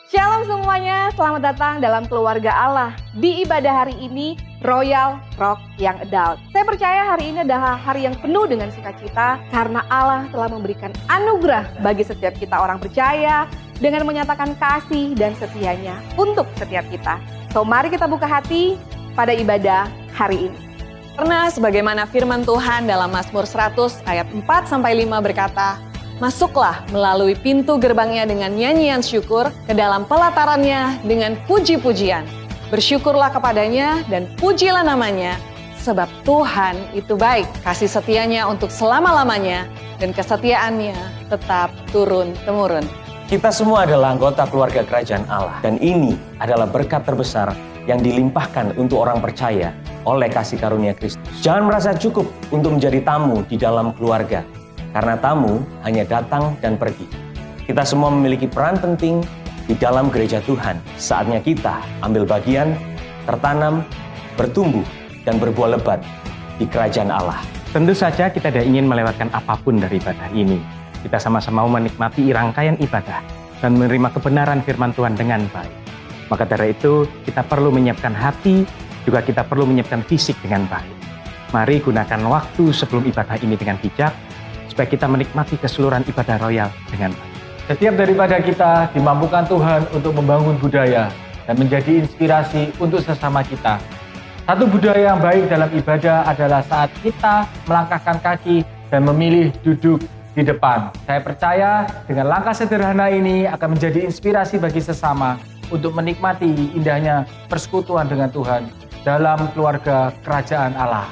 Shalom semuanya, selamat datang dalam keluarga Allah. Di ibadah hari ini, Royal Rock yang Adult. Saya percaya hari ini adalah hari yang penuh dengan sukacita karena Allah telah memberikan anugerah bagi setiap kita orang percaya dengan menyatakan kasih dan setianya untuk setiap kita. So mari kita buka hati pada ibadah hari ini. Karena sebagaimana firman Tuhan dalam Mazmur 100 ayat 4-5 berkata, masuklah melalui pintu gerbangnya dengan nyanyian syukur, ke dalam pelatarannya dengan puji-pujian. Bersyukurlah kepadanya dan pujilah namanya, sebab Tuhan itu baik, kasih setianya untuk selama-lamanya, dan kesetiaannya tetap turun-temurun. Kita semua adalah anggota keluarga kerajaan Allah, dan ini adalah berkat terbesar yang dilimpahkan untuk orang percaya oleh kasih karunia Kristus. Jangan merasa cukup untuk menjadi tamu di dalam keluarga, karena tamu hanya datang dan pergi. Kita semua memiliki peran penting di dalam gereja Tuhan. Saatnya kita ambil bagian, tertanam, bertumbuh, dan berbuah lebat di kerajaan Allah. Tentu saja kita tidak ingin melewatkan apapun dari ibadah ini. Kita sama-sama mau menikmati rangkaian ibadah dan menerima kebenaran firman Tuhan dengan baik. Maka dari itu kita perlu menyiapkan hati, juga kita perlu menyiapkan fisik dengan baik. Mari gunakan waktu sebelum ibadah ini dengan bijak, supaya kita menikmati keseluruhan ibadah royal dengan baik. Setiap daripada kita dimampukan Tuhan untuk membangun budaya dan menjadi inspirasi untuk sesama kita. Satu budaya yang baik dalam ibadah adalah saat kita melangkahkan kaki dan memilih duduk di depan. Saya percaya dengan langkah sederhana ini akan menjadi inspirasi bagi sesama untuk menikmati indahnya persekutuan dengan Tuhan dalam keluarga kerajaan Allah.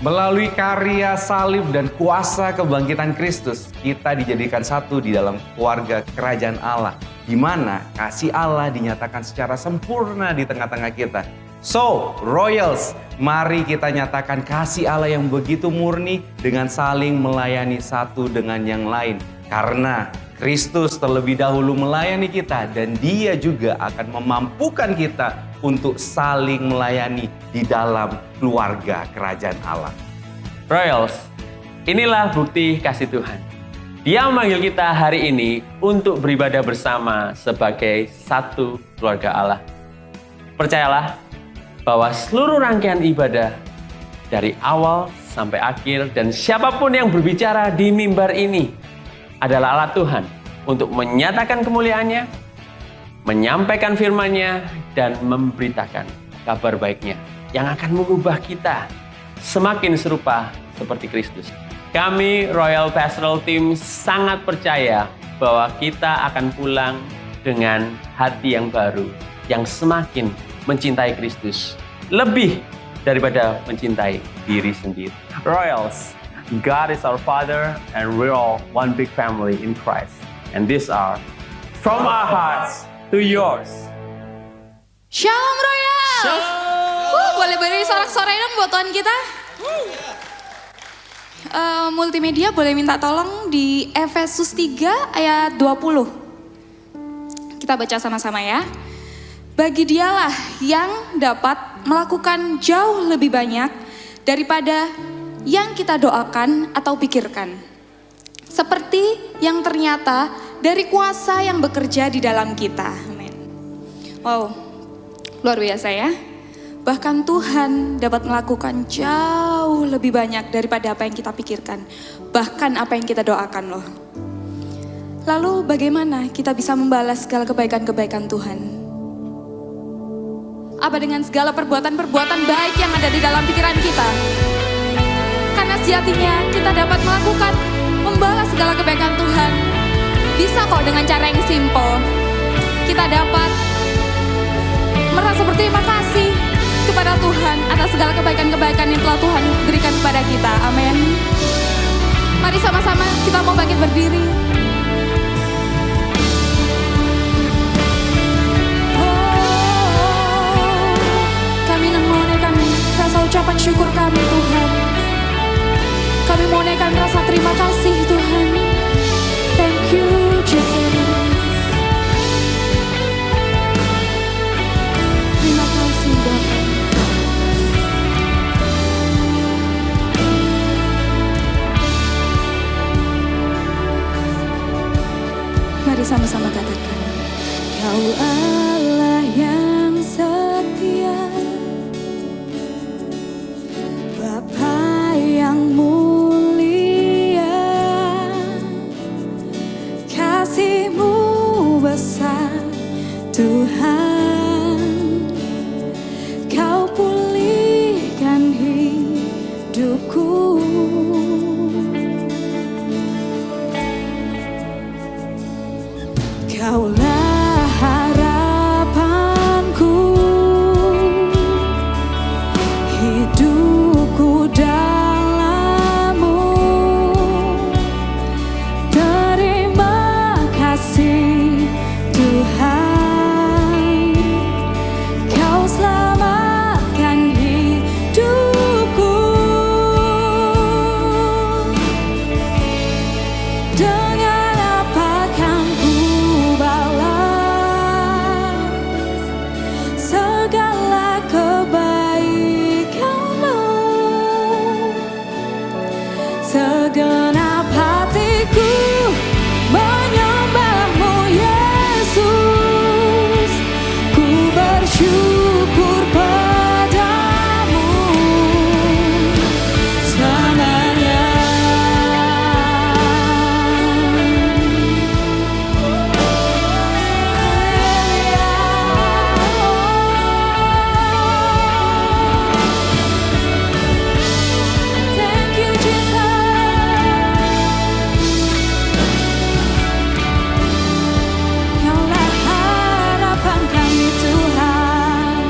Melalui karya salib dan kuasa kebangkitan Kristus, kita dijadikan satu di dalam keluarga kerajaan Allah, di mana kasih Allah dinyatakan secara sempurna di tengah-tengah kita. So, Royals, mari kita nyatakan kasih Allah yang begitu murni dengan saling melayani satu dengan yang lain. Karena Kristus terlebih dahulu melayani kita dan Dia juga akan memampukan kita untuk saling melayani di dalam keluarga kerajaan Allah. Royals, inilah bukti kasih Tuhan. Dia memanggil kita hari ini untuk beribadah bersama sebagai satu keluarga Allah. Percayalah bahwa seluruh rangkaian ibadah dari awal sampai akhir dan siapapun yang berbicara di mimbar ini adalah alat Tuhan untuk menyatakan kemuliaannya, menyampaikan firman-Nya, dan memberitakan kabar baiknya yang akan mengubah kita semakin serupa seperti Kristus. Kami Royal Pastoral Team sangat percaya bahwa kita akan pulang dengan hati yang baru, yang semakin mencintai Kristus, lebih daripada mencintai diri sendiri. Royals, God is our Father and we're all one big family in Christ. And these are from our hearts to yours. Shalom Royals! Boleh beri sorak-sorai dong buat Tuhan kita? Multimedia boleh minta tolong di Efesus 3 ayat 20. Kita baca sama-sama ya. Bagi Dialah yang dapat melakukan jauh lebih banyak daripada yang kita doakan atau pikirkan. Seperti yang ternyata dari kuasa yang bekerja di dalam kita. Amin. Wow, luar biasa ya. Bahkan Tuhan dapat melakukan jauh lebih banyak daripada apa yang kita pikirkan. Bahkan apa yang kita doakan loh. Lalu bagaimana kita bisa membalas segala kebaikan-kebaikan Tuhan? Apa dengan segala perbuatan-perbuatan baik yang ada di dalam pikiran kita? Karena sejatinya kita dapat melakukan membalas segala kebaikan Tuhan. Bisa kok dengan cara yang simpel. Kita dapat merasa berterima kasih kepada Tuhan atas segala kebaikan-kebaikan yang telah Tuhan berikan kepada kita. Amin. Mari sama-sama kita mau bangkit berdiri. Kami menaikkan rasa ucapan syukur kami Tuhan. Kami menaikkan rasa terima kasih Tuhan. Thank you Jesus. Terima kasih Bapa. Mari sama-sama katakan. hidupku dalam-Mu. Terima kasih Tuhan, Kau selamatkan hidupku. Dengan apa kan ku balas segala kebaikan-Mu? Segenap hatiku menyembah-Mu Yesus, ku bersyukur padamu selamanya. Thank you Jesus. Kaulah harapan kami Tuhan,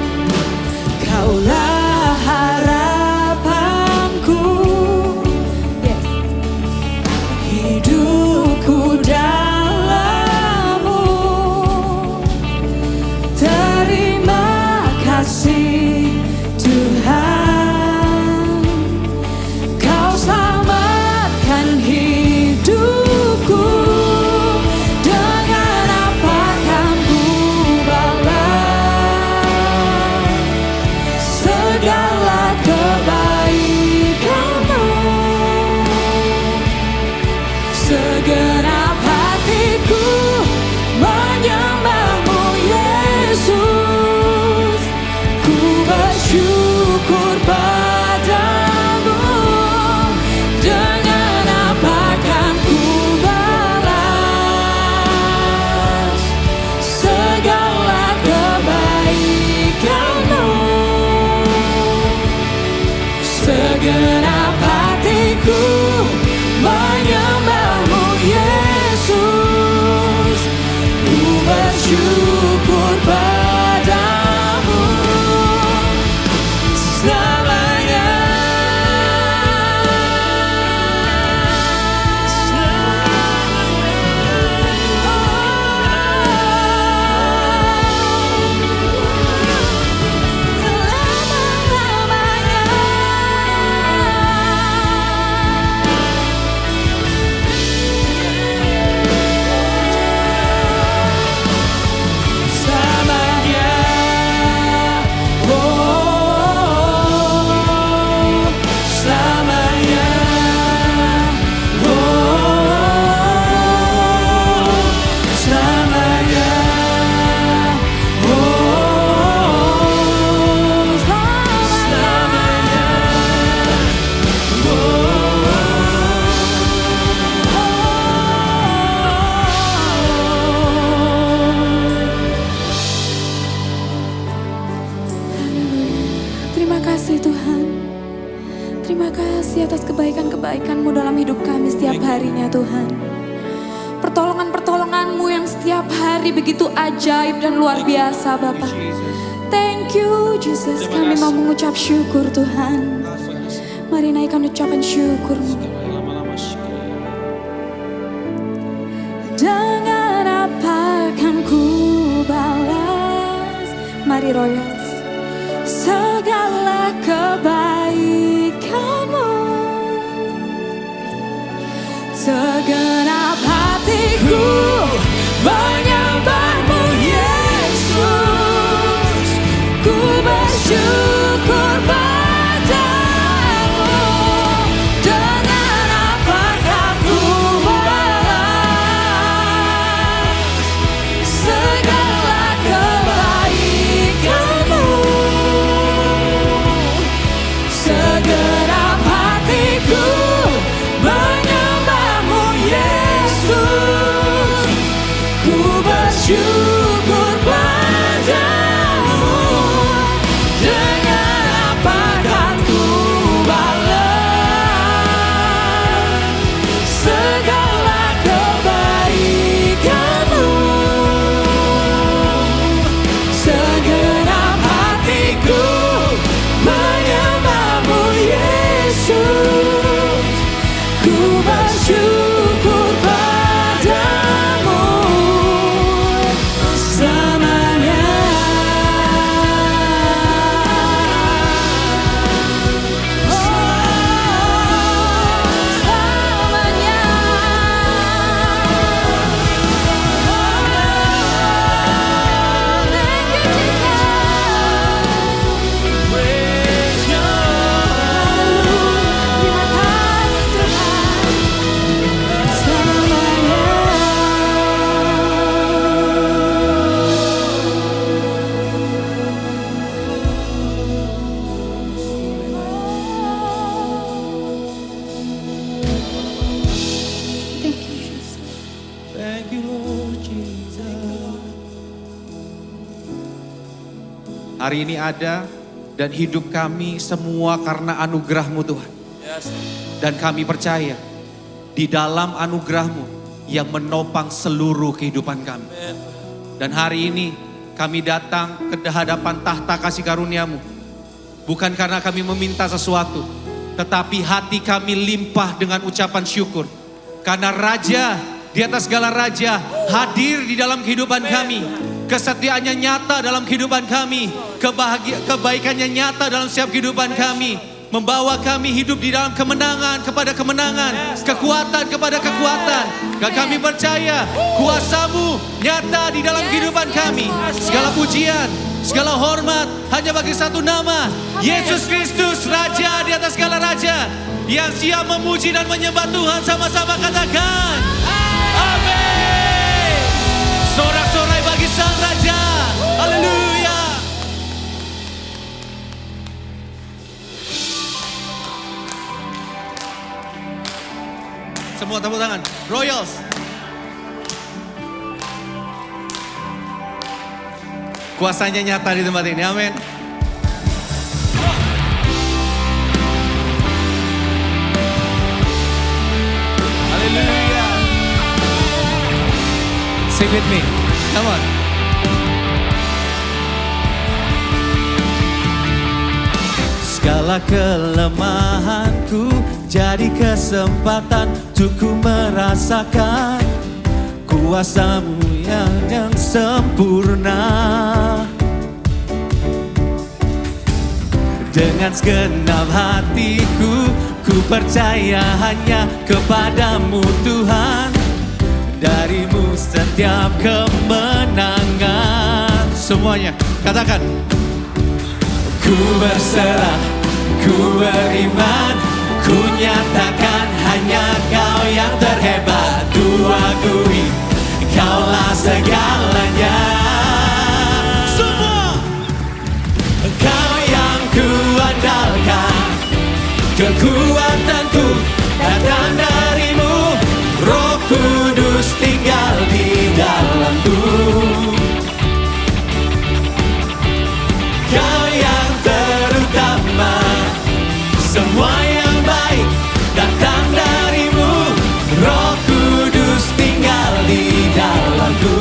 Kaulah harapanku. Yes. Hidupku dalam-Mu. Terima kasih Tuhan, Kau selamatkan hidupku. Dengan apa kan ku balas segala kebaikan-Mu? Segenap hatiku menyembah-Mu Yesus, ku bersyukur padamu. Dengan apa kan ku balas segala kebaikan-Mu? Segenap hatiku menyembah-Mu Yesus, ku bersyukur padamu selamanya. Selamanya. Selamanya. Selamanya. Terima kasih Tuhan. Terima kasih atas kebaikan-kebaikan-Mu dalam hidup kami setiap harinya Tuhan. Pertolongan-pertolongan-Mu yang setiap hari begitu ajaib dan luar biasa Bapa. Thank you Jesus. Kami mau mengucap syukur Tuhan. Mari naikkan ucapan syukur-Mu. Dengan apa kan ku balas? Mari Royals. Segala kebaikan-Mu. Segenap hatiku menyembah-Mu Yesus, ku bersyukur padamu. Dengan apakah ku balas segala kebaikan-Mu? hari ini ada dan hidup kami semua karena anugerah-Mu Tuhan. Dan kami percaya di dalam anugerah-Mu yang menopang seluruh kehidupan kami. Dan hari ini kami datang ke hadapan tahta kasih karunia-Mu. Bukan karena kami meminta sesuatu, tetapi hati kami limpah dengan ucapan syukur. Karena Raja di atas segala raja hadir di dalam kehidupan kami. Kesetiaannya nyata dalam kehidupan kami. Kebaikannya nyata dalam setiap kehidupan kami. Membawa kami hidup di dalam kemenangan kepada kemenangan. Kekuatan kepada kekuatan. Dan kami percaya kuasa-Mu nyata di dalam kehidupan kami. Segala pujian, segala hormat hanya bagi satu nama. Yesus Kristus, Raja di atas segala raja. Yang siap memuji dan menyembah Tuhan, sama-sama katakan amin. Sorak-sorai bagi Sang Raja. Haleluya. Semua tepuk tangan. Royals. Kuasanya nyata di tempat ini. Amin. Haleluya. Sing with me. Come on. Segala kelemahanku jadi kesempatan untuk ku merasakan kuasa-Mu yang sempurna. Dengan segenap hatiku, ku percaya hanya kepadamu Tuhan. Darimu setiap kemenangan. Semuanya, katakan. Ku berserah, ku beriman, ku nyatakan hanya Kau yang terhebat. Ku akui Kaulah segalanya. Semua Kau yang ku andalkan. Kekuatanku datang dari-Mu. Roh Kudus tinggal di dalamku. Kau yang terutama. Semua yang baik datang dari-Mu. Roh Kudus tinggal di dalamku.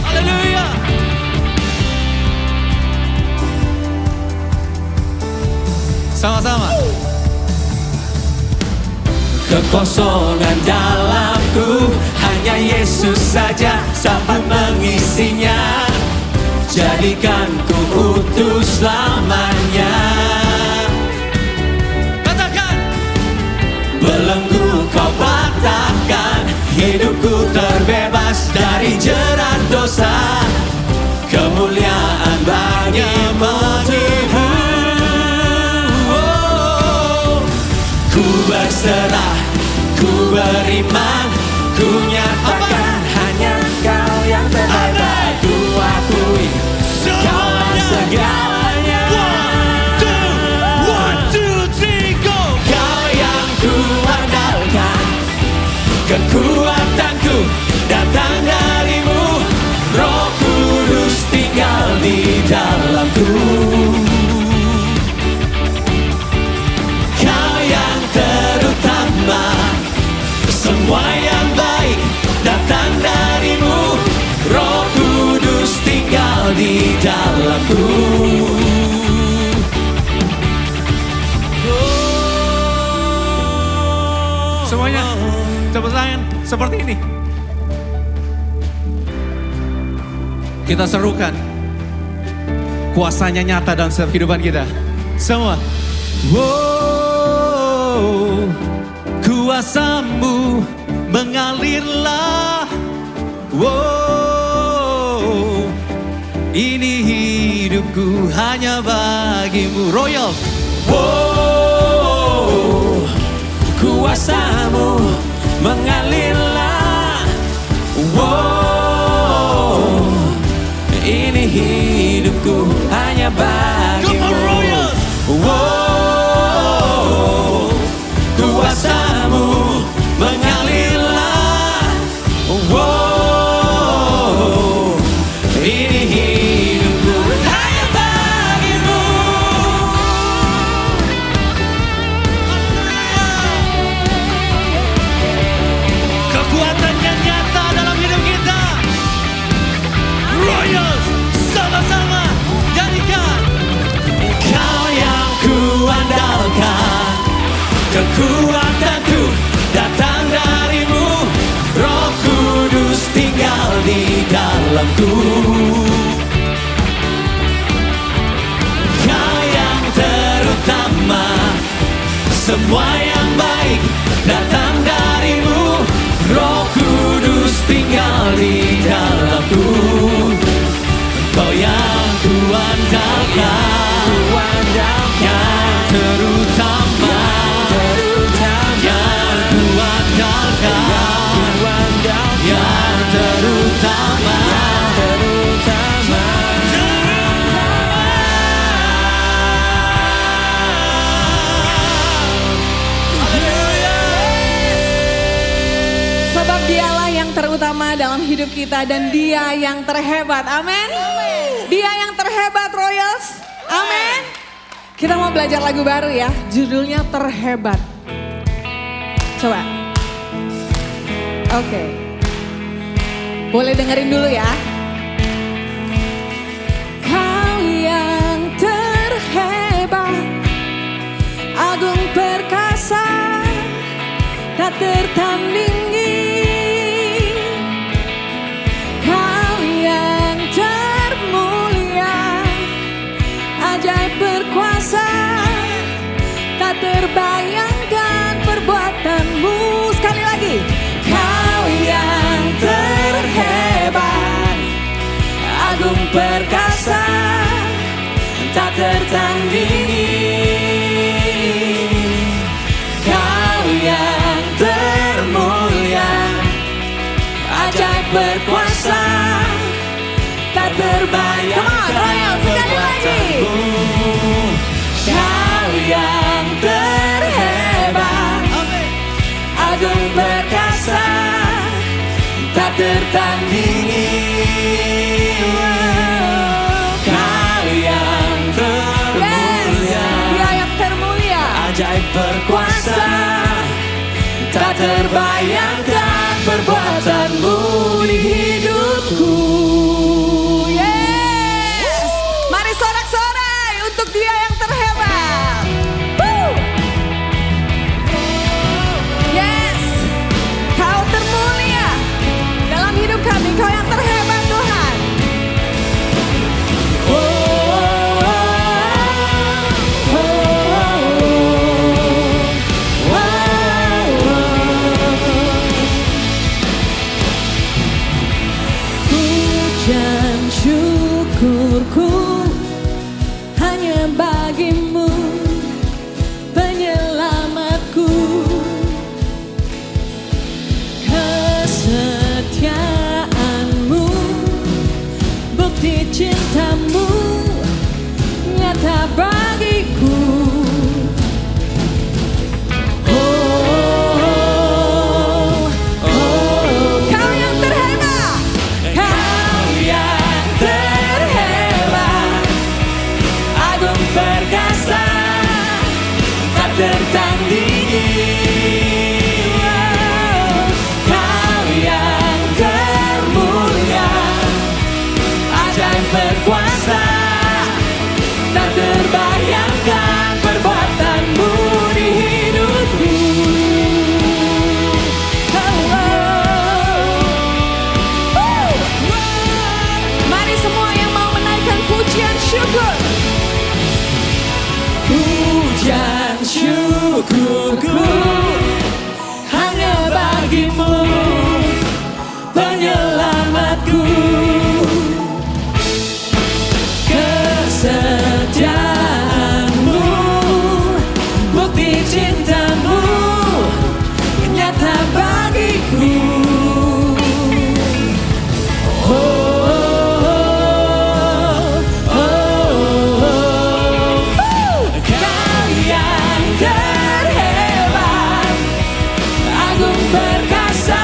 Haleluya. Sama-sama. Kekosongan dalamku, hanya Yesus saja sanggup mengisinya. Jadikan ku utuh selamanya. Katakan. Belenggu Kau patahkan, hidupku terbebas dari jerat dosa. Kemuliaan bagi-Mu Tuhan. Ku berserah, ku beriman, ku nyatakan hanya Kau yang terhebat. Ku akui Kaulah segalanya. One, two, three, go. Kau yang ku andalkan. Kekuatanku datang dari-Mu. Roh Kudus tinggal di dalamku. Kau yang terutama. Semua yang baik datang dari-Mu. Roh Kudus tinggal di dalamku. Semuanya tepuk tangan seperti ini. Kita serukan kuasanya nyata dalam setiap kehidupan kita. Semua. Wow, kuasa-Mu mengalirlah. Wow, ini hidupku hanya bagi-Mu. Royal. Wow, kuasa-Mu mengalirlah. Wow, ini hidupku hanya bagi-Mu. Wow, kuasa-Mu mengalirlah. Wow, ini hidupku kekuatanku datang darimu, Roh Kudus tinggal di dalamku. Kau yang terutama, semua yang baik datang darimu, Roh Kudus tinggal di dalamku. Kau yang kuandalkan, yang terutama, yang kuandalkan, yang terutama. Sebab dialah yang terutama dalam hidup kita dan dia yang terhebat. Amin. Dia yang terhebat, Royals. Amin. Kita mau belajar lagu baru ya, judulnya Terhebat. Coba. Oke. Boleh dengerin dulu ya. Kau yang terhebat, agung perkasa, tak tertandingi. Kau yang termulia, ajaib berkuasa, tak terbayangkan perbuatanmu. Sekali lagi. Kau yang terhebat, agung perkasa, tak tertandingi. Kau yang termulia, ajaib berkuasa, tak terbayangkan perbuatanmu. Kau yang terhebat, agung perkasa, tak tertandingi. Kau yang termulia, dia yang termulia, ajaib berkuasa, tak terbayangkan perbuatanmu di hidupku. Yes, mari sorak-sorai untuk dia yang terhebat. Woo! Yes, kau termulia dalam hidup kami, kau yang terhebat Tuhan. Pujian syukurku hanya bagimu, penyelamatku. Kesetiaanmu, bukti cintamu, nyata bagiku. Kau yang terhebat, kau yang terhebat, agung perkasa, tak tertandingi. Kau yang termulia, ajaib berkuasa, tak terbayangkan perbuatanmu di hidupku. Mari semua yang mau menaikkan pujian syukur. Pujian syukurku hanya bagimu, penyelamatku. Kesetiaanmu, bukti cintamu, nyata bagiku. Kau yang terhebat, agung perkasa,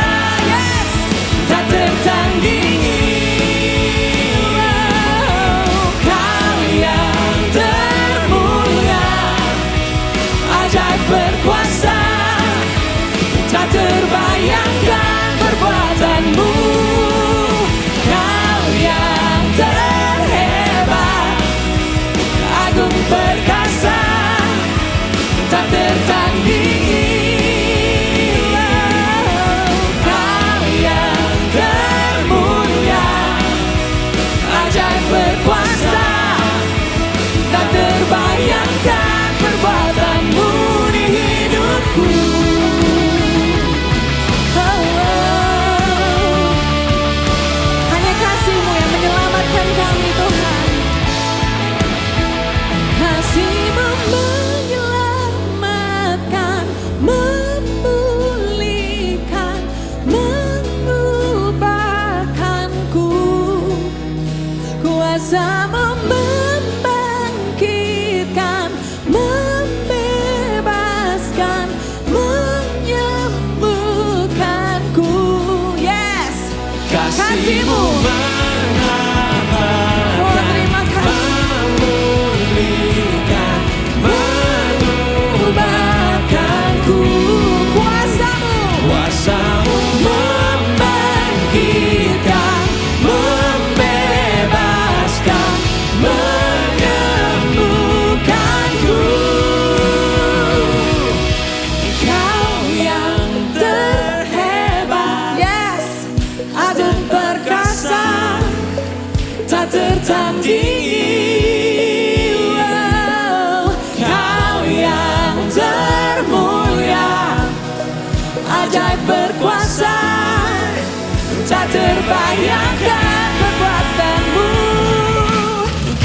terbayangkan perbuatanmu.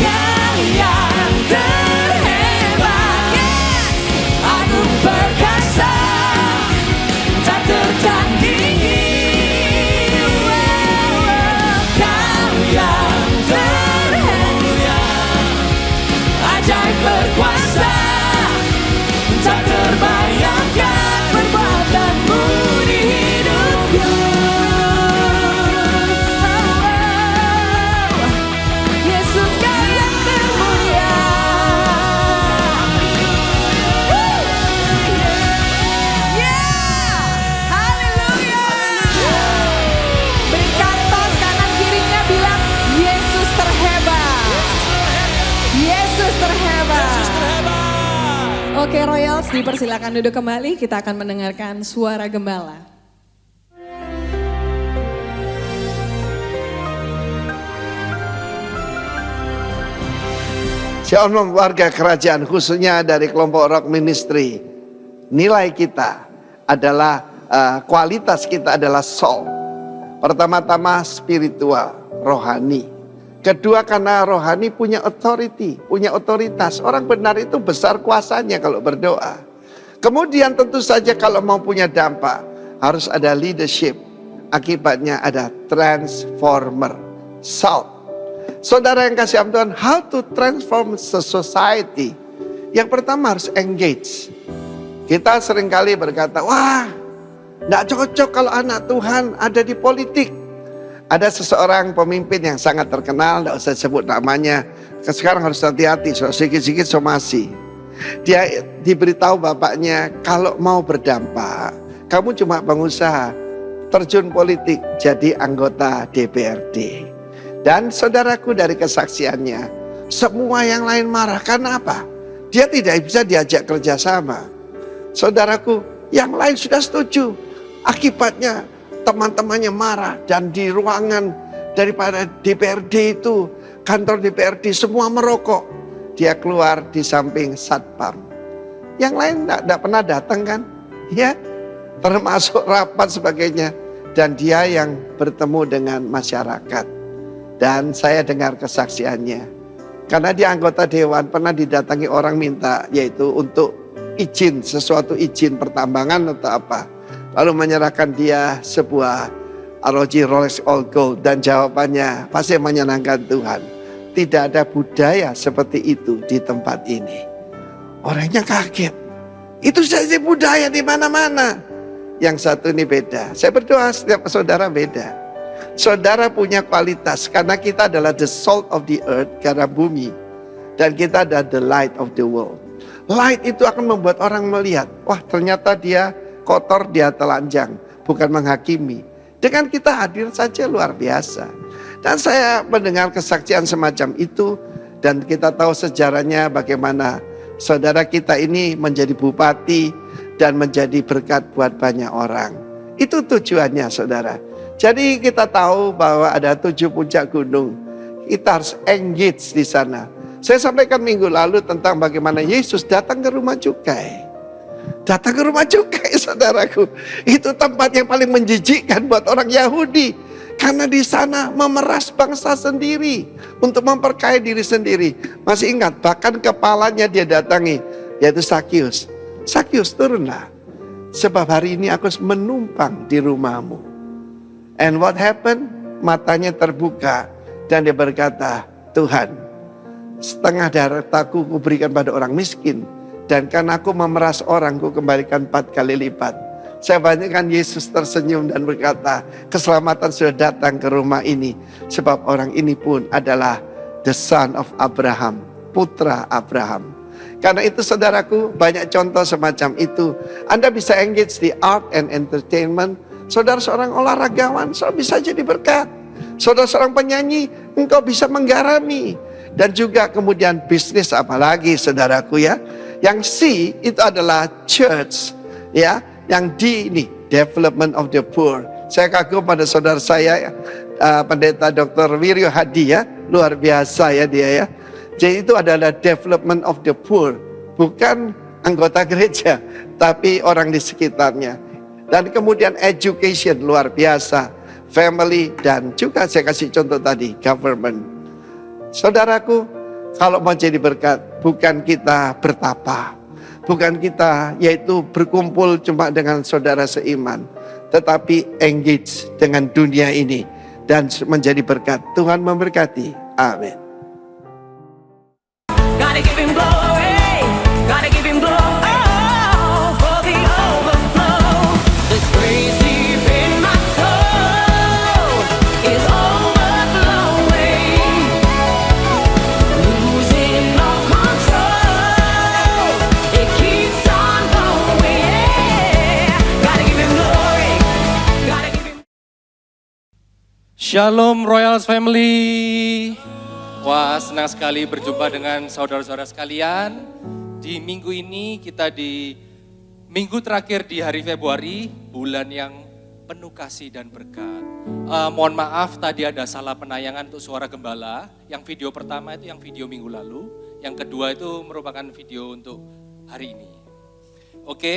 Kau yang terhebat, yes, agung perkasa, tak tertandingi. Kau yang terhebat, ajaib berkuasa, tak terbayangkan perbuatanmu di hidupku. Yesus, Kau yang termulia. Haleluya. Berikan tos kanan kirinya, bilang Yesus terhebat. Yesus terhebat. Oke Royals, dipersilakan duduk kembali. Kita akan mendengarkan suara gembala. Shalom warga kerajaan, khususnya dari kelompok Rock Ministry. Nilai kita adalah, kualitas kita adalah soul. Pertama-tama spiritual, rohani. Kedua karena rohani punya authority, punya otoritas. Orang benar itu besar kuasanya kalau berdoa. Kemudian tentu saja kalau mau punya dampak, harus ada leadership. Akibatnya ada transformer, salt. Saudara yang kasih Tuhan, how to transform the society? Yang pertama harus engage. Kita seringkali berkata, wah, tidak cocok kalau anak Tuhan ada di politik. Ada seseorang pemimpin yang sangat terkenal, tidak usah sebut namanya. Sekarang harus hati-hati, sedikit-sedikit somasi. Dia diberitahu bapaknya, kalau mau berdampak, kamu cuma pengusaha, terjun politik, jadi anggota DPRD. Dan saudaraku dari kesaksiannya, semua yang lain marah. Karena apa? Dia tidak bisa diajak kerjasama. Saudaraku, yang lain sudah setuju. Akibatnya teman-temannya marah. Dan di ruangan daripada DPRD itu, kantor DPRD semua merokok. Dia keluar di samping satpam. Yang lain tidak pernah datang kan? Ya, termasuk rapat sebagainya. Dan dia yang bertemu dengan masyarakat. Dan saya dengar kesaksiannya. Karena dia anggota dewan, pernah didatangi orang minta, yaitu untuk izin, sesuatu izin pertambangan atau apa. Lalu menyerahkan dia sebuah ROG Rolex All Gold. Dan jawabannya pasti menyenangkan Tuhan. Tidak ada budaya seperti itu di tempat ini. Orangnya kaget. Itu saja budaya di mana-mana. Yang satu ini beda. Saya berdoa setiap saudara beda. Saudara punya kualitas karena kita adalah the salt of the earth, karena bumi. Dan kita adalah the light of the world. Light itu akan membuat orang melihat, wah ternyata dia kotor, dia telanjang. Bukan menghakimi. Dengan kita hadir saja luar biasa. Dan saya mendengar kesaksian semacam itu. Dan kita tahu sejarahnya bagaimana saudara kita ini menjadi bupati dan menjadi berkat buat banyak orang. Itu tujuannya saudara. Jadi kita tahu bahwa ada 7 puncak gunung. Kita harus engage di sana. Saya sampaikan minggu lalu tentang bagaimana Yesus datang ke rumah cukai. Datang ke rumah cukai saudaraku. Itu tempat yang paling menjijikkan buat orang Yahudi. Karena di sana memeras bangsa sendiri. Untuk memperkaya diri sendiri. Masih ingat bahkan kepalanya dia datangi. Yaitu Sakius. Sakius turunlah. Sebab hari ini aku menumpang di rumahmu. And what happened? Matanya terbuka dan dia berkata, Tuhan, setengah darahku kuberikan pada orang miskin. Dan karena aku memeras orang, ku kembalikan 4 kali lipat. Saya bayangkan Yesus tersenyum dan berkata, keselamatan sudah datang ke rumah ini. Sebab orang ini pun adalah the son of Abraham, putra Abraham. Karena itu saudaraku, banyak contoh semacam itu. Anda bisa engage di art and entertainment. Saudara seorang olahragawan, saudara bisa jadi berkat. Saudara seorang penyanyi, engkau bisa menggarami. Dan juga kemudian bisnis apalagi saudaraku ya. Yang C itu adalah church. Ya, yang D ini, development of the poor. Saya kagum pada saudara saya, pendeta Dr. Wiryo Hadi ya. Luar biasa ya dia ya. Jadi itu adalah development of the poor. Bukan anggota gereja, tapi orang di sekitarnya. Dan kemudian education luar biasa. family, dan juga saya kasih contoh tadi, government. Saudaraku, kalau mau jadi berkat, bukan kita bertapa, bukan kita yaitu berkumpul cuma dengan saudara seiman, tetapi engage dengan dunia ini dan menjadi berkat. Tuhan memberkati. Amin. Gotta give him glory, gotta give him glory, oh, for the overflow. This praise deep in my soul is overflowing, losing all control, it keeps on going, yeah. Gotta give him glory, gotta give him. Shalom Royals Family. Wah, senang sekali berjumpa dengan saudara-saudara sekalian. Di minggu ini kita di minggu terakhir di hari Februari, bulan yang penuh kasih dan berkat. Mohon maaf tadi ada salah penayangan untuk suara gembala. Yang video pertama itu yang video minggu lalu, yang kedua itu merupakan video untuk hari ini. Oke,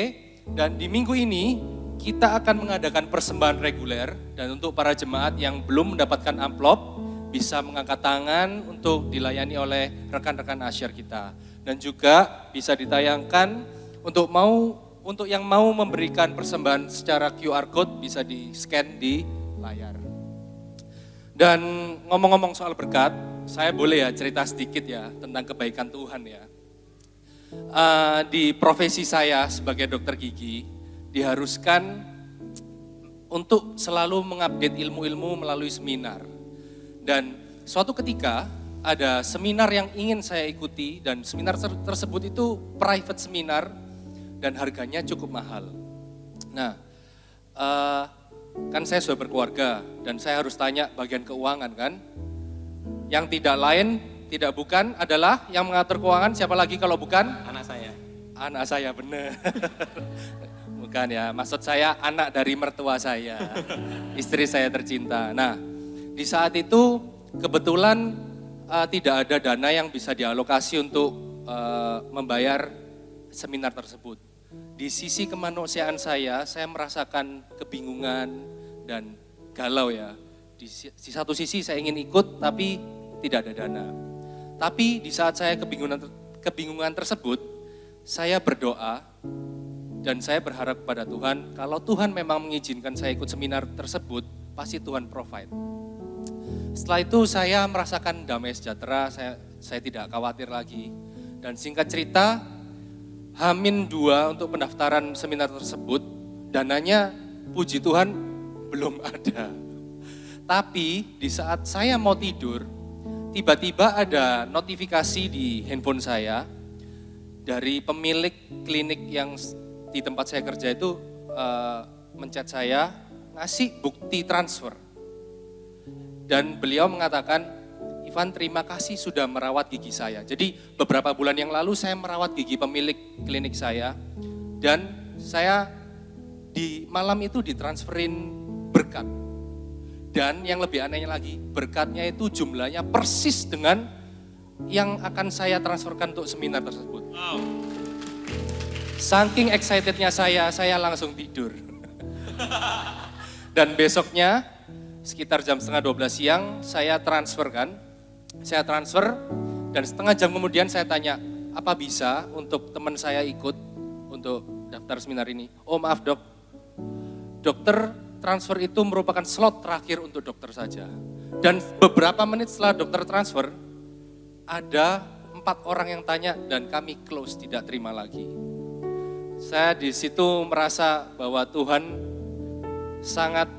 dan di minggu ini kita akan mengadakan persembahan reguler, dan untuk para jemaat yang belum mendapatkan amplop bisa mengangkat tangan untuk dilayani oleh rekan-rekan asyir kita, dan juga bisa ditayangkan untuk yang mau memberikan persembahan secara QR code bisa di-scan di layar. Dan ngomong-ngomong soal berkat, saya boleh ya cerita sedikit ya tentang kebaikan Tuhan ya. Di profesi saya sebagai dokter gigi diharuskan untuk selalu mengupdate ilmu-ilmu melalui seminar. Dan suatu ketika ada seminar yang ingin saya ikuti, dan seminar tersebut itu private seminar dan harganya cukup mahal. Nah, kan saya sudah berkeluarga dan saya harus tanya bagian keuangan kan. Yang tidak lain, tidak bukan adalah yang mengatur keuangan, siapa lagi kalau bukan? Anak saya. Anak saya, benar. Bukan ya, maksud saya anak dari mertua saya, istri saya tercinta. Nah, di saat itu kebetulan tidak ada dana yang bisa dialokasi untuk membayar seminar tersebut. Di sisi kemanusiaan saya merasakan kebingungan dan galau ya. Di satu sisi saya ingin ikut tapi tidak ada dana. Tapi di saat saya kebingungan tersebut, saya berdoa dan saya berharap kepada Tuhan, kalau Tuhan memang mengizinkan saya ikut seminar tersebut, pasti Tuhan provide. Setelah itu saya merasakan damai sejahtera, saya tidak khawatir lagi. Dan singkat cerita, H-2 untuk pendaftaran seminar tersebut, dananya puji Tuhan belum ada. Tapi di saat saya mau tidur, tiba-tiba ada notifikasi di handphone saya dari pemilik klinik yang di tempat saya kerja itu menchat saya, ngasih bukti transfer. Dan beliau mengatakan, Ivan terima kasih sudah merawat gigi saya. Jadi beberapa bulan yang lalu saya merawat gigi pemilik klinik saya. Dan saya di malam itu ditransferin berkat. Dan yang lebih anehnya lagi, berkatnya itu jumlahnya persis dengan yang akan saya transferkan untuk seminar tersebut. Wow. Saking excitednya saya langsung tidur. Dan besoknya, sekitar jam 11:30 siang, saya transfer dan setengah jam kemudian saya tanya, apa bisa untuk teman saya ikut untuk daftar seminar ini? Oh maaf dok, dokter transfer itu merupakan slot terakhir untuk dokter saja. Dan beberapa menit setelah dokter transfer, ada 4 orang yang tanya dan kami close, tidak terima lagi. Saya di situ merasa bahwa Tuhan sangat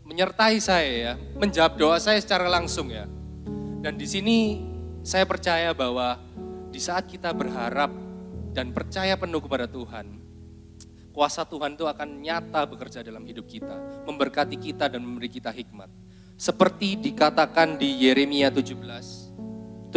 menyertai saya ya, menjawab doa saya secara langsung ya. Dan di sini saya percaya bahwa di saat kita berharap dan percaya penuh kepada Tuhan, kuasa Tuhan itu akan nyata bekerja dalam hidup kita, memberkati kita dan memberi kita hikmat. Seperti dikatakan di Yeremia 17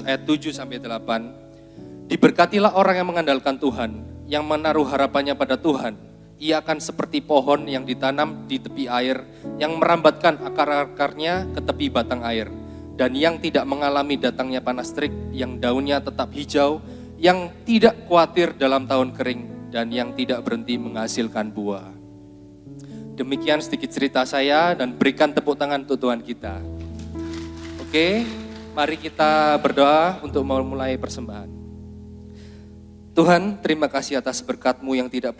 ayat 7-8, diberkatilah orang yang mengandalkan Tuhan, yang menaruh harapannya pada Tuhan. Ia akan seperti pohon yang ditanam di tepi air, yang merambatkan akar-akarnya ke tepi batang air, dan yang tidak mengalami datangnya panas terik, yang daunnya tetap hijau, yang tidak khawatir dalam tahun kering, dan yang tidak berhenti menghasilkan buah. Demikian sedikit cerita saya dan berikan tepuk tangan untuk Tuhan kita. Oke, mari kita berdoa untuk memulai persembahan. Tuhan, terima kasih atas berkat-Mu yang tidak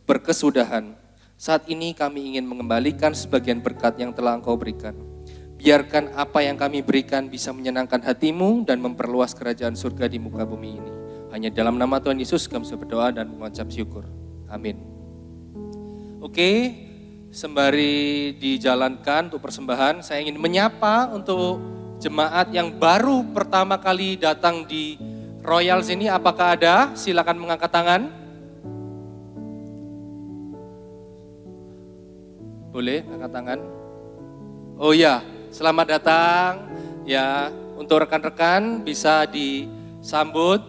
berkesudahan. Saat ini kami ingin mengembalikan sebagian berkat yang telah Engkau berikan. Biarkan apa yang kami berikan bisa menyenangkan hati-Mu dan memperluas kerajaan surga di muka bumi ini. Hanya dalam nama Tuhan Yesus kami berdoa dan mengucap syukur. Amin. Oke, sembari dijalankan untuk persembahan, saya ingin menyapa untuk jemaat yang baru pertama kali datang di Royal sini. Apakah ada? Silakan mengangkat tangan. Boleh angkat tangan? Oh ya, selamat datang. Ya, untuk rekan-rekan bisa disambut.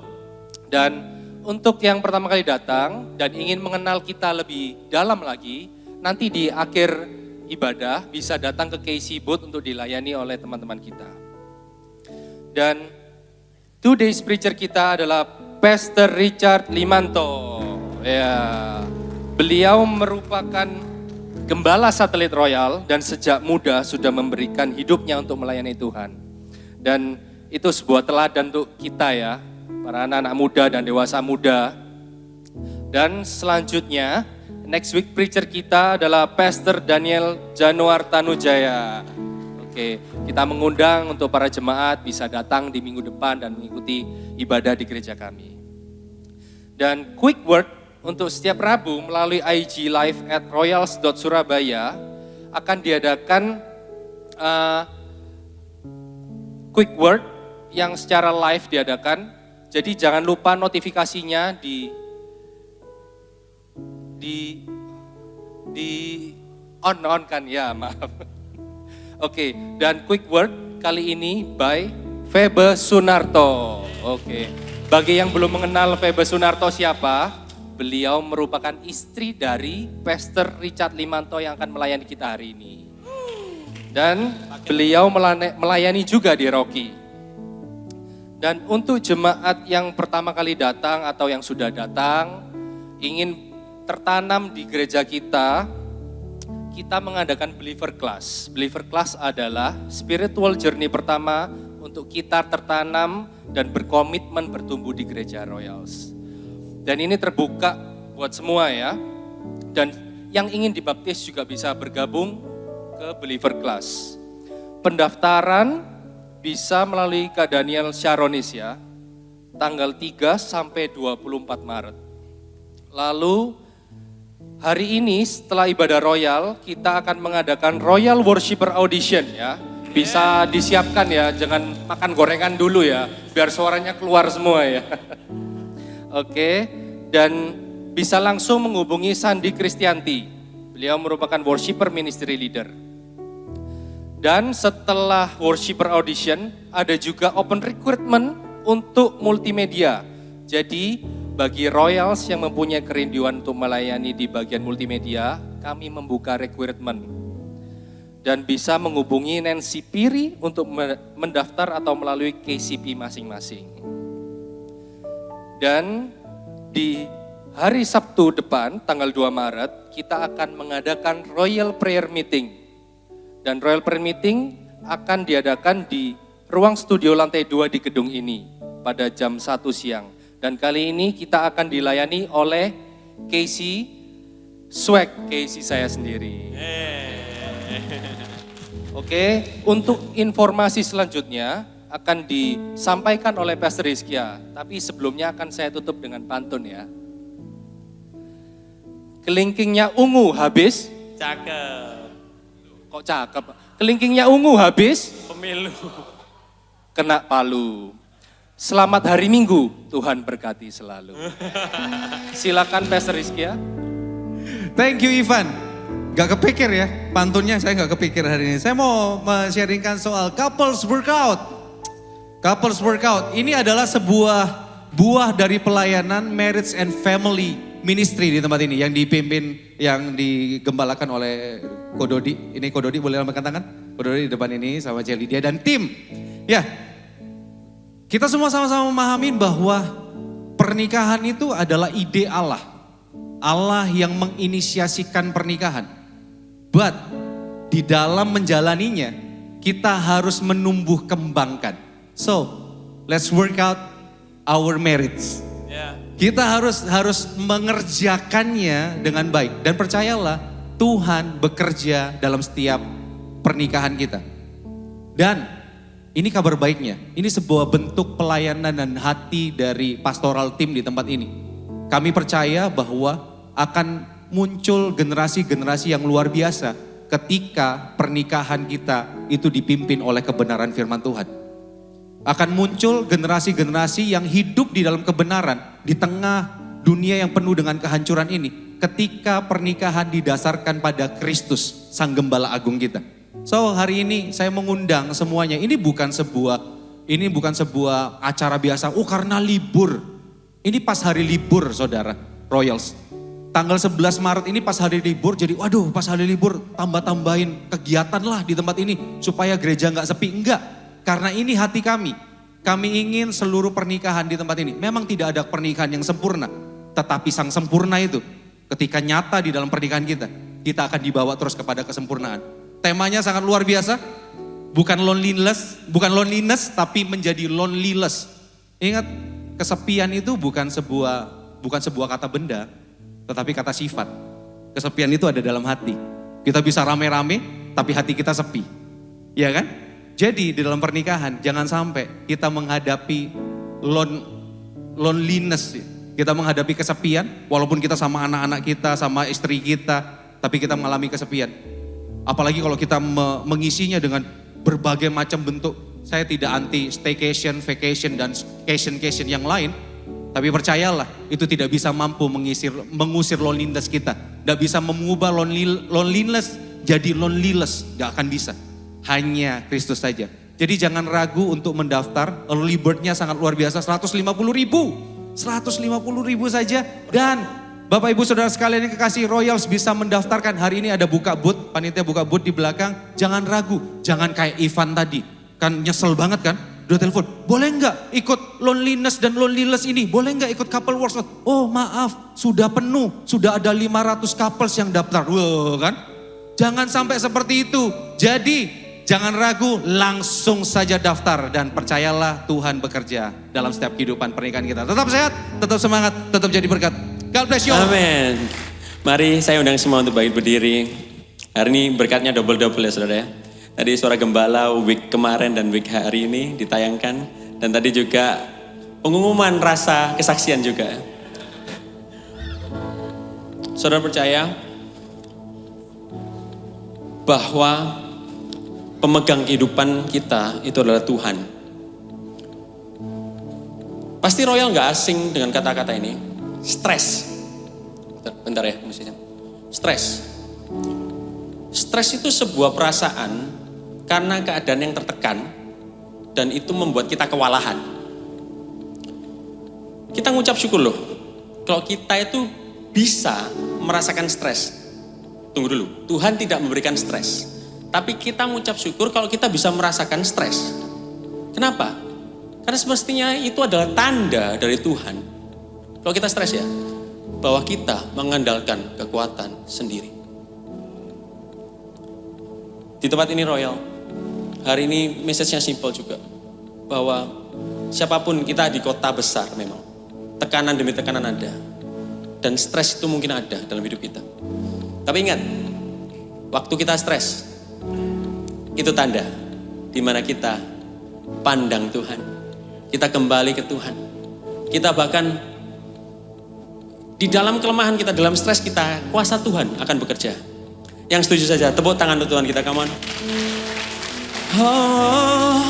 Dan untuk yang pertama kali datang dan ingin mengenal kita lebih dalam lagi, nanti di akhir ibadah bisa datang ke KC Booth untuk dilayani oleh teman-teman kita. Dan today's preacher kita adalah Pastor Richard Limanto. Ya, beliau merupakan gembala satelit Royal dan sejak muda sudah memberikan hidupnya untuk melayani Tuhan. Dan itu sebuah teladan untuk kita ya, para anak-anak muda dan dewasa muda. Dan selanjutnya, next week preacher kita adalah Pastor Daniel Januar Tanujaya. Oke, kita mengundang untuk para jemaat bisa datang di minggu depan dan mengikuti ibadah di gereja kami. Dan quick word untuk setiap Rabu melalui IG Live at royals.surabaya akan diadakan quick word yang secara live diadakan. Jadi jangan lupa notifikasinya di on kan ya, maaf. Oke, dan quick word kali ini by Febe Sunarto. Oke, bagi yang belum mengenal Febe Sunarto siapa? Beliau merupakan istri dari Pastor Richard Limanto yang akan melayani kita hari ini. Dan beliau melayani juga di Rocky. Dan untuk jemaat yang pertama kali datang atau yang sudah datang, ingin tertanam di gereja kita mengadakan Believer Class. Believer Class adalah spiritual journey pertama untuk kita tertanam dan berkomitmen bertumbuh di gereja Royals. Dan ini terbuka buat semua ya. Dan yang ingin dibaptis juga bisa bergabung ke Believer Class. Pendaftaran bisa melalui Kak Daniel Sharonis ya, tanggal 3 sampai 24 Maret. Lalu hari ini setelah ibadah Royal, kita akan mengadakan Royal Worshipper Audition ya. Bisa disiapkan ya, jangan makan gorengan dulu ya, biar suaranya keluar semua ya. Oke, dan bisa langsung menghubungi Sandi Kristianti. Beliau merupakan worshipper ministry leader. Dan setelah worshipper audition, ada juga open recruitment untuk multimedia. Jadi bagi Royals yang mempunyai kerinduan untuk melayani di bagian multimedia, kami membuka recruitment. Dan bisa menghubungi Nancy Piri untuk mendaftar atau melalui KCP masing-masing. Dan di hari Sabtu depan, tanggal 2 Maret, kita akan mengadakan Royal Prayer Meeting. Dan Royal Prayer Meeting akan diadakan di ruang studio lantai 2 di gedung ini pada jam 1 siang. Dan kali ini kita akan dilayani oleh Casey Swag, Casey saya sendiri. Oke, untuk informasi selanjutnya akan disampaikan oleh Pastor Rizkia, tapi sebelumnya akan saya tutup dengan pantun ya. Kelingkingnya ungu habis. Cakep. Kok cakep? Kelingkingnya ungu habis. Pemilu. Kena palu. Selamat hari Minggu, Tuhan berkati selalu. Silakan Pastor Rizkia. Thank you Ivan. Gak kepikir ya, pantunnya saya gak kepikir hari ini. Saya mau sharingkan soal couples workout. Couples workout, ini adalah sebuah buah dari pelayanan marriage and family ministry di tempat ini. Yang dipimpin, yang digembalakan oleh Kododi. Ini Kododi boleh lambaikan tangan? Kododi di depan ini sama Jelidia dan tim. Ya, kita semua sama-sama memahami bahwa pernikahan itu adalah ide Allah. Allah yang menginisiasikan pernikahan. But di dalam menjalaninya, kita harus menumbuh kembangkan. So, let's work out our merits. Kita harus mengerjakannya dengan baik. Dan percayalah, Tuhan bekerja dalam setiap pernikahan kita. Dan ini kabar baiknya, ini sebuah bentuk pelayanan dan hati dari pastoral team di tempat ini. Kami percaya bahwa akan muncul generasi-generasi yang luar biasa ketika pernikahan kita itu dipimpin oleh kebenaran firman Tuhan. Akan muncul generasi-generasi yang hidup di dalam kebenaran di tengah dunia yang penuh dengan kehancuran ini. Ketika pernikahan didasarkan pada Kristus, Sang Gembala Agung kita. So hari ini saya mengundang semuanya, ini bukan sebuah acara biasa, karena libur. Ini pas hari libur saudara, Royals. Tanggal 11 Maret ini pas hari libur, jadi waduh pas hari libur tambah-tambahin kegiatan lah di tempat ini. Supaya gereja gak sepi, enggak. Karena ini hati kami. Kami ingin seluruh pernikahan di tempat ini. Memang tidak ada pernikahan yang sempurna. Tetapi sang sempurna itu ketika nyata di dalam pernikahan kita akan dibawa terus kepada kesempurnaan. Temanya sangat luar biasa. Bukan loneliness tapi menjadi lonelyless. Ingat, kesepian itu bukan sebuah kata benda, tetapi kata sifat. Kesepian itu ada dalam hati. Kita bisa rame-rame tapi hati kita sepi. Ya kan? Jadi di dalam pernikahan jangan sampai kita menghadapi loneliness. Kita menghadapi kesepian walaupun kita sama anak-anak kita, sama istri kita, tapi kita mengalami kesepian. Apalagi kalau kita mengisinya dengan berbagai macam bentuk. Saya tidak anti staycation, vacation, dan cation yang lain. Tapi percayalah, itu tidak bisa mampu mengusir loneliness kita. Tidak bisa mengubah loneliness jadi lonelyless. Gak akan bisa. Hanya Kristus saja. Jadi jangan ragu untuk mendaftar. Early bird-nya sangat luar biasa, 150.000. 150.000 saja. Dan Bapak Ibu Saudara sekalian yang kekasih, Royals bisa mendaftarkan. Hari ini ada buka booth, panitia buka booth di belakang. Jangan ragu, jangan kayak Ivan tadi. Kan nyesel banget kan? Udah telepon, boleh nggak ikut loneliness dan lonelyless ini? Boleh nggak ikut couple workshop? Oh maaf, sudah penuh. Sudah ada 500 couples yang daftar. Wah kan? Jangan sampai seperti itu. Jadi jangan ragu, langsung saja daftar. Dan percayalah Tuhan bekerja dalam setiap kehidupan pernikahan kita. Tetap sehat, tetap semangat, tetap jadi berkat. God bless you. Amin. Mari saya undang semua untuk bangkit berdiri. Hari ini berkatnya double-double ya saudara ya. Tadi suara gembala week kemarin dan week hari ini ditayangkan. Dan tadi juga pengumuman rasa kesaksian juga. Saudara percaya bahwa pemegang kehidupan kita itu adalah Tuhan. Pasti Royal gak asing dengan kata-kata ini. Stres. Bentar ya musiknya. Stres. Stres itu sebuah perasaan karena keadaan yang tertekan dan itu membuat kita kewalahan. Kita ngucap syukur loh. Kalau kita itu bisa merasakan stres. Tunggu dulu, Tuhan tidak memberikan stres. Tapi kita mengucap syukur kalau kita bisa merasakan stres. Kenapa? Karena semestinya itu adalah tanda dari Tuhan. Kalau kita stres ya, bahwa kita mengandalkan kekuatan sendiri. Di tempat ini Royal, hari ini message-nya simple juga. Bahwa siapapun kita di kota besar memang, tekanan demi tekanan ada. Dan stres itu mungkin ada dalam hidup kita. Tapi ingat, waktu kita stres, itu tanda di mana kita pandang Tuhan. Kita kembali ke Tuhan. Kita bahkan di dalam kelemahan kita, dalam stres kita, kuasa Tuhan akan bekerja. Yang setuju saja, tepuk tangan untuk Tuhan kita, come on. Oh,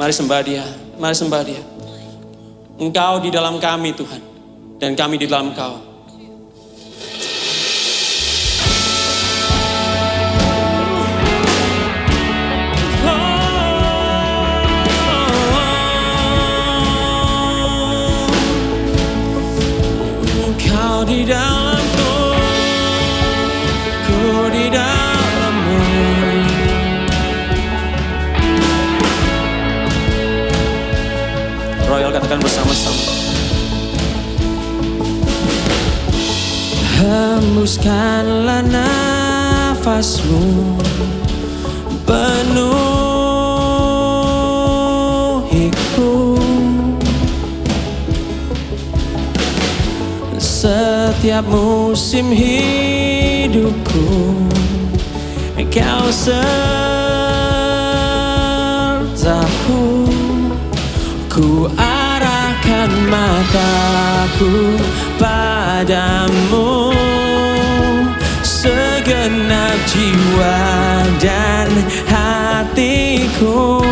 mari sembah Dia, mari sembah Dia. Engkau di dalam kami Tuhan, dan kami di dalam Engkau. Di dalamku, ku di dalammu. Royal katakan bersama-sama. Hembuskanlah nafas nafasmu penuhiku. Setiap musim hidupku Kau sertaku. Ku arahkan mataku padamu, segenap jiwa dan hatiku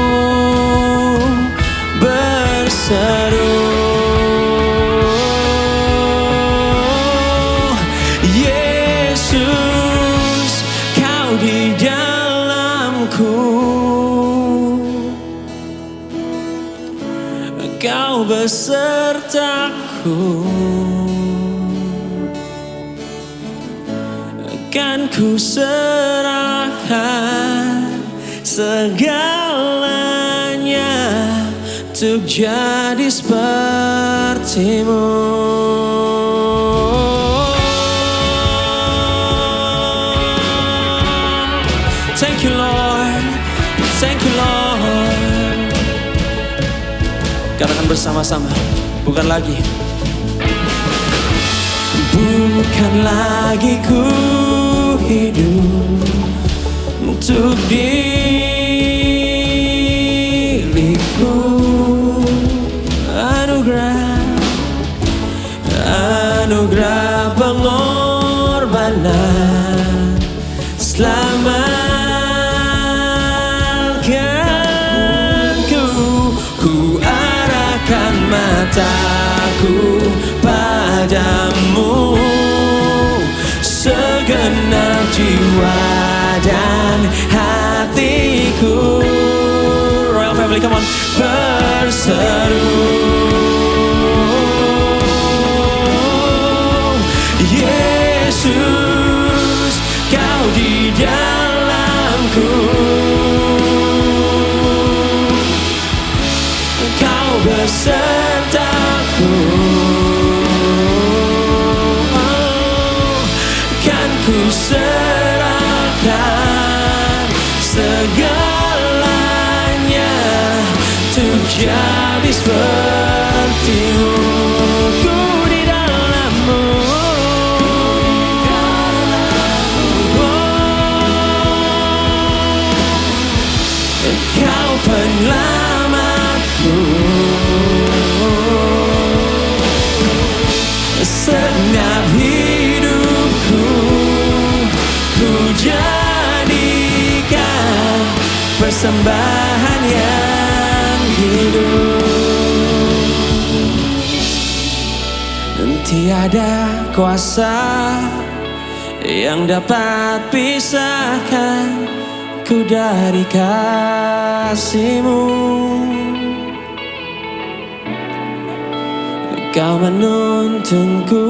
berseru, Yesus, Kau di dalamku, Kau besertaku. Kan ku serahkan segalanya untuk jadi sepertimu. Thank you Lord, thank you Lord. Katakan bersama-sama, bukan lagi ku hidup untuk diriku. Anugerah pengorbanan selamatkanku. Ku arahkan mataku padamu, segenap jiwa dan hatiku. Royal Family, come on, berseru, Yesus, Kau di dalamku, Kau besertaku. Ku serahkan segalanya untuk jadi seperti-Mu. Ku di dalam-Mu, Kau penyelamatku. Segenap hidupku ku jadikan persembahan yang hidup. Tiada kuasa yang dapat pisahkan ku dari kasih-Mu. Kau menuntunku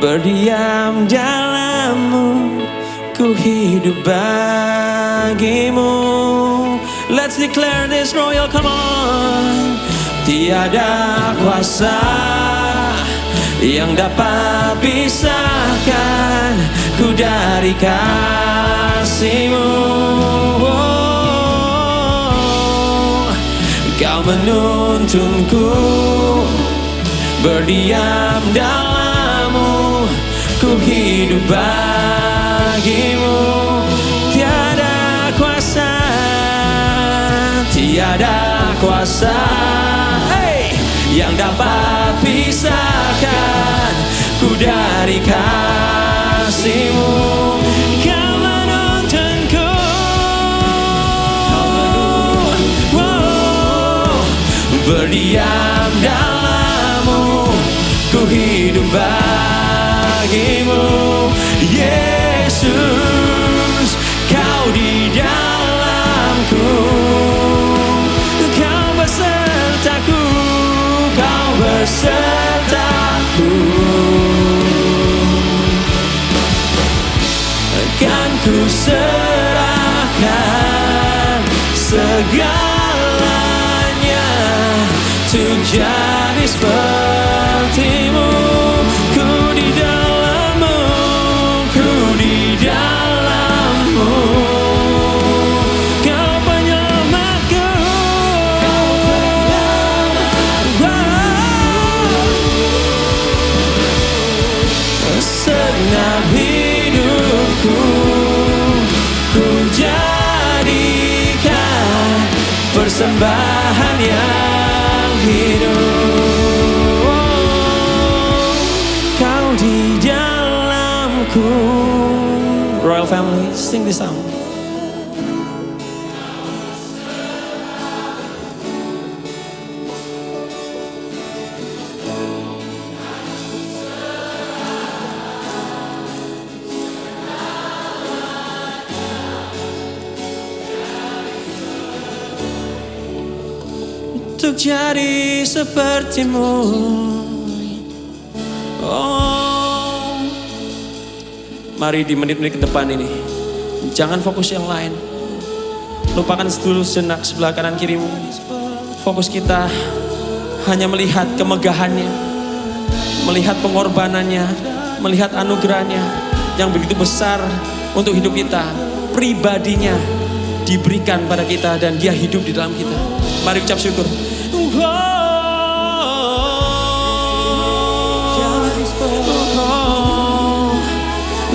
berdiam dalam-Mu, ku hidup bagi-Mu. Let's declare this, Royal, come on. Tiada kuasa yang dapat pisahkan ku dari kasih-Mu. Kau menuntunku berdiam dalam-Mu, ku hidup bagi-Mu. Tiada kuasa yang dapat pisahkan ku dari kasih-Mu. Kau menuntunku, berdiam dalam-Mu, ku hidup bagi-Mu. Yesus, Kau di dalamku, Kau besertaku, Kau besertaku. Kan ku serahkan segalanya untuk jadi seperti-Mu. Ku di dalam-Mu, ku di dalam yang hidup. Kau di dalamku. Royal family, sing this song. Untuk jadi sepertimu. Oh, mari di menit-menit ke depan ini, jangan fokus yang lain. Lupakan dulu sejenak sebelah kanan kirimu. Fokus kita hanya melihat kemegahannya, melihat pengorbanannya, melihat anugerahnya yang begitu besar untuk hidup kita. Pribadinya diberikan pada kita dan dia hidup di dalam kita. Mari ucap syukur.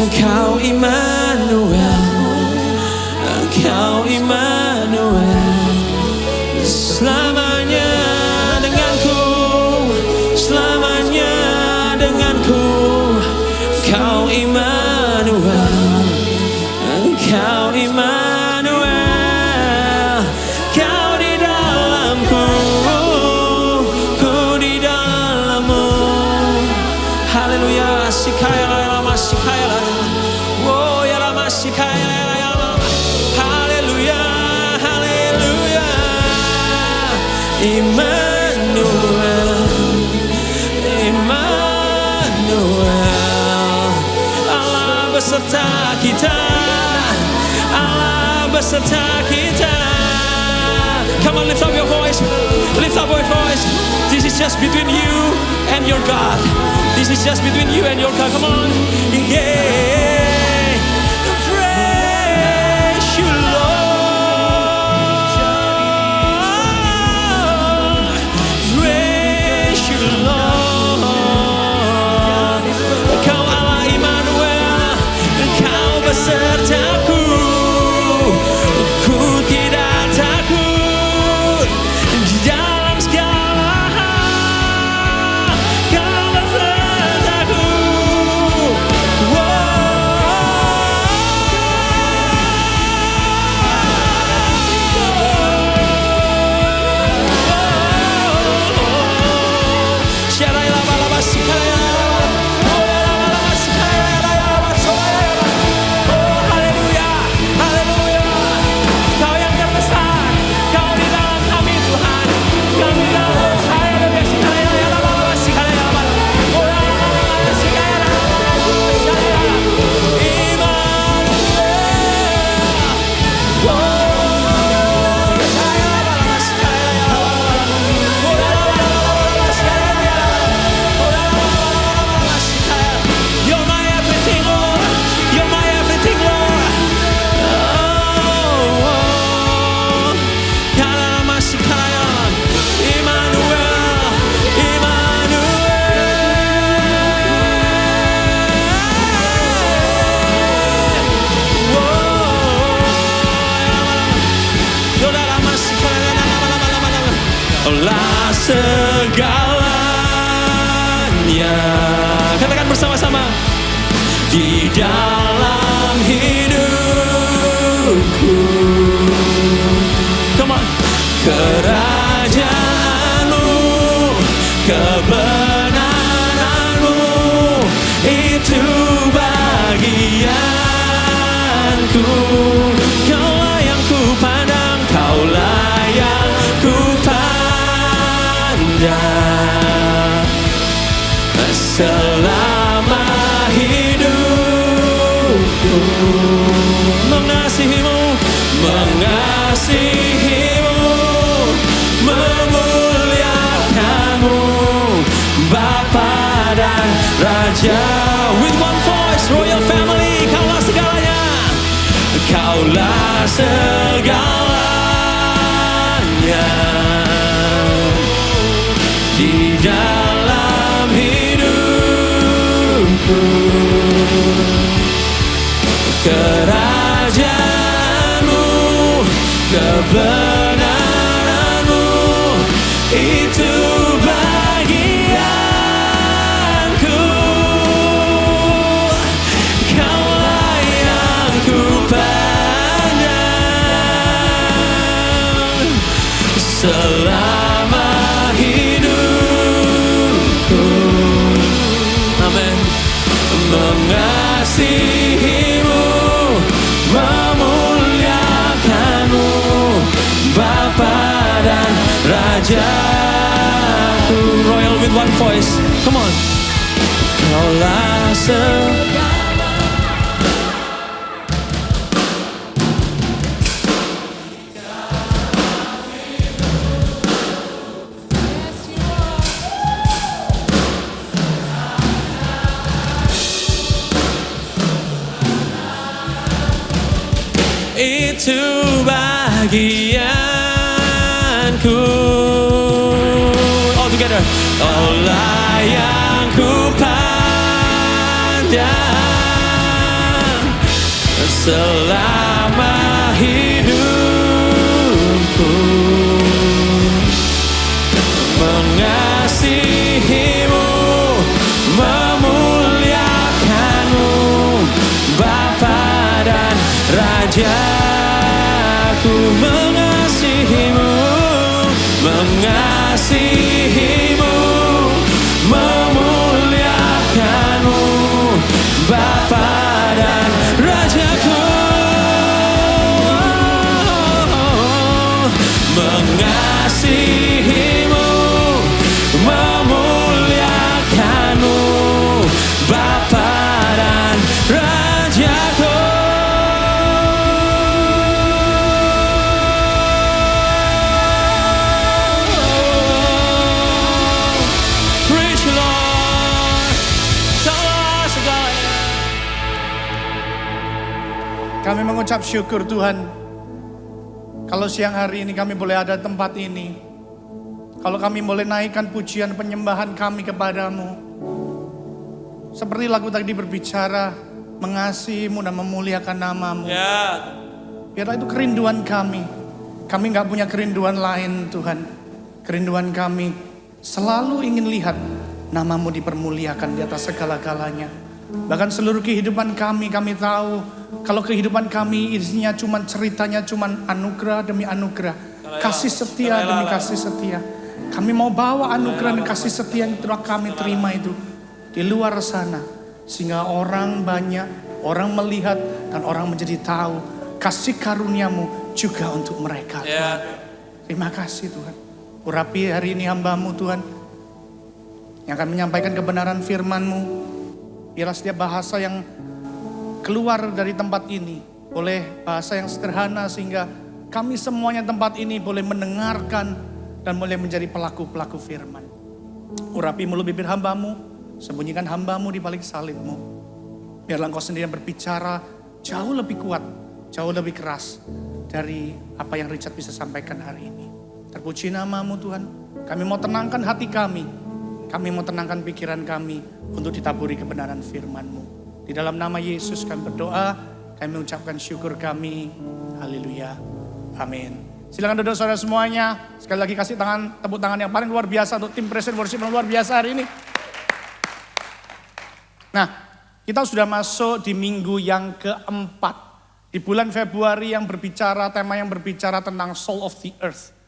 Engkau Immanuel, Engkau Immanuel, selamanya denganku, selamanya denganku. Engkau Immanuel, Engkau Immanuel, Kau di dalamku, ku di dalammu. Haleluya, sikaya lama, sikaya lama. Oh ya lama, sikaya lama. Haleluya, haleluya. Immanuel, Immanuel, Allah beserta kita, Allah beserta kita. Come on, lift up your voice, lift up your voice. This is just between you and your God. This is just between you and your God. Come on, yeah. Praise you, Lord. Praise you, Lord. Kau Allah Immanuel, Kau besertaku. Ku tidak takut di dalam segala hal. Kau besertaku. Lah segalanya. Katakan bersama-sama. Di dalam hidupku. Come on. Kerajaanmu, kebenaranmu, itu bagianku. Kaulah yang ku pandang, kaulah yang ku pandang selama hidupku. Mengasihimu, mengasihimu, memuliakanmu, Bapa dan Raja. With one voice, royal family, kaulah segalanya, kaulah segalanya. Di dalam hidupku, kerajaanmu, kebenaranmu, mengasihimu, memuliakanmu, Bapa dan Rajaku. Royal with one voice, come on. Kaulah itu bagianku. All together. Kaulah yang ku pandang selama hidupku, mengasihimu, memuliakanmu, Bapa dan Rajaku. Mengasihimu, mengasihimu, memuliakanmu, Bapa dan Rajaku. Mengasihimu, memuliakanmu, Bapa dan Rajaku. Praise the Lord. Kaulah segalanya. Kami mengucap syukur Tuhan, kalau siang hari ini kami boleh ada di tempat ini. Kalau kami boleh naikkan pujian penyembahan kami kepadamu. Seperti lagu tadi berbicara, mengasihimu dan memuliakan namamu. Biarlah itu kerinduan kami. Kami gak punya kerinduan lain Tuhan. Kerinduan kami selalu ingin lihat namamu dipermuliakan di atas segala-galanya. Bahkan seluruh kehidupan kami tahu kalau kehidupan kami isinya cuman ceritanya cuman anugerah demi anugerah, kasih setia demi kasih setia. Kami mau bawa anugerah dan kasih setia yang telah kami terima itu di luar sana, sehingga orang banyak, orang melihat dan orang menjadi tahu kasih karuniamu juga untuk mereka Tuhan. Terima kasih Tuhan. Urapi hari ini hamba-Mu Tuhan yang akan menyampaikan kebenaran firman-Mu. Biarlah setiap bahasa yang keluar dari tempat ini boleh bahasa yang sederhana sehingga kami semuanya tempat ini boleh mendengarkan dan boleh menjadi pelaku-pelaku firman. Urapi mulut bibir hamba-Mu, sembunyikan hamba-Mu di balik salib-Mu. Biarlah Engkau sendiri yang berbicara jauh lebih kuat, jauh lebih keras dari apa yang Richard bisa sampaikan hari ini. Terpuji nama-Mu Tuhan. Kami mau tenangkan hati kami. Kami mau tenangkan pikiran kami untuk ditaburi kebenaran firman-Mu. Di dalam nama Yesus kami berdoa, kami mengucapkan syukur kami. Haleluya. Amin. Silakan duduk saudara semuanya. Sekali lagi kasih tepuk tangan yang paling luar biasa untuk tim Presiden Worship yang luar biasa hari ini. Nah, kita sudah masuk di minggu yang keempat. Di bulan Februari yang berbicara, tema yang berbicara tentang soul of the earth.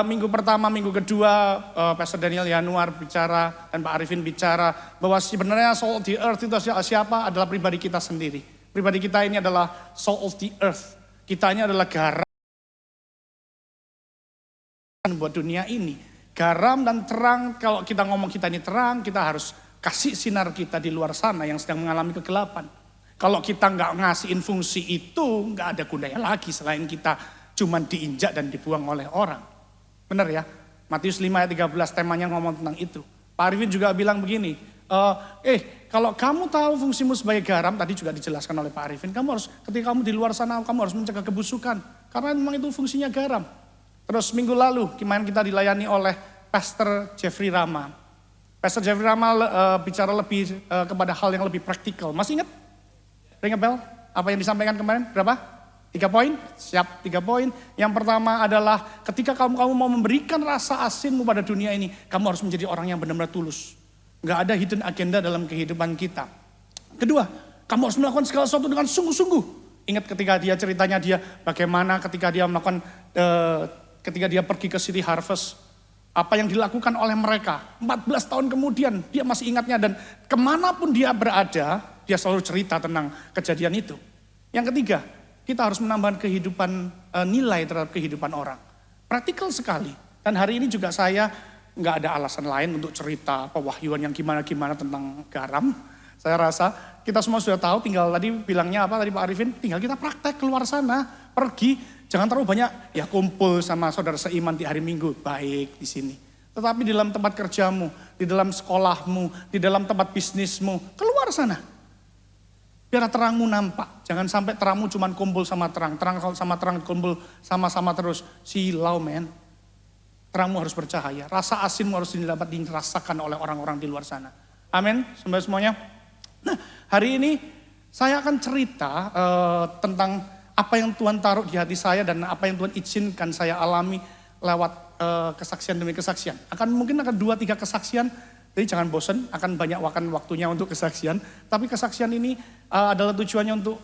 Minggu pertama, minggu kedua, Pastor Daniel Yanuar bicara dan Pak Arifin bicara bahwa sebenarnya soul of the earth itu siapa? Adalah pribadi kita sendiri. Pribadi kita ini adalah soul of the earth. Kita ini adalah garam buat dunia ini. Garam dan terang, kalau kita ngomong kita ini terang, kita harus kasih sinar kita di luar sana yang sedang mengalami kegelapan. Kalau kita nggak ngasihin fungsi itu, nggak ada gunanya lagi selain kita cuman diinjak dan dibuang oleh orang. Benar ya? Matius 5 ayat 13 temanya ngomong tentang itu. Pak Arifin juga bilang begini, kalau kamu tahu fungsimu sebagai garam, tadi juga dijelaskan oleh Pak Arifin, kamu harus, ketika kamu di luar sana, kamu harus mencegah kebusukan. Karena memang itu fungsinya garam. Terus minggu lalu, kemarin kita dilayani oleh Pastor Jeffrey Rama. Pastor Jeffrey Rama bicara lebih kepada hal yang lebih praktikal. Masih ingat? Ring a bell? Apa yang disampaikan kemarin? Berapa? 3 poin? Siap, 3 poin. Yang pertama adalah ketika kamu mau memberikan rasa asinmu pada dunia ini, kamu harus menjadi orang yang benar-benar tulus. Gak ada hidden agenda dalam kehidupan kita. Kedua, kamu harus melakukan segala sesuatu dengan sungguh-sungguh. Ingat ketika dia ceritanya dia bagaimana ketika dia melakukan, ketika dia pergi ke City Harvest. Apa yang dilakukan oleh mereka. 14 tahun kemudian dia masih ingatnya dan kemanapun dia berada, Dia selalu cerita tentang kejadian itu. Yang ketiga, kita harus menambahkan nilai terhadap kehidupan orang. Praktikal sekali. Dan hari ini juga saya nggak ada alasan lain untuk cerita pewahyuan yang gimana-gimana tentang garam. Saya rasa kita semua sudah tahu, tinggal tadi bilangnya apa tadi Pak Arifin, tinggal kita praktek keluar sana, pergi. Jangan terlalu banyak, ya kumpul sama saudara seiman di hari Minggu, baik di sini. Tetapi di dalam tempat kerjamu, di dalam sekolahmu, di dalam tempat bisnismu, keluar sana. Biar terangmu nampak, jangan sampai terangmu cuma kumpul sama terang sama terang kumpul sama-sama terus. Silau men. Terangmu harus bercahaya, rasa asinmu harus dapat dirasakan oleh orang-orang di luar sana. Amin, semuanya. Nah, hari ini saya akan cerita tentang apa yang Tuhan taruh di hati saya dan apa yang Tuhan izinkan saya alami lewat kesaksian demi kesaksian. Mungkin akan 2-3 kesaksian, jadi jangan bosan, akan banyak waktunya untuk kesaksian. Tapi kesaksian ini adalah tujuannya untuk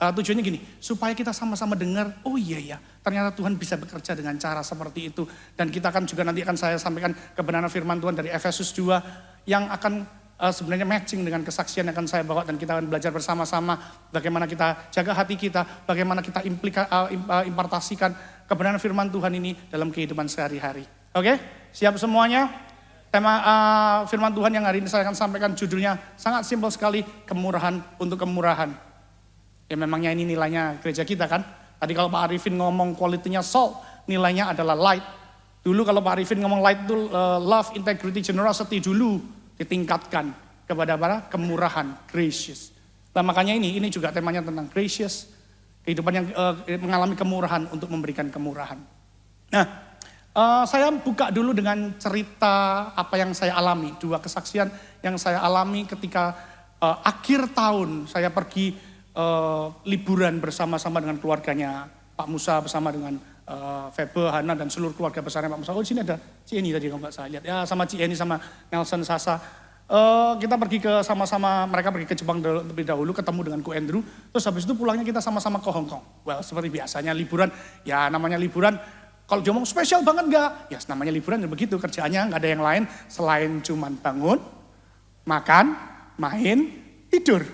tujuannya gini, supaya kita sama-sama dengar, oh iya ya, ternyata Tuhan bisa bekerja dengan cara seperti itu. Dan kita akan juga nanti akan saya sampaikan kebenaran firman Tuhan dari Efesus 2 yang akan sebenarnya matching dengan kesaksian yang akan saya bawa, dan kita akan belajar bersama-sama bagaimana kita jaga hati kita, bagaimana kita impartasikan kebenaran firman Tuhan ini dalam kehidupan sehari-hari. Oke, siap semuanya? Tema firman Tuhan yang hari ini saya akan sampaikan judulnya sangat simpel sekali, kemurahan untuk kemurahan. Ya memangnya ini nilainya gereja kita kan. Tadi kalau Pak Arifin ngomong kualitinya salt, nilainya adalah light. Dulu kalau Pak Arifin ngomong light itu love, integrity, generosity dulu ditingkatkan kepada para kemurahan, gracious. Nah makanya ini juga temanya tentang gracious, kehidupan yang mengalami kemurahan untuk memberikan kemurahan. Nah, saya buka dulu dengan cerita apa yang saya alami, 2 kesaksian yang saya alami ketika akhir tahun saya pergi liburan bersama-sama dengan keluarganya Pak Musa, bersama dengan Febe, Hana dan seluruh keluarga besarnya Pak Musa. Oh di sini ada Ci Eni tadi kalau nggak saya lihat. Ya sama Ci Eni sama Nelson Sasa. Kita pergi mereka pergi ke Jepang terlebih dahulu, ketemu dengan Ko Andrew. Terus habis itu pulangnya kita sama-sama ke Hong Kong. Well seperti biasanya liburan, ya namanya liburan. Kalau dia ngomong spesial banget enggak? Ya namanya liburan ya begitu, kerjaannya nggak ada yang lain selain cuman bangun, makan, main, tidur.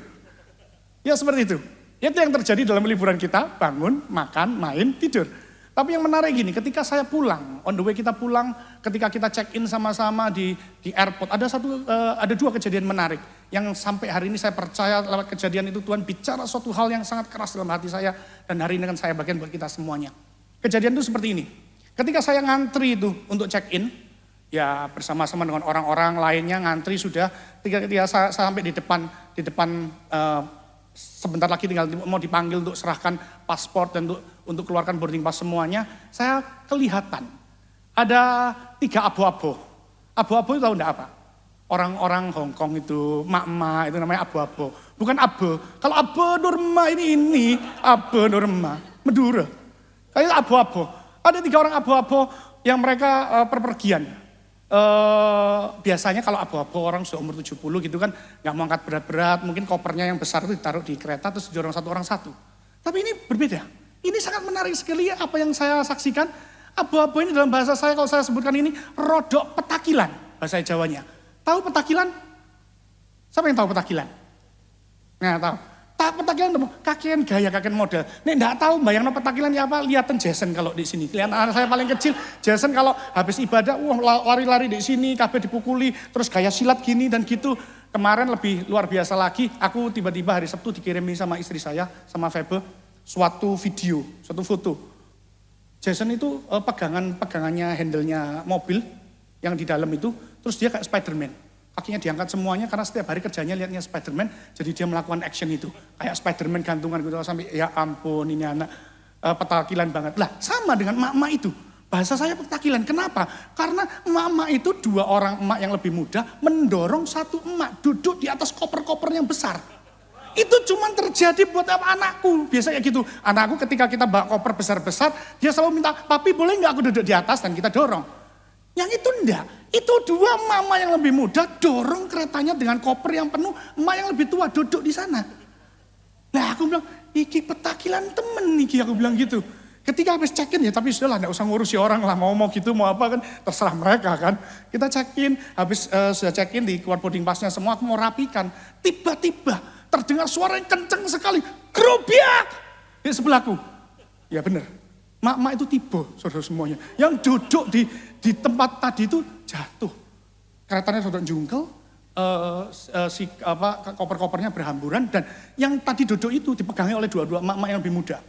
Ya seperti itu. Itu yang terjadi dalam liburan kita, bangun, makan, main, tidur. Tapi yang menarik gini, ketika saya pulang, on the way kita pulang, ketika kita check in sama-sama di airport, ada 2 kejadian menarik. Yang sampai hari ini saya percaya lewat kejadian itu Tuhan bicara suatu hal yang sangat keras dalam hati saya. Dan hari ini akan saya bagian buat kita semuanya. Kejadian itu seperti ini. Ketika saya ngantri itu untuk check in, ya bersama-sama dengan orang-orang lainnya ngantri sudah. Ketika saya sampai di depan sebentar lagi tinggal mau dipanggil untuk serahkan paspor dan untuk keluarkan boarding pass semuanya, saya kelihatan ada 3 abu-abu. Abu-abu itu tahu enggak apa? Orang-orang Hong Kong itu, mak-mak itu namanya abu-abu. Bukan abu. Kalau abu Nurma ini abu Nurma, Madura. Kayak abu-abu. Ada 3 orang abu-abu yang mereka perpergian. Biasanya kalau abu-abu orang seumur 70 gitu kan nggak mau angkat berat-berat, mungkin kopernya yang besar itu ditaruh di kereta terus didorong orang satu. Tapi ini berbeda. Ini sangat menarik sekali apa yang saya saksikan. Abu-abu ini dalam bahasa saya kalau saya sebutkan ini rodok petakilan bahasa Jawanya. Tahu petakilan? Siapa yang tahu petakilan? Nah tahu. Petakilan kakian gaya, kakian model. Nek enggak tahu bayangno petakilan ya apa? Lihatin Jason kalau di sini. Lihat anak saya paling kecil, Jason kalau habis ibadah, lari-lari di sini, kabeh dipukuli, terus gaya silat gini dan gitu. Kemarin lebih luar biasa lagi, aku tiba-tiba hari Sabtu dikirimi sama istri saya, sama Febe, suatu video, suatu foto. Jason itu pegangannya handle-nya mobil yang di dalam itu, terus dia kayak Spider-Man. Kakinya diangkat semuanya karena setiap hari kerjanya lihatnya Spider-Man, jadi dia melakukan action itu. Kayak Spider-Man gantungan gitu sampai ya ampun ini anak petakilan banget. Lah sama dengan emak-emak itu. Bahasa saya petakilan. Kenapa? Karena emak-emak itu 2 orang emak yang lebih muda mendorong satu emak duduk di atas koper-koper yang besar. Itu cuma terjadi buat anakku. Biasanya gitu. Anakku ketika kita bawa koper besar-besar, dia selalu minta, papi boleh nggak aku duduk di atas dan kita dorong. Yang itu enggak. Itu 2 mama yang lebih muda dorong keretanya dengan koper yang penuh. Emak yang lebih tua duduk di sana. Nah aku bilang, iki petakilan temen iki aku bilang gitu. Ketika habis check-in ya, tapi sudahlah, enggak usah ngurusi orang lah, mau gitu, mau apa kan, terserah mereka kan. Kita check-in, habis sudah check-in di keluar boarding pass-nya semua, aku mau rapikan. Tiba-tiba terdengar suara yang kenceng sekali, gerobiak di sebelahku. Ya benar, mak-mak itu tiba, saudara semuanya. Yang duduk di tempat tadi itu jatuh. Keretanya sudah jungkel, koper-kopernya berhamburan, dan yang tadi duduk itu dipegangi oleh dua-dua mak-mak yang lebih muda.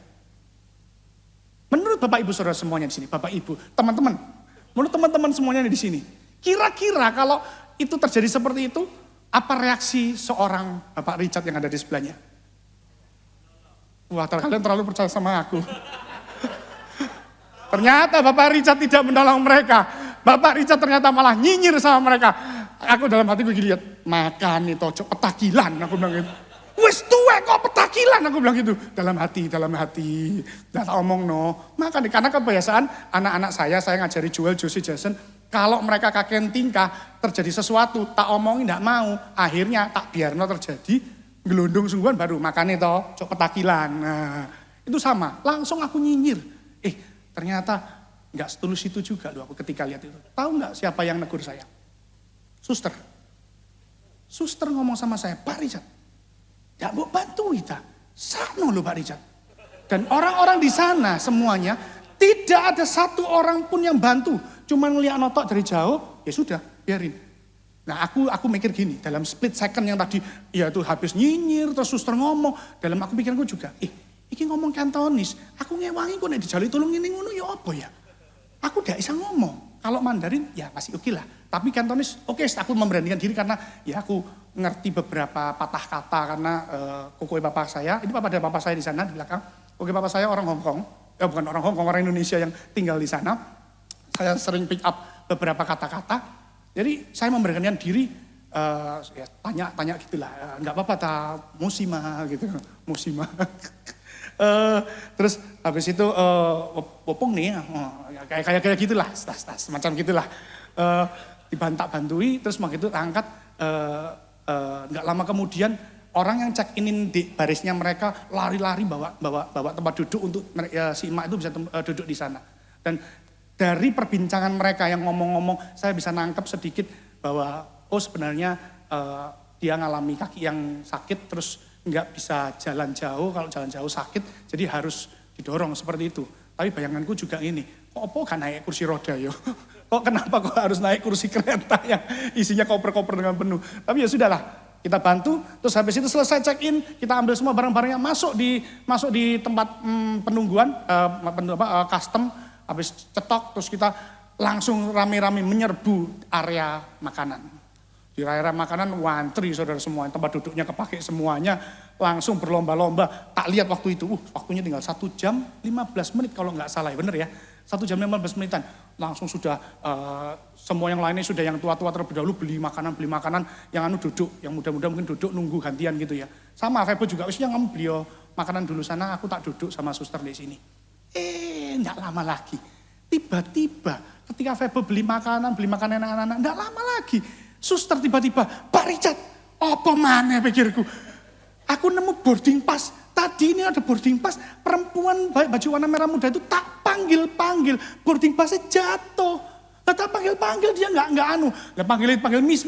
Menurut Bapak Ibu Saudara semuanya di sini, Bapak Ibu, teman-teman, menurut teman-teman semuanya di sini, kira-kira kalau itu terjadi seperti itu, apa reaksi seorang Bapak Richard yang ada di sebelahnya? Wah, kalian terlalu percaya sama aku. Ternyata Bapak Richard tidak menolong mereka. Bapak Richard ternyata malah nyinyir sama mereka. Aku dalam hati gue lihat, makan itu cok petakilan, aku bilang gitu. Wes tuwek kok petakilan, aku bilang gitu. Dalam hati. Udah tak omong no. Maka karena kebiasaan anak-anak saya ngajari Joel, Josie, Jason. Kalau mereka kakek tingkah, terjadi sesuatu, tak omongin gak mau. Akhirnya tak biarno terjadi, gelundung sungguhan baru makan itu cok petakilan. Nah, itu sama, langsung aku nyinyir. Ternyata gak setulus itu juga loh aku ketika lihat itu. Tahu gak siapa yang negur saya? Suster. Suster ngomong sama saya, Pak Richard, ya mau bantu kita, sana loh Pak Richard. Dan orang-orang di sana semuanya, tidak ada satu orang pun yang bantu. Cuma ngeliat notok dari jauh, ya sudah, biarin. Nah aku mikir gini, dalam split second yang tadi, ya itu habis nyinyir, terus suster ngomong. Dalam aku pikiranku juga, iki ngomong Kantonis, aku ngewangi kok nek dijali tolong ini ngono ya apa ya. Aku gak bisa ngomong, kalau Mandarin ya masih oke lah. Tapi Kantonis, oke, aku memberanikan diri karena ya aku ngerti beberapa patah kata karena kokoe bapak saya, ini ada bapak saya di sana di belakang. Kokoe bapak saya orang Hong Kong, bukan orang Hong Kong, orang Indonesia yang tinggal di sana. Saya sering pick up beberapa kata-kata. Jadi saya memberanikan diri, ya tanya gitulah, nggak apa-apa musima gitu, musima. Terus habis itu popong nih, kayak gitulah, semacam gitulah. Dibantak-bantui, terus begitu angkat. Nggak lama kemudian orang yang check inin di barisnya mereka lari-lari bawa tempat duduk untuk si emak itu bisa duduk di sana. Dan dari perbincangan mereka yang ngomong-ngomong, saya bisa nangkep sedikit bahwa sebenarnya dia ngalami kaki yang sakit, terus nggak bisa jalan jauh, kalau jalan jauh sakit, jadi harus didorong seperti itu. Tapi bayanganku juga ini, kok kan naik kursi roda yo? Kok kenapa kok harus naik kursi kereta yang isinya koper-koper dengan penuh? Tapi ya sudahlah, kita bantu, terus habis itu selesai check-in, kita ambil semua barang-barangnya, masuk di tempat penungguan, custom, habis cetok, terus kita langsung rame-rame menyerbu area makanan. Di area makanan wantri saudara semua, tempat duduknya kepake semuanya, langsung berlomba-lomba. Tak lihat waktu itu, waktunya tinggal 1 jam 15 menit kalau nggak salah, ya bener ya. 1 jam 15 menitan, langsung sudah semua yang lainnya sudah yang tua-tua terlebih dahulu beli makanan, yang duduk, yang muda-muda mungkin duduk nunggu gantian gitu ya. Sama Febo juga, yang kamu beli makanan dulu sana, aku tak duduk sama suster di sini. Enggak lama lagi, tiba-tiba ketika Febo beli makanan anak-anak, enggak lama lagi, suster tiba-tiba, Pak Richard, apa mana pikirku? Aku nemu boarding pass. Tadi ini ada boarding pass, perempuan baju warna merah muda itu tak panggil-panggil, boarding passnya jatuh. Tak panggil-panggil dia nggak anu. Lah panggil miss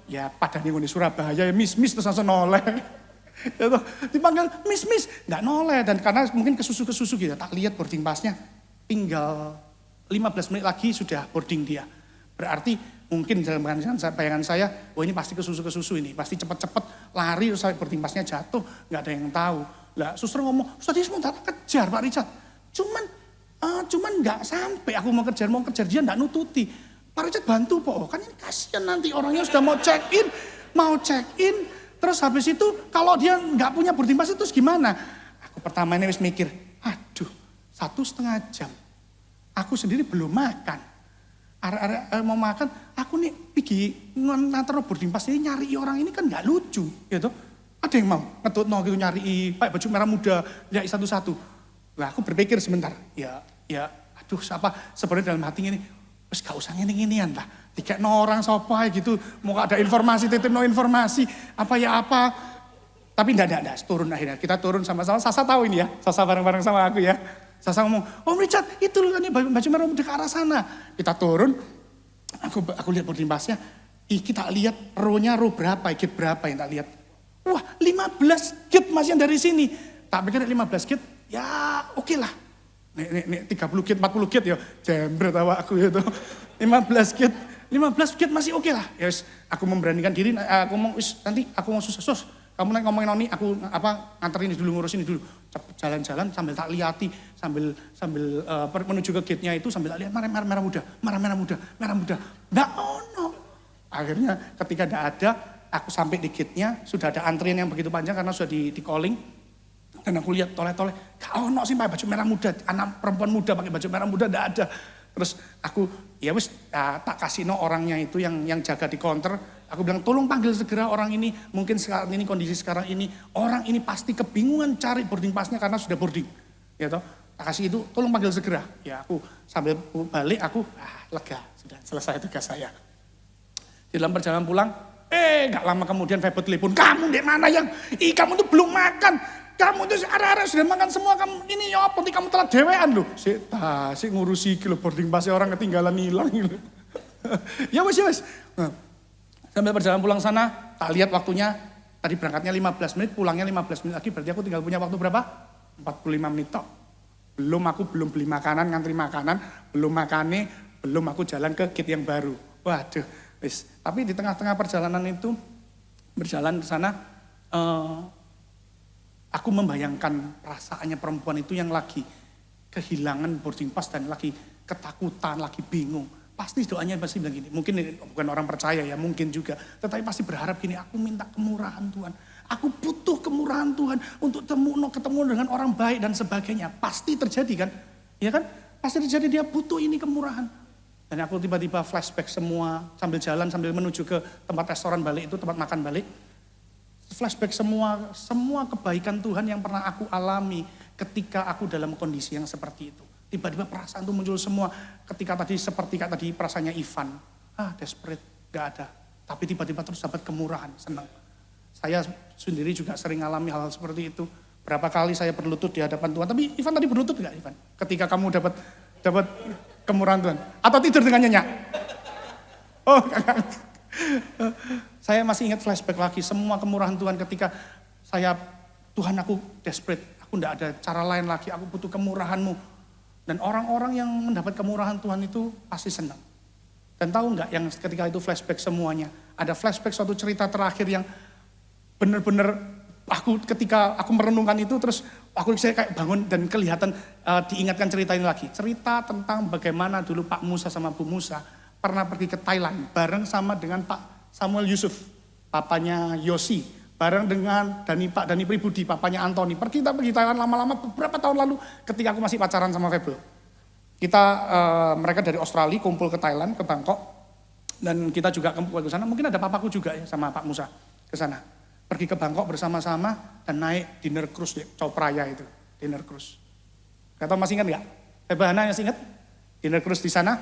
ya pada nih di Surabaya ya miss terus langsung noleh. Dipanggil miss nggak noleh, dan karena mungkin kesusu gitu, tak lihat boarding passnya tinggal 15 menit lagi sudah boarding dia. Berarti mungkin dalam bayangan saya, ini pasti kesusu ini, pasti cepet-cepet lari, sampai boarding passnya jatuh, nggak ada yang tahu. Lah suster ngomong, tadi sebentar kejar Pak Richard, cuman nggak sampai aku mau kejar dia nggak nututi. Pak Richard bantu kan ini kasihan nanti orangnya sudah mau check in, terus habis itu kalau dia nggak punya boarding pass itu gimana? Aku pertama ini wis mikir, aduh 1,5 jam, aku sendiri belum makan. Mau makan, aku nih pergi ngantar boarding pass ini nyari orang ini kan nggak lucu, gitu. Ada yang mau ngetutno gitu nyari pakai baju merah muda, nyari satu-satu. Lah aku berpikir sebentar, ya, aduh siapa sebenarnya dalam hati ini, wes gak usah ngini-nginian lah, dikekno orang sapa gitu, mau ada informasi, titipno informasi, apa. Tapi enggak, turun akhirnya, kita turun sama-sama, Sasa tahu ini ya, Sasa bareng-bareng sama aku ya. Sasa ngomong, Om Richard itu loh kan baju merah muda ke arah sana. Kita turun, aku lihat boarding pass-nya, kita lihat row-nya row berapa, gate berapa yang tak lihat. Wah 15 gate Mas yang dari sini. Tak pikir 15 gate, ya oke lah. Nek 30 gate, 40 gate ya jembret awakku itu. 15 gate masih oke lah. Ya wis, aku memberanikan diri, aku ngomong wis nanti aku mau sus. Kamu naik ngomongin Noni, aku nganterin ini dulu, ngurus ini dulu. Jalan-jalan sambil tak liati, sambil menuju ke gate-nya itu sambil tak lihat merah muda. Nggak ono. Akhirnya ketika nggak ada, aku sampai di gate-nya, sudah ada antrian yang begitu panjang karena sudah di calling. Dan aku lihat toleh-toleh, gak ono sih pakai baju merah muda, anak perempuan muda pakai baju merah muda, nggak ada. Terus aku, ya wis tak kasih orangnya itu yang jaga di counter. Aku bilang tolong panggil segera orang ini, mungkin sekarang ini kondisi sekarang ini, orang ini pasti kebingungan cari boarding pass-nya karena sudah boarding. Ya toh, tak kasih itu, tolong panggil segera. Ya aku sambil balik aku, lega, sudah selesai tugas saya. Di dalam perjalanan pulang, gak lama kemudian Febo telepon, kamu di mana yang, kamu tuh belum makan. Kamu tuh arah-arah sudah makan semua, kamu ini ya apa, kamu telah dewean loh. Si ngurusi kilo boarding pass orang ketinggalan hilang gitu. Ya wes. Nah, sambil perjalanan pulang sana, tak lihat waktunya, tadi berangkatnya 15 menit, pulangnya 15 menit lagi, berarti aku tinggal punya waktu berapa? 45 menit tok. Aku belum beli makanan, ngantri makanan, belum makane, belum aku jalan ke gate yang baru. Waduh, wes. Tapi di tengah-tengah perjalanan itu, berjalan ke sana, aku membayangkan perasaannya perempuan itu yang lagi kehilangan boarding pass dan lagi ketakutan, lagi bingung. Pasti doanya pasti bilang gini, mungkin bukan orang percaya ya, mungkin juga. Tetapi pasti berharap gini, aku minta kemurahan Tuhan. Aku butuh kemurahan Tuhan untuk ketemu dengan orang baik dan sebagainya. Pasti terjadi kan? Ya kan? Pasti terjadi, dia butuh ini kemurahan. Dan aku tiba-tiba flashback semua, sambil jalan, sambil menuju ke tempat restoran balik itu, tempat makan balik. Flashback semua kebaikan Tuhan yang pernah aku alami ketika aku dalam kondisi yang seperti itu. Tiba-tiba perasaan itu muncul semua ketika tadi seperti tadi perasaannya Ivan. Desperate, gak ada. Tapi tiba-tiba terus dapat kemurahan, senang. Saya sendiri juga sering alami hal seperti itu. Berapa kali saya berlutut di hadapan Tuhan. Tapi Ivan tadi berlutut gak Ivan? Ketika kamu dapat kemurahan Tuhan. Atau tidur dengan nyenyak? Oh, saya masih ingat flashback lagi semua kemurahan Tuhan ketika Tuhan aku desperate, aku enggak ada cara lain lagi, aku butuh kemurahan-Mu. Dan orang-orang yang mendapat kemurahan Tuhan itu pasti senang. Dan tahu enggak yang ketika itu flashback semuanya, ada flashback suatu cerita terakhir yang benar-benar ketika aku merenungkan itu terus saya kayak bangun dan kelihatan diingatkan cerita ini lagi. Cerita tentang bagaimana dulu Pak Musa sama Bu Musa pernah pergi ke Thailand bareng sama dengan Pak Samuel Yusuf, papanya Yosi, bareng dengan Pak Dani Pribudi, papanya Antoni. Kita pergi Thailand lama-lama beberapa tahun lalu ketika aku masih pacaran sama Febel. Mereka dari Australia kumpul ke Thailand, ke Bangkok. Dan kita juga kumpul ke sana, mungkin ada papaku juga ya sama Pak Musa ke sana. Pergi ke Bangkok bersama-sama dan naik dinner cruise di Chao Phraya itu, dinner cruise. Gak tau masih ingat gak? Febel Hana yang ingat? Dinner cruise di sana.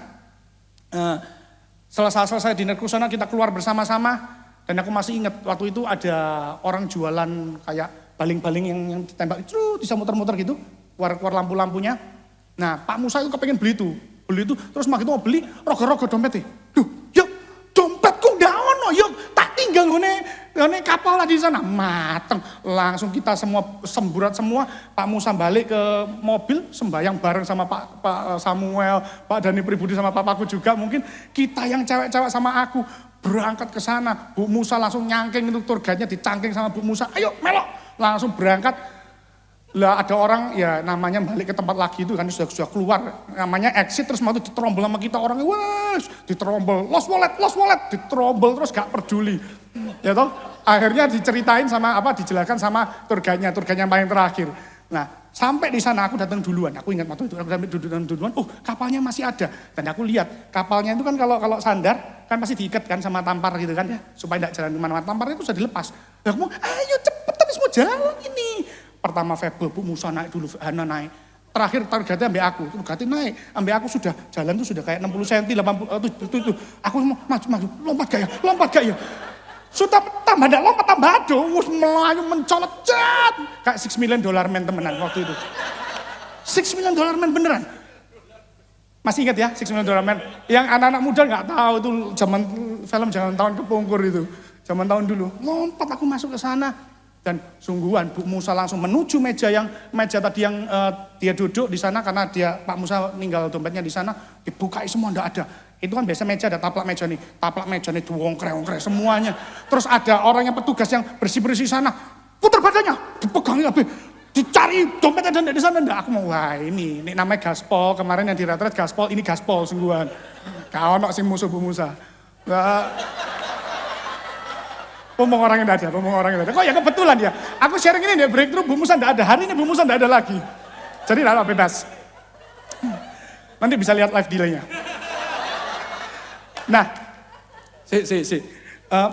Selesai dinner cruise sana kita keluar bersama-sama. Dan aku masih ingat waktu itu ada orang jualan kayak baling-baling yang ditembak, bisa muter-muter gitu, keluar lampu-lampunya. Nah Pak Musa itu kepengen beli itu, terus mak itu mau beli, rogo-rogo dompetnya. Yuk dompetku nggak ono, yuk tak tinggal ngene kapal lah di sana. Mateng, langsung kita semua semburat semua. Pak Musa balik ke mobil, sembayang bareng sama Pak Samuel, Pak Dani Pribudi sama papaku juga. Mungkin kita yang cewek-cewek sama aku berangkat ke sana. Bu Musa langsung nyangking itu tour guide-nya dicangking sama Bu Musa. Ayo melok, langsung berangkat. Lah ada orang ya namanya balik ke tempat lagi itu kan sudah keluar. Namanya exit terus mau diterombol sama kita orangnya. Wes, diterombol. Lost wallet, diterombol terus gak peduli. Ya toh, akhirnya diceritain dijelaskan sama tour guide-nya paling terakhir. Nah, sampai di sana aku datang duluan. Aku ingat waktu itu aku datang duluan. Oh, kapalnya masih ada. Dan aku lihat kapalnya itu kan kalau sandar kan masih diikat kan sama tampar gitu kan ya, supaya tidak jalan kemana-mana. Tamparnya itu sudah dilepas. Nah, aku mau, ayo cepetan semua jalan ini. Pertama Febel, Bu Musa naik dulu, Hana naik. Terakhir targetnya ambil aku, targetnya naik. Ambil aku sudah, jalan tuh sudah kayak 60 cm, 80, itu. Aku mau maju, lompat gak ya. Sudah tambah aduh, melayu mencolot, kayak $6 million man temenan waktu itu. $6 million man beneran. Masih ingat ya, $6 million man? Yang anak-anak muda nggak tahu itu zaman film Jangan Tahun Kepungkur itu. Zaman tahun dulu. Lompat aku masuk ke sana. Dan sungguhan Bu Musa langsung menuju meja tadi yang dia duduk di sana karena Pak Musa ninggal dompetnya di sana, dibukai semua enggak ada. Itu kan biasa meja ada taplak meja nih diwongkre-wongkre semuanya. Terus ada orang yang petugas yang bersih-bersih sana, putar badannya, dipegang habis. Dicari dompetnya dan di sana enggak. Aku mau wah ini namanya gaspol, kemarin yang diretret gaspol, ini gaspol sungguhan. Kau ono sing musuh Bu Musa. Ngomong orang yang tidak ada. Kok ya kebetulan ya. Aku sharing ini dia breakthrough Bu Musa tidak ada. Hari ini Bu Musa tidak ada lagi. Jadi tidak bebas. Nanti bisa lihat live delay-nya. Nah,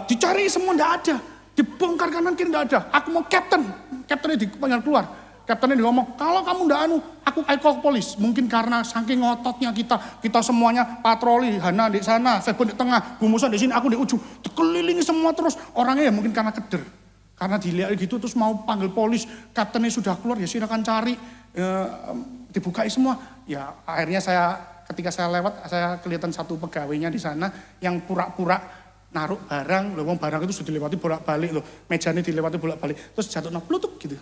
dicari semua tidak ada. Dibongkar kanan kiri tidak ada. Aku mau captain. Captainnya dipanggil keluar. Kaptennya ngomong, kalau kamu ndak aku call polis. Mungkin karena saking ngototnya kita semuanya patroli. Hana di sana, Febon di tengah, Bu Musa di sini, aku di ujung. Dikelilingi semua terus. Orangnya ya mungkin karena keder. Karena dilihat gitu terus mau panggil polis. Kaptennya sudah keluar, ya silakan cari. Dibukai semua. Ya akhirnya ketika saya lewat, saya kelihatan satu pegawainya di sana yang pura-pura naruh barang. Loh, barang itu sudah dilewati bolak-balik loh. Mejanya dilewati bolak-balik. Terus jatuh plutuk gitu.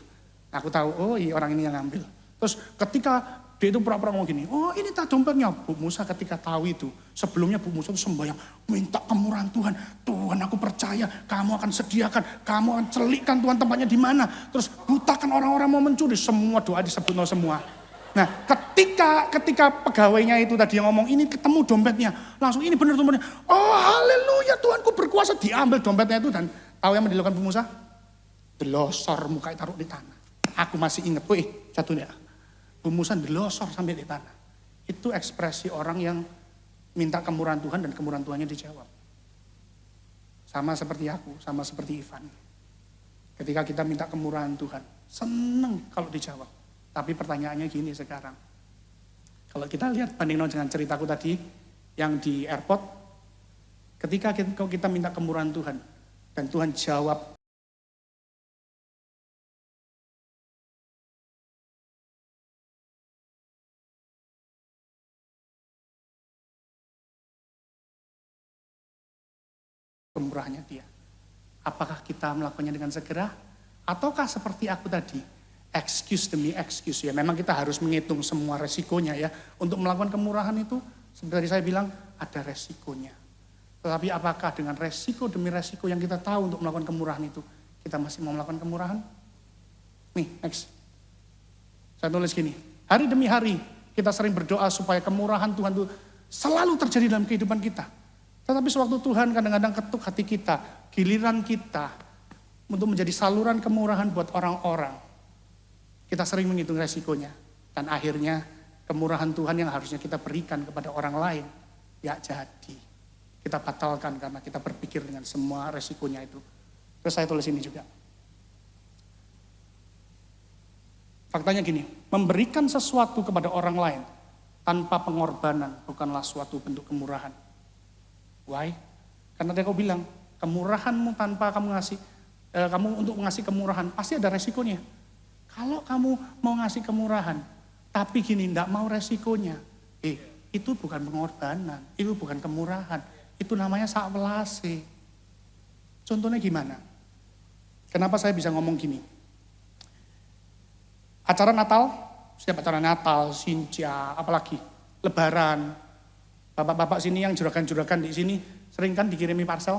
Aku tahu, oh iya orang ini yang ngambil. Terus ketika dia itu pura-pura ngomong gini, oh ini tak dompetnya. Bu Musa ketika tahu itu, sebelumnya Bu Musa itu sembahyang, minta kemurahan Tuhan. Tuhan aku percaya, kamu akan sediakan, kamu akan celikkan Tuhan tempatnya di mana. Terus butakan orang-orang mau mencuri, semua doa disebut semua. Nah ketika pegawainya itu tadi yang ngomong, ini ketemu dompetnya. Langsung ini benar dompetnya. Oh haleluya Tuhanku berkuasa, diambil dompetnya itu. Dan tahu yang dilakukan Bu Musa? Delosor mukanya taruh di tanah. Aku masih ingat, jatuhnya. Bu Musa delosor sampai di tanah. Itu ekspresi orang yang minta kemurahan Tuhan dan kemurahan Tuhannya dijawab. Sama seperti aku, sama seperti Ivan. Ketika kita minta kemurahan Tuhan, seneng kalau dijawab. Tapi pertanyaannya gini sekarang. Kalau kita lihat banding dengan ceritaku tadi, yang di airport, ketika kita minta kemurahan Tuhan, dan Tuhan jawab, kemurahannya dia. Apakah kita melakukannya dengan segera? Ataukah seperti aku tadi, excuse demi excuse ya. Memang kita harus menghitung semua resikonya ya. Untuk melakukan kemurahan itu, seperti saya bilang, ada resikonya. Tetapi apakah dengan resiko demi resiko yang kita tahu untuk melakukan kemurahan itu, kita masih mau melakukan kemurahan? Nih, next. Saya tulis gini, hari demi hari kita sering berdoa supaya kemurahan Tuhan itu selalu terjadi dalam kehidupan kita. Tetapi sewaktu Tuhan kadang-kadang ketuk hati kita, giliran kita untuk menjadi saluran kemurahan buat orang-orang, kita sering menghitung resikonya. Dan akhirnya kemurahan Tuhan yang harusnya kita berikan kepada orang lain, ya jadi. Kita batalkan karena kita berpikir dengan semua resikonya itu. Terus saya tulis ini juga. Faktanya gini, memberikan sesuatu kepada orang lain tanpa pengorbanan bukanlah suatu bentuk kemurahan. Why? Karena dia kau bilang, kemurahanmu tanpa kamu untuk ngasih kemurahan, pasti ada resikonya. Kalau kamu mau ngasih kemurahan, tapi gini, enggak mau resikonya, itu bukan pengorbanan, itu bukan kemurahan, itu namanya sakwelase. Contohnya gimana? Kenapa saya bisa ngomong gini? Acara Natal, setiap acara Natal, Sinja, apalagi Lebaran, bapak-bapak sini yang juragan-juragan di sini sering kan dikirimi parcel.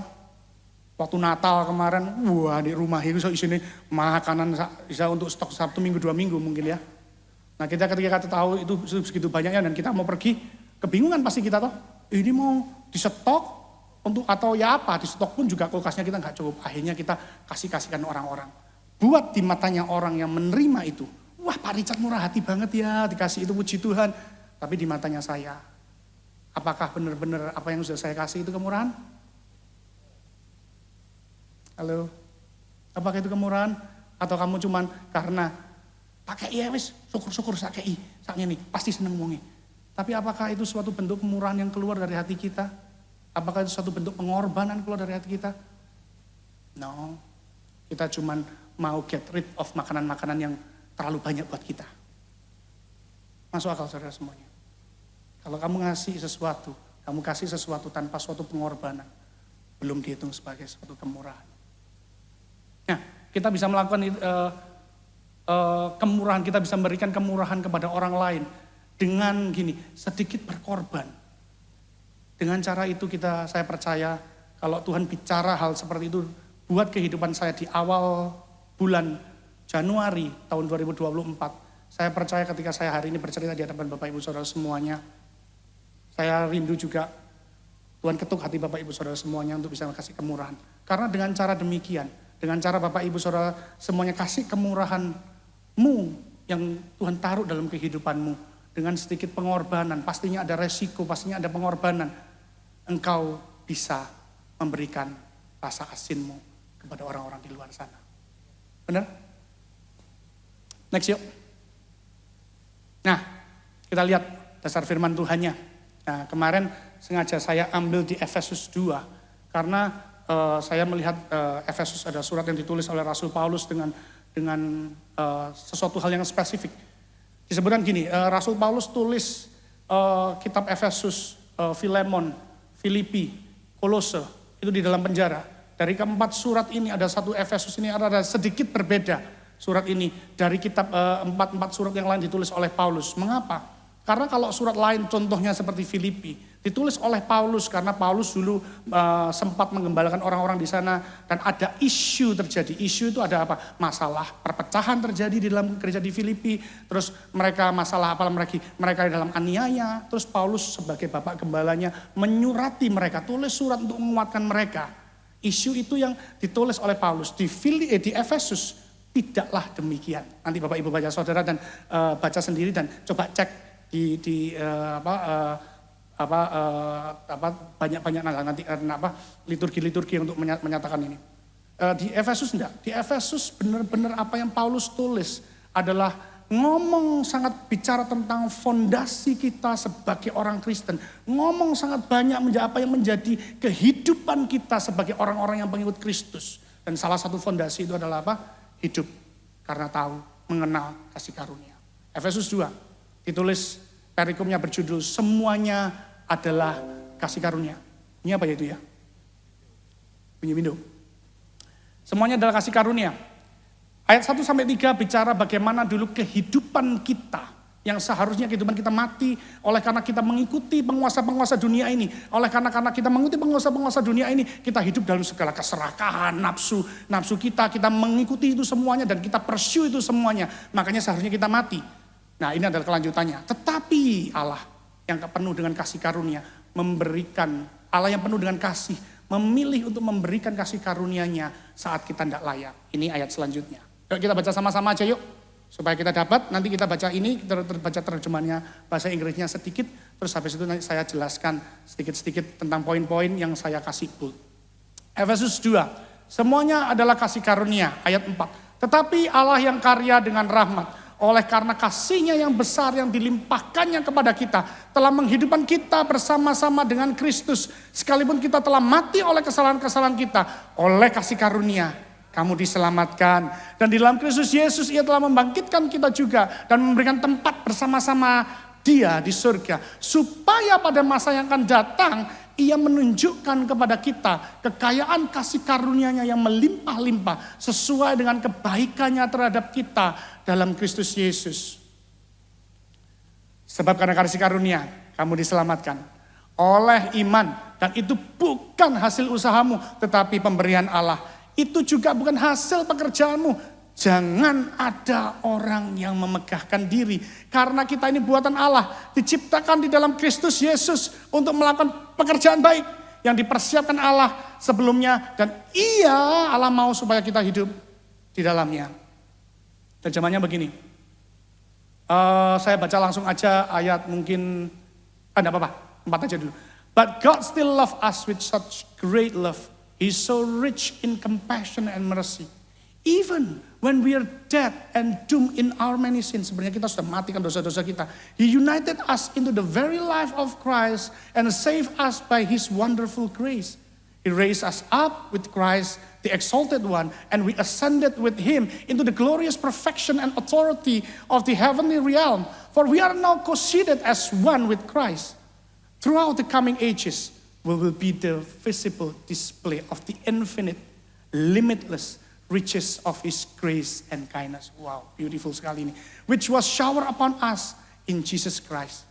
Waktu Natal kemarin, wah di rumah itu isinya makanan bisa untuk stok 1 minggu 2 minggu mungkin ya. Nah ketika kita tahu itu segitu banyaknya dan kita mau pergi, kebingungan pasti kita toh. Ini mau disetok untuk atau ya apa, di stok pun juga kulkasnya kita nggak cukup. Akhirnya kita kasihkan orang-orang. Buat di matanya orang yang menerima itu, wah Pak Richard murah hati banget ya dikasih itu, puji Tuhan. Tapi di matanya saya, apakah benar-benar apa yang sudah saya kasih itu kemurahan? Halo? Apakah itu kemurahan? Atau kamu cuman karena pakai iya wis, syukur-syukur sakei, saknya nih, pasti seneng wongi. Tapi apakah itu suatu bentuk kemurahan yang keluar dari hati kita? Apakah itu suatu bentuk pengorbanan keluar dari hati kita? No. Kita cuman mau get rid of makanan-makanan yang terlalu banyak buat kita. Masuk akal saudara semuanya. Kalau kamu ngasih sesuatu, kamu kasih sesuatu tanpa suatu pengorbanan, belum dihitung sebagai suatu kemurahan. Nah, kita bisa melakukan kemurahan, kita bisa memberikan kemurahan kepada orang lain dengan gini, sedikit berkorban. Dengan cara itu saya percaya kalau Tuhan bicara hal seperti itu buat kehidupan saya di awal bulan Januari tahun 2024. Saya percaya ketika saya hari ini bercerita di hadapan Bapak Ibu Saudara semuanya, saya rindu juga Tuhan ketuk hati Bapak Ibu Saudara semuanya untuk bisa kasih kemurahan. Karena dengan cara demikian, dengan cara Bapak Ibu Saudara semuanya kasih kemurahanmu yang Tuhan taruh dalam kehidupanmu, dengan sedikit pengorbanan, pastinya ada resiko, pastinya ada pengorbanan, engkau bisa memberikan rasa asinmu kepada orang-orang di luar sana. Benar? Next yuk. Nah, kita lihat dasar firman Tuhannya. Nah, kemarin sengaja saya ambil di Efesus 2, karena saya melihat Efesus ada surat yang ditulis oleh Rasul Paulus dengan sesuatu hal yang spesifik. Disebutkan gini, Rasul Paulus tulis kitab Efesus, Filemon, Filipi, Kolose, itu di dalam penjara. Dari keempat surat ini ada satu Efesus ini ada sedikit berbeda. Surat ini dari kitab empat surat yang lain ditulis oleh Paulus. Mengapa? Karena kalau surat lain contohnya seperti Filipi ditulis oleh Paulus karena Paulus dulu sempat menggembalakan orang-orang di sana dan ada isu terjadi. Isu itu ada apa? Masalah perpecahan terjadi di dalam gereja di Filipi. Terus mereka masalah apa lagi? Mereka di dalam aniaya. Terus Paulus sebagai bapak gembalanya menyurati mereka, tulis surat untuk menguatkan mereka. Isu itu yang ditulis oleh Paulus di Efesus. Tidaklah demikian. Nanti Bapak Ibu baca saudara dan baca sendiri dan coba cek di banyak nanti liturgi-liturgi untuk menyatakan ini. Di Efesus enggak. Di Efesus benar-benar apa yang Paulus tulis adalah ngomong sangat bicara tentang fondasi kita sebagai orang Kristen. Ngomong sangat banyak apa yang menjadi kehidupan kita sebagai orang-orang yang pengikut Kristus. Dan salah satu fondasi itu adalah apa? Hidup karena tahu, mengenal kasih karunia. Efesus 2 ditulis perikomnya berjudul semuanya adalah kasih karunia. Ini apa ya itu ya? Bunyi window. Semuanya adalah kasih karunia. Ayat 1-3 bicara bagaimana dulu kehidupan kita yang seharusnya kehidupan kita mati oleh karena kita mengikuti penguasa-penguasa dunia ini. Oleh karena kita mengikuti penguasa-penguasa dunia ini, kita hidup dalam segala keserakahan, nafsu kita mengikuti itu semuanya dan kita pursue itu semuanya. Makanya seharusnya kita mati. Nah, ini adalah kelanjutannya. Tetapi Allah yang penuh dengan kasih karunia memberikan, Allah yang penuh dengan kasih memilih untuk memberikan kasih karunia-Nya saat kita tidak layak. Ini ayat selanjutnya. Yuk kita baca sama-sama aja yuk. Supaya kita dapat, nanti kita baca ini, kita baca terjemahannya bahasa Inggrisnya sedikit, terus habis itu nanti saya jelaskan sedikit-sedikit tentang poin-poin yang saya kasih bold. Efesus 2, semuanya adalah kasih karunia, ayat 4. Tetapi Allah yang karya dengan rahmat, oleh karena kasih-Nya yang besar yang dilimpahkannya kepada kita, telah menghidupkan kita bersama-sama dengan Kristus, sekalipun kita telah mati oleh kesalahan-kesalahan kita, oleh kasih karunia kamu diselamatkan. Dan di dalam Kristus Yesus Ia telah membangkitkan kita juga dan memberikan tempat bersama-sama Dia di surga. Supaya pada masa yang akan datang Ia menunjukkan kepada kita kekayaan kasih karunia-Nya yang melimpah-limpah sesuai dengan kebaikannya terhadap kita dalam Kristus Yesus. Sebab karena kasih karunia kamu diselamatkan oleh iman, dan itu bukan hasil usahamu tetapi pemberian Allah. Itu juga bukan hasil pekerjaanmu. Jangan ada orang yang memegahkan diri. Karena kita ini buatan Allah. Diciptakan di dalam Kristus Yesus untuk melakukan pekerjaan baik yang dipersiapkan Allah sebelumnya. Dan Allah mau supaya kita hidup di dalamnya. Terjemahnya begini. Saya baca langsung aja ayat mungkin, enggak apa-apa, 4 aja dulu. But God still love us with such great love. He's so rich in compassion and mercy. Even when we are dead and doomed in our many sins. Sebenarnya kita sudah matikan dosa-dosa kita. He united us into the very life of Christ and saved us by His wonderful grace. He raised us up with Christ, the exalted one, and we ascended with him into the glorious perfection and authority of the heavenly realm. For we are now co-seated as one with Christ. Throughout the coming ages, we will be the visible display of the infinite, limitless riches of his grace and kindness. Wow, beautiful sekali ini. Which was showered upon us in Jesus Christ.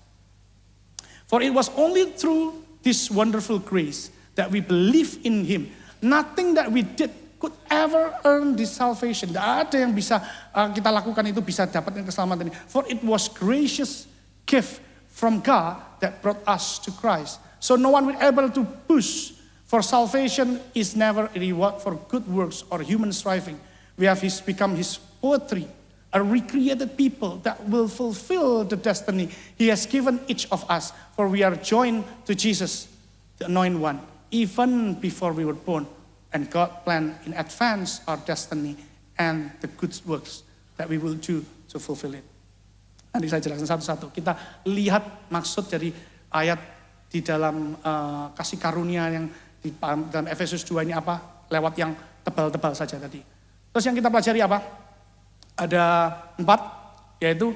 For it was only through this wonderful grace that we believe in him. Nothing that we did could ever earn this salvation. Tidak ada yang bisa kita lakukan itu bisa dapatkan keselamatan ini. For it was gracious gift from God that brought us to Christ. So no one will able to push. For salvation is never a reward for good works or human striving. We have become his poetry, a recreated people that will fulfill the destiny he has given each of us. For we are joined to Jesus, the anointed one, even before we were born. And God planned in advance our destiny and the good works that we will do to fulfill it. Nanti saya jelaskan satu-satu. Kita lihat maksud dari ayat di dalam kasih karunia yang di dalam Efesus 2 ini apa? Lewat yang tebal-tebal saja tadi. Terus yang kita pelajari apa? Ada 4, yaitu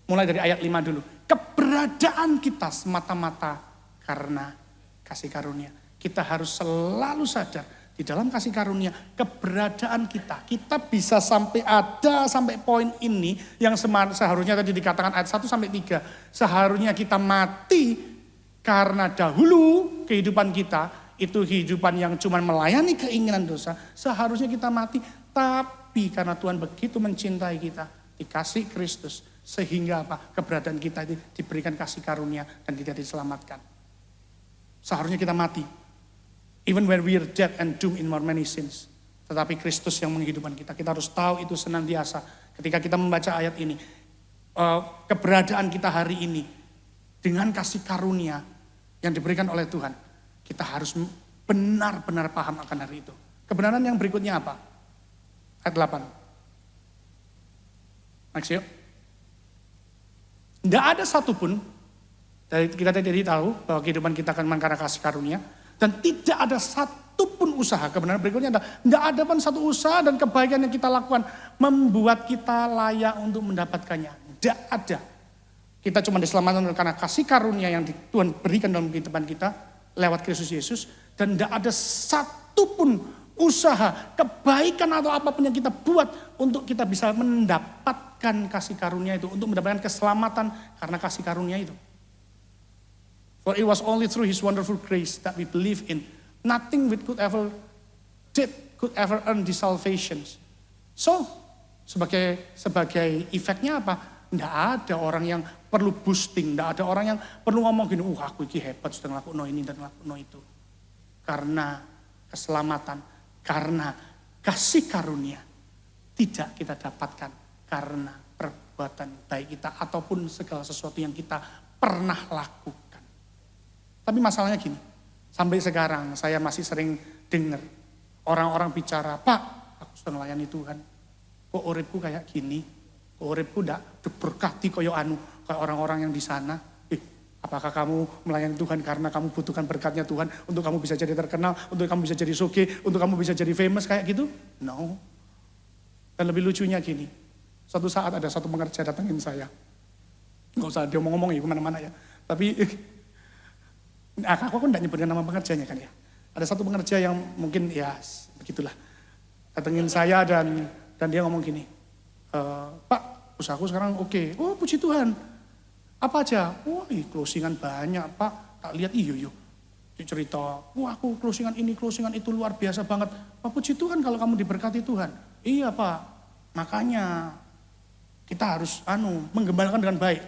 mulai dari ayat 5 dulu. Keberadaan kita semata-mata karena kasih karunia. Kita harus selalu sadar di dalam kasih karunia, keberadaan kita. Kita bisa sampai poin ini yang seharusnya tadi dikatakan ayat 1 sampai 3. Seharusnya kita mati karena dahulu kehidupan kita itu kehidupan yang cuma melayani keinginan dosa. Seharusnya kita mati, tapi karena Tuhan begitu mencintai kita, dikasih Kristus, sehingga apa? Keberadaan kita itu diberikan kasih karunia dan kita diselamatkan. Seharusnya kita mati, even when we are dead and doomed in more many sins. Tetapi Kristus yang menghidupkan kita. Kita harus tahu itu senantiasa. Ketika kita membaca ayat ini, keberadaan kita hari ini dengan kasih karunia yang diberikan oleh Tuhan, kita harus benar-benar paham akan hari itu. Kebenaran yang berikutnya apa? Ayat 8. Next yuk. Tidak ada satupun, kita tadi tahu bahwa kehidupan kita akan karena kasih karunia. Dan tidak ada satupun usaha, kebenaran berikutnya adalah tidak ada pun satu usaha dan kebaikan yang kita lakukan membuat kita layak untuk mendapatkannya. Tidak ada. Kita cuma diselamatkan karena kasih karunia yang Tuhan berikan dalam kehidupan kita lewat Kristus Yesus. Dan tidak ada satupun usaha, kebaikan atau apapun yang kita buat untuk kita bisa mendapatkan kasih karunia itu. Untuk mendapatkan keselamatan karena kasih karunia itu. For it was only through his wonderful grace that we believe in. Nothing we could ever earn the salvation. So, sebagai efeknya apa? Tidak ada orang yang perlu boosting, tidak ada orang yang perlu ngomong gini, aku ini hebat sudah ngelakuin ini dan ngelakuin itu. Karena keselamatan, karena kasih karunia tidak kita dapatkan karena perbuatan baik kita ataupun segala sesuatu yang kita pernah lakukan. Tapi masalahnya gini, sampai sekarang saya masih sering dengar orang-orang bicara, Pak, aku sudah melayani Tuhan, kok uripku kayak gini, kok uripku ndak diberkati kayak orang-orang yang di sana. Apakah kamu melayani Tuhan karena kamu butuhkan berkatnya Tuhan untuk kamu bisa jadi terkenal, untuk kamu bisa jadi soge, untuk kamu bisa jadi famous kayak gitu? No. Dan lebih lucunya gini, suatu saat ada satu pengerja datengin saya. Nggak usah dia ngomong ya kemana-mana ya. Tapi aku enggak nyebutkan nama pengerjanya kan ya. Ada satu pengerja yang mungkin ya begitulah. Datengin saya dan dia ngomong gini, Pak, usahaku sekarang oke. Oh puji Tuhan. Apa aja? Wah closingan banyak Pak. Tak lihat iyo. Cerita, wah aku closingan ini, closingan itu luar biasa banget. Pak puji Tuhan kalau kamu diberkati Tuhan. Iya Pak, makanya kita harus menggembalakan dengan baik.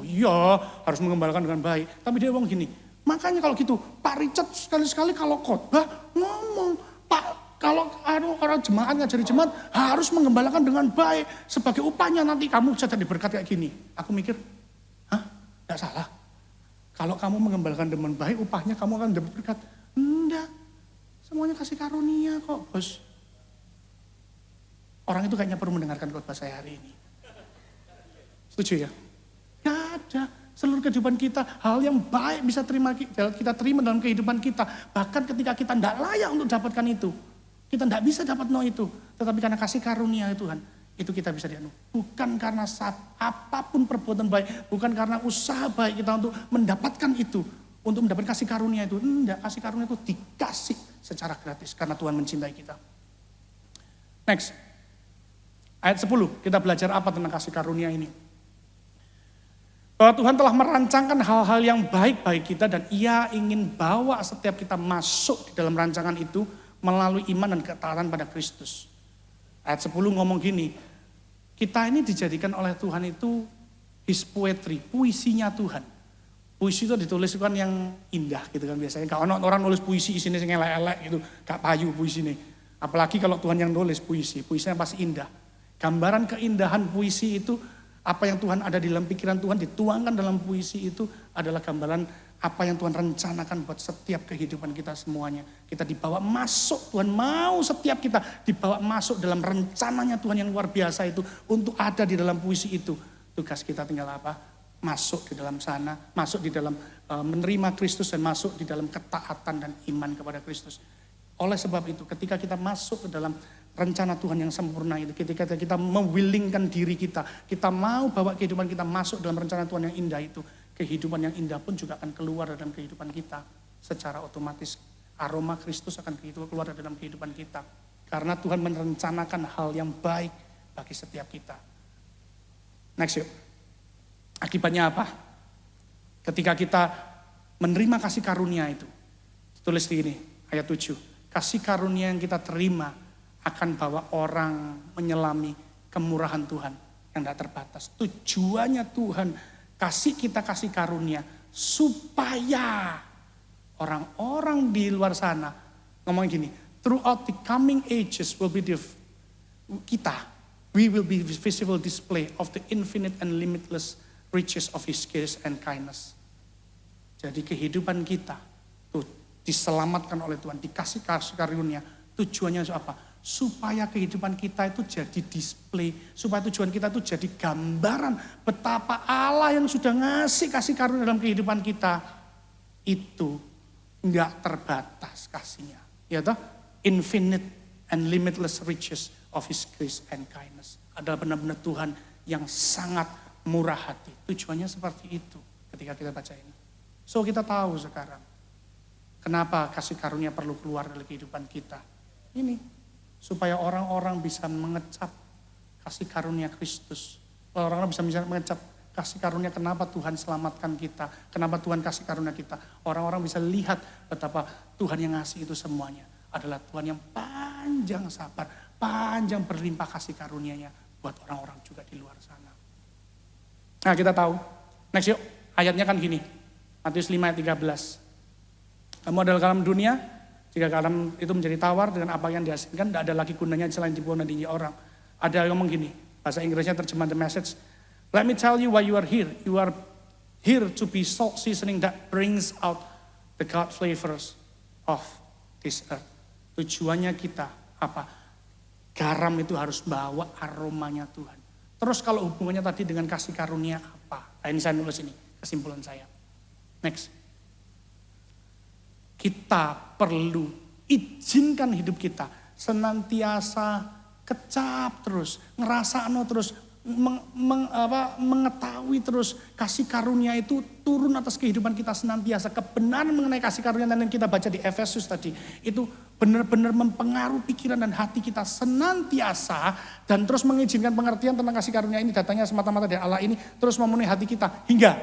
Iya harus menggembalakan dengan baik. Tapi dia ngomong gini, makanya kalau gitu Pak Richard sekali-sekali kalau khotbah ngomong, Pak kalau orang jemaat ngajari jemaat harus menggembalakan dengan baik. Sebagai upahnya nanti kamu bisa diberkati kayak gini. Aku mikir, tidak salah. Kalau kamu mengembalikan dengan baik, upahnya kamu akan dapat berkat. Enggak. Semuanya kasih karunia kok, bos. Orang itu kayaknya perlu mendengarkan khotbah saya hari ini. Setuju ya? Gak ada. Seluruh kehidupan kita, hal yang baik bisa kita terima dalam kehidupan kita. Bahkan ketika kita tidak layak untuk dapatkan itu. Kita tidak bisa dapat itu. Tetapi karena kasih karunia Tuhan, itu kita bisa dianugerahkan. Bukan karena apapun perbuatan baik, bukan karena usaha baik kita untuk mendapatkan itu. Untuk mendapatkan kasih karunia itu. Tidak, kasih karunia itu dikasih secara gratis. Karena Tuhan mencintai kita. Next. Ayat 10, kita belajar apa tentang kasih karunia ini? Bahwa Tuhan telah merancangkan hal-hal yang baik bagi kita dan Ia ingin bawa setiap kita masuk di dalam rancangan itu melalui iman dan ketaatan pada Kristus. Ayat 10 ngomong gini, kita ini dijadikan oleh Tuhan itu His poetry, puisinya Tuhan. Puisi itu ditulis kan yang indah gitu kan biasanya. Kalau orang nulis puisi isinya yang elek-elek gitu, gak payu puisi ini. Apalagi kalau Tuhan yang nulis puisi, puisinya pasti indah. Gambaran keindahan puisi itu, apa yang Tuhan ada di dalam pikiran Tuhan dituangkan dalam puisi itu adalah gambaran apa yang Tuhan rencanakan buat setiap kehidupan kita semuanya. Kita dibawa masuk, Tuhan mau setiap kita dibawa masuk dalam rencananya Tuhan yang luar biasa itu untuk ada di dalam puisi itu. Tugas kita tinggal apa? Masuk di dalam sana, masuk di dalam menerima Kristus dan masuk di dalam ketaatan dan iman kepada Kristus. Oleh sebab itu ketika kita masuk ke dalam rencana Tuhan yang sempurna itu, ketika kita mewillingkan diri kita mau bawa kehidupan kita masuk dalam rencana Tuhan yang indah itu, kehidupan yang indah pun juga akan keluar dalam kehidupan kita. Secara otomatis aroma Kristus akan keluar dalam kehidupan kita. Karena Tuhan merencanakan hal yang baik bagi setiap kita. Next yuk. Akibatnya apa? Ketika kita menerima kasih karunia itu, tulis di ini, ayat 7. Kasih karunia yang kita terima akan bawa orang menyelami kemurahan Tuhan yang tidak terbatas. Tujuannya Tuhan kasih kita kasih karunia supaya orang-orang di luar sana ngomong gini, throughout the coming ages will be we will be visible display of the infinite and limitless riches of His grace and kindness. Jadi kehidupan kita tuh diselamatkan oleh Tuhan, dikasih kasih karunia. Tujuannya apa? Supaya kehidupan kita itu jadi display, supaya tujuan kita itu jadi gambaran betapa Allah yang sudah ngasih kasih karunia dalam kehidupan kita itu enggak terbatas kasihnya. Ya toh? Infinite and limitless riches of His grace and kindness. Adalah benar-benar Tuhan yang sangat murah hati. Tujuannya seperti itu ketika kita baca ini. So kita tahu sekarang kenapa kasih karunia perlu keluar dari kehidupan kita. Ini supaya orang-orang bisa mengecap kasih karunia Kristus. Orang-orang bisa mengecap kasih karunia kenapa Tuhan selamatkan kita. Kenapa Tuhan kasih karunia kita. Orang-orang bisa lihat betapa Tuhan yang ngasih itu semuanya adalah Tuhan yang panjang sabar, panjang berlimpah kasih karunia-Nya buat orang-orang juga di luar sana. Nah kita tahu, next yuk, ayatnya kan gini, Matius 5 ayat 13. Kamu adalah garam dunia, jika garam itu menjadi tawar dengan apa yang dihasilkan, tidak ada lagi gunanya selain dibuang dan diinjak orang. Ada yang ngomong gini, bahasa Inggrisnya terjemahan The Message. Let me tell you why you are here. You are here to be salt seasoning that brings out the God flavors of this earth. Tujuannya kita apa? Garam itu harus bawa aromanya Tuhan. Terus kalau hubungannya tadi dengan kasih karunia apa? Nah ini saya nulis ini, kesimpulan saya. Next. Kita perlu izinkan hidup kita senantiasa kecap terus, ngerasano terus, mengetahui terus kasih karunia itu turun atas kehidupan kita senantiasa. Kebenaran mengenai kasih karunia yang kita baca di Efesus tadi itu benar-benar mempengaruhi pikiran dan hati kita senantiasa dan terus mengizinkan pengertian tentang kasih karunia ini datangnya semata-mata dari Allah ini terus memenuhi hati kita hingga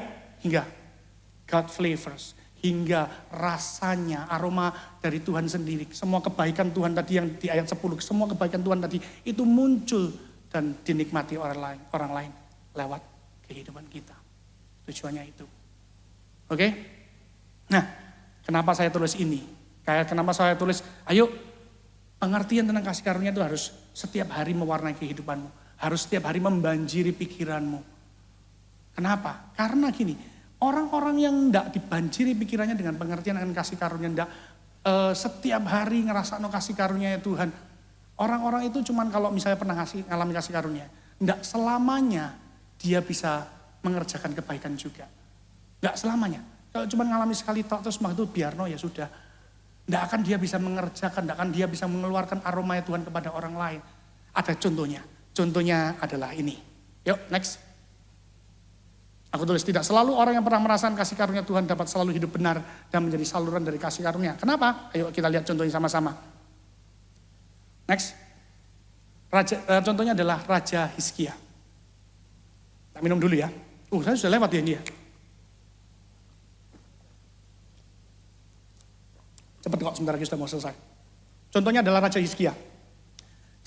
God flavors, hingga rasanya aroma dari Tuhan sendiri, semua kebaikan Tuhan tadi yang di ayat 10, semua kebaikan Tuhan tadi itu muncul dan dinikmati orang lain lewat kehidupan kita. Tujuannya itu. Oke? Nah, kenapa saya tulis ini? Kenapa saya tulis, ayo pengertian tentang kasih karunia itu harus setiap hari mewarnai kehidupanmu. Harus setiap hari membanjiri pikiranmu. Kenapa? Karena gini, orang-orang yang tidak dibanjiri pikirannya dengan pengertian dengan kasih karunia, tidak setiap hari ngerasa kasih karunia ya Tuhan. Orang-orang itu cuman kalau misalnya pernah ngalami kasih karunia, tidak selamanya dia bisa mengerjakan kebaikan juga. Nggak selamanya. Kalau cuma ngalami sekali tok terus itu biarno ya sudah. Nggak akan dia bisa mengerjakan, nggak akan dia bisa mengeluarkan aroma Tuhan kepada orang lain. Ada contohnya. Contohnya adalah ini. Yuk next. Aku tulis, tidak selalu orang yang pernah merasakan kasih karunia Tuhan dapat selalu hidup benar dan menjadi saluran dari kasih karunia. Kenapa? Ayo kita lihat contohnya sama-sama. Next. Contohnya adalah Raja Hizkia. Kita minum dulu ya. Saya sudah lewat ya ini ya. Cepat kok, sebentar lagi sudah mau selesai. Contohnya adalah Raja Hizkia.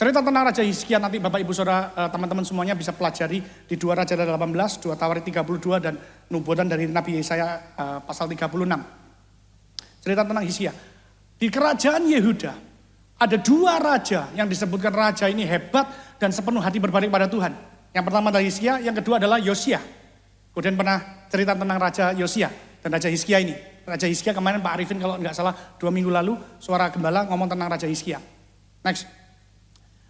Cerita tentang Raja Hizkia nanti Bapak Ibu Saudara teman-teman semuanya bisa pelajari di 2 Raja 18, 2 Tawarik 32 dan nubuatan dari Nabi Yesaya pasal 36. Cerita tentang Hizkia. Di kerajaan Yehuda ada 2 raja yang disebutkan raja ini hebat dan sepenuh hati berbalik pada Tuhan. Yang pertama adalah Hizkia, yang kedua adalah Yosia. Kemudian pernah cerita tentang Raja Yosia dan Raja Hizkia ini. Raja Hizkia kemarin Pak Arifin kalau nggak salah 2 minggu lalu suara gembala ngomong tentang Raja Hizkia. Next.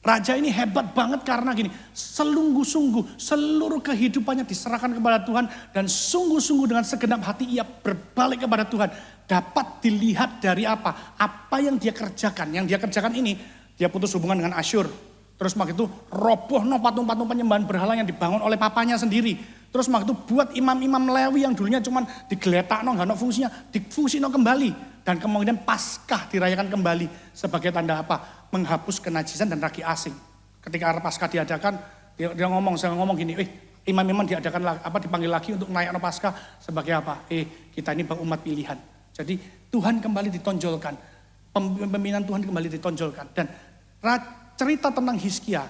Raja ini hebat banget karena gini, selungguh-sungguh seluruh kehidupannya diserahkan kepada Tuhan dan sungguh-sungguh dengan segenap hati ia berbalik kepada Tuhan. Dapat dilihat dari apa? Apa yang dia kerjakan. Yang dia kerjakan ini, dia putus hubungan dengan Asyur. Terus waktu itu roboh patung-patung penyembahan berhala yang dibangun oleh papanya sendiri. Terus waktu itu buat imam-imam Lewi yang dulunya cuman digeletak, nggak ada fungsinya, difungsikan kembali. Dan kemudian Paskah dirayakan kembali sebagai tanda apa? Menghapus kenajisan dan ragi asing. Ketika Paskah diadakan, dia ngomong gini, imam-imam dipanggil lagi untuk merayakan Paskah sebagai apa? Kita ini umat pilihan. Jadi Tuhan kembali ditonjolkan, pemimpinan Tuhan kembali ditonjolkan. Dan cerita tentang Hizkia,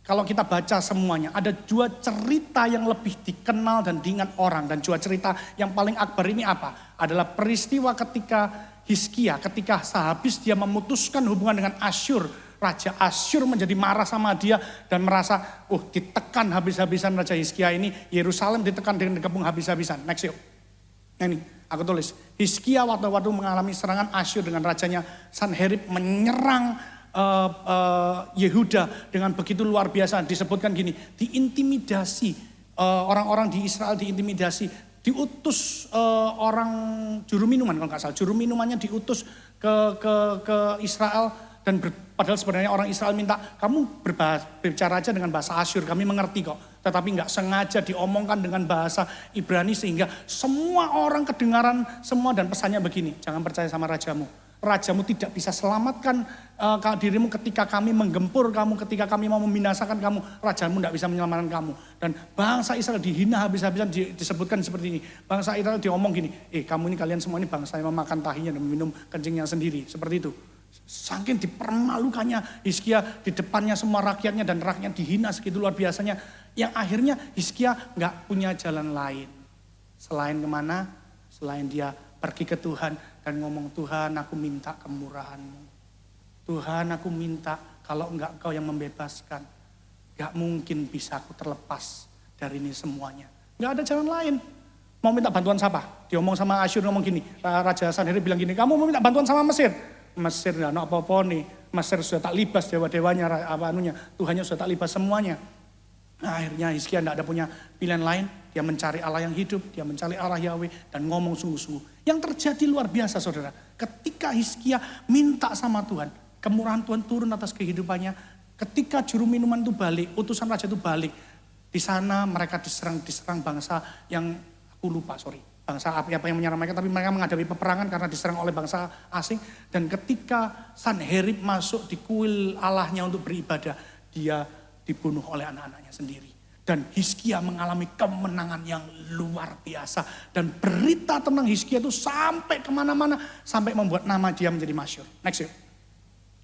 kalau kita baca semuanya, ada 2 cerita yang lebih dikenal dan diingat orang. Dan 2 cerita yang paling akbar ini apa? Adalah peristiwa ketika Hizkia, ketika sehabis dia memutuskan hubungan dengan Asyur. Raja Asyur menjadi marah sama dia dan merasa, ditekan habis-habisan Raja Hizkia ini. Yerusalem ditekan dengan dikepung habis-habisan. Next yuk. Nah ini, aku tulis. Hizkia waktu-waktu mengalami serangan Asyur dengan rajanya Sanherib menyerang Yehuda dengan begitu luar biasa. Disebutkan gini, diintimidasi, orang-orang di Israel diintimidasi. Diutus orang juru minuman kalau nggak salah. Juru minumannya diutus ke Israel dan padahal sebenarnya orang Israel minta kamu berbicara aja dengan bahasa Asyur, kami mengerti kok. Tetapi nggak sengaja diomongkan dengan bahasa Ibrani sehingga semua orang kedengaran semua dan pesannya begini, jangan percaya sama rajamu. Rajamu tidak bisa selamatkan dirimu ketika kami menggempur kamu, ketika kami mau membinasakan kamu. Rajamu tidak bisa menyelamatkan kamu. Dan bangsa Israel dihina habis-habisan, disebutkan seperti ini. Bangsa Israel diomong gini, kamu ini kalian semua ini bangsa yang memakan tahinya dan meminum kencingnya sendiri. Seperti itu. Saking dipermalukannya Hizkia di depannya semua rakyatnya dan rakyatnya dihina segitu luar biasanya. Yang akhirnya Hizkia nggak punya jalan lain. Selain kemana? Selain dia pergi ke Tuhan dan ngomong, Tuhan aku minta kemurahan-Mu. Tuhan aku minta kalau enggak Engkau yang membebaskan. Enggak mungkin bisa aku terlepas dari ini semuanya. Enggak ada jalan lain. Mau minta bantuan siapa? Diomong sama Asyur ngomong gini. Raja Sanherib bilang gini, kamu mau minta bantuan sama Mesir? Mesir enggak ada apa-apa nih. Mesir sudah tak libas dewa-dewanya, Tuhannya sudah tak libas semuanya. Nah, akhirnya Hizkia tidak ada punya pilihan lain. Dia mencari Allah yang hidup, dia mencari Allah Yahweh dan ngomong sungguh-sungguh. Yang terjadi luar biasa saudara. Ketika Hizkia minta sama Tuhan, kemurahan Tuhan turun atas kehidupannya. Ketika juru minuman itu balik, utusan raja itu balik. Di sana mereka diserang bangsa yang aku lupa, bangsa apa yang menyerang mereka, tapi mereka menghadapi peperangan karena diserang oleh bangsa asing. Dan ketika Sanherib masuk di kuil Allahnya untuk beribadah, dia dibunuh oleh anak-anaknya sendiri. Dan Hizkia mengalami kemenangan yang luar biasa. Dan berita tentang Hizkia itu sampai kemana-mana. Sampai membuat nama dia menjadi masyhur. Next yuk.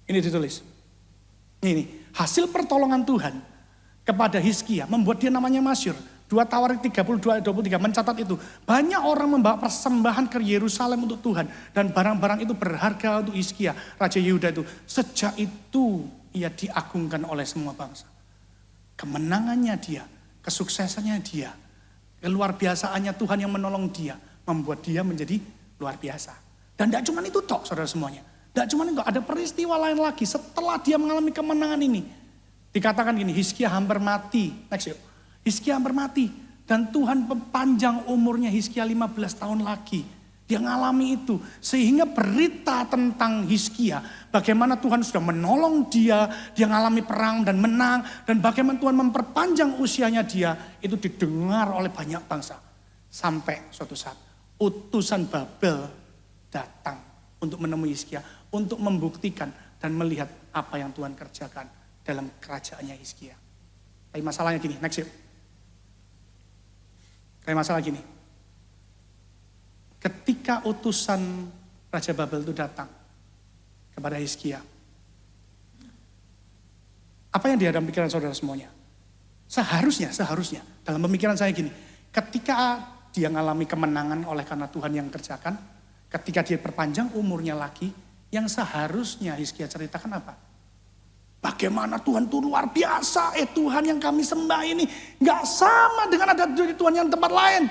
Ini ditulis. Ini hasil pertolongan Tuhan kepada Hizkia membuat dia namanya masyhur. 2 Tawarik 32-23 mencatat itu. Banyak orang membawa persembahan ke Yerusalem untuk Tuhan. Dan barang-barang itu berharga untuk Hizkia, Raja Yehuda itu. Sejak itu ia diagungkan oleh semua bangsa. Kemenangannya dia, kesuksesannya dia, keluar biasaannya Tuhan yang menolong dia, membuat dia menjadi luar biasa. Dan tidak cuma itu tok saudara semuanya. Tidak cuma itu, ada peristiwa lain lagi setelah dia mengalami kemenangan ini. Dikatakan gini, Hizkia hampir mati. Next yuk. Hizkia hampir mati. Dan Tuhan panjang umurnya Hizkia 15 tahun lagi. Dia ngalami itu. Sehingga berita tentang Hizkia, bagaimana Tuhan sudah menolong dia ngalami perang dan menang. Dan bagaimana Tuhan memperpanjang usianya dia, itu didengar oleh banyak bangsa. Sampai suatu saat utusan Babel datang untuk menemui Hizkia, untuk membuktikan dan melihat apa yang Tuhan kerjakan dalam kerajaannya Hizkia. Tapi masalahnya gini, next yuk. Kayak masalah gini. Ketika utusan Raja Babel itu datang kepada Hizkia, apa yang di dalam pikiran saudara semuanya? Seharusnya, dalam pemikiran saya gini, ketika dia mengalami kemenangan oleh karena Tuhan yang kerjakan, ketika dia perpanjang umurnya lagi, yang seharusnya Hizkia ceritakan apa? Bagaimana Tuhan itu luar biasa, Tuhan yang kami sembah ini gak sama dengan ada Tuhan yang tempat lain.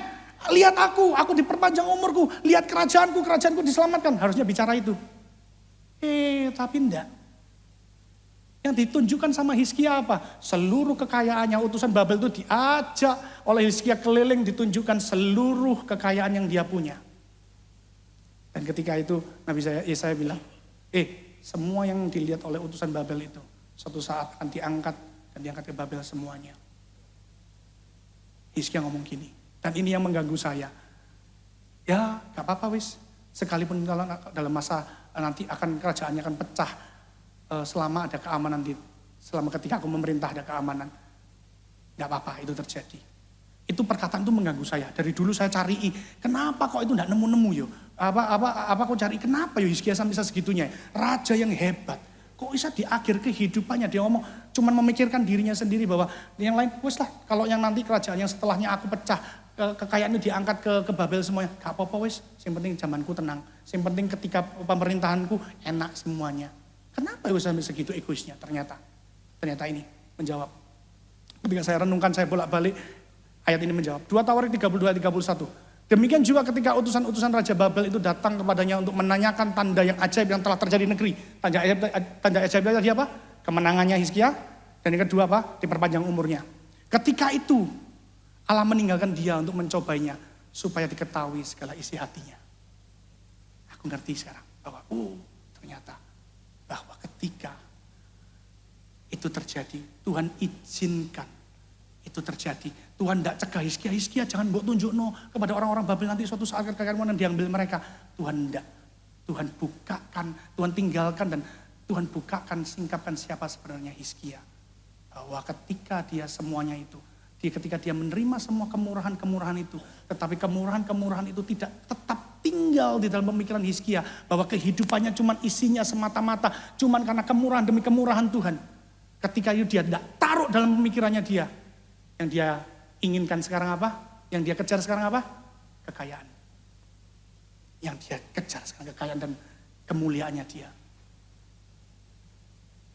Lihat aku diperpanjang umurku, lihat kerajaanku diselamatkan. Harusnya bicara itu. Tapi enggak. Yang ditunjukkan sama Hizkia apa? Seluruh kekayaannya, utusan Babel itu diajak oleh Hizkia keliling, ditunjukkan seluruh kekayaan yang dia punya. Dan ketika itu Nabi Yesaya bilang, semua yang dilihat oleh utusan Babel itu suatu saat akan diangkat dan diangkat ke Babel semuanya. Hizkia ngomong gini, dan ini yang mengganggu saya. Ya gak apa-apa wis, sekalipun dalam masa nanti kerajaannya akan pecah, selama ada keamanan, selama ketika aku memerintah ada keamanan. Gak apa-apa itu terjadi. Itu perkataan itu mengganggu saya. Dari dulu saya cari, kenapa kok itu gak nemu-nemu yo? Apa kok cari, kenapa yo Hizkia sampai segitunya? Raja yang hebat. Kok bisa di akhir kehidupannya dia ngomong cuman memikirkan dirinya sendiri bahwa yang lain wes lah, kalau yang nanti kerajaan yang setelahnya aku pecah, kekayaan itu diangkat ke Babel semuanya. Gak apa-apa wes, yang penting zamanku tenang. Yang penting ketika pemerintahanku enak semuanya. Kenapa wes sampai segitu egoisnya? Ternyata ini menjawab. Ketika saya renungkan, saya bolak-balik, ayat ini menjawab. 2 Tawarik 32-31. Demikian juga ketika utusan-utusan Raja Babel itu datang kepadanya untuk menanyakan tanda yang ajaib yang telah terjadi di negeri. Tanda ajaib tadi apa? Kemenangannya Hizkia. Dan yang kedua apa? Diperpanjang umurnya. Ketika itu Allah meninggalkan dia untuk mencobanya supaya diketahui segala isi hatinya. Aku ngerti sekarang bahwa ternyata bahwa ketika itu terjadi, Tuhan izinkan itu terjadi. Tuhan tidak cegah Hizkia jangan mbok tunjukno kepada orang-orang Babel nanti suatu saat kekayaan diambil mereka. Tuhan tidak. Tuhan bukakan, Tuhan tinggalkan dan Tuhan bukakan, singkapkan siapa sebenarnya Hizkia. Bahwa ketika dia semuanya itu, ketika dia menerima semua kemurahan-kemurahan itu, tetapi kemurahan-kemurahan itu tidak tetap tinggal di dalam pemikiran Hizkia, bahwa kehidupannya cuma isinya semata-mata, cuma karena kemurahan demi kemurahan Tuhan. Ketika itu dia tidak taruh dalam pemikirannya dia, yang dia inginkan sekarang apa? Yang dia kejar sekarang apa? Kekayaan. Yang dia kejar sekarang kekayaan dan kemuliaannya dia.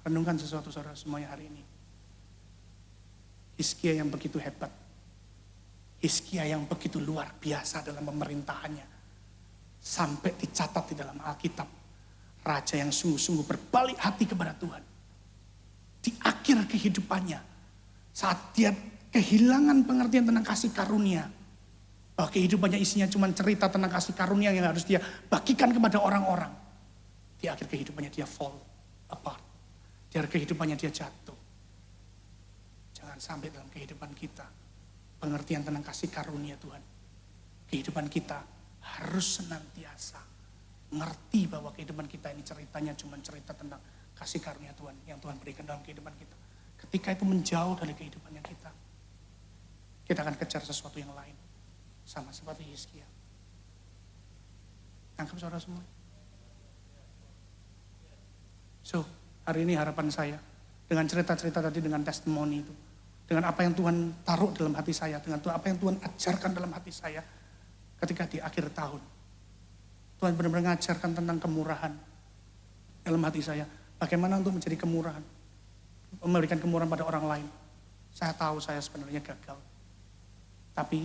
Renungkan sesuatu saudara semuanya hari ini. Hizkia yang begitu hebat. Hizkia yang begitu luar biasa dalam pemerintahannya. Sampai dicatat di dalam Alkitab. Raja yang sungguh-sungguh berbalik hati kepada Tuhan. Di akhir kehidupannya. Saat dia kehilangan pengertian tentang kasih karunia. Bahwa kehidupannya isinya cuma cerita tentang kasih karunia yang harus dia bagikan kepada orang-orang. Di akhir kehidupannya dia fall apart. Di akhir kehidupannya dia jatuh. Jangan sampai dalam kehidupan kita pengertian tentang kasih karunia Tuhan. Kehidupan kita harus senantiasa ngerti bahwa kehidupan kita ini ceritanya cuma cerita tentang kasih karunia Tuhan yang Tuhan berikan dalam kehidupan kita. Ketika itu menjauh dari kehidupannya kita akan kejar sesuatu yang lain. Sama seperti Hizkia. Tangkap saudara semua. So, hari ini harapan saya, dengan cerita-cerita tadi, dengan testimoni itu, dengan apa yang Tuhan taruh dalam hati saya, dengan apa yang Tuhan ajarkan dalam hati saya, ketika di akhir tahun, Tuhan benar-benar mengajarkan tentang kemurahan dalam hati saya. Bagaimana untuk menjadi kemurahan, memberikan kemurahan pada orang lain. Saya tahu saya sebenarnya gagal. Tapi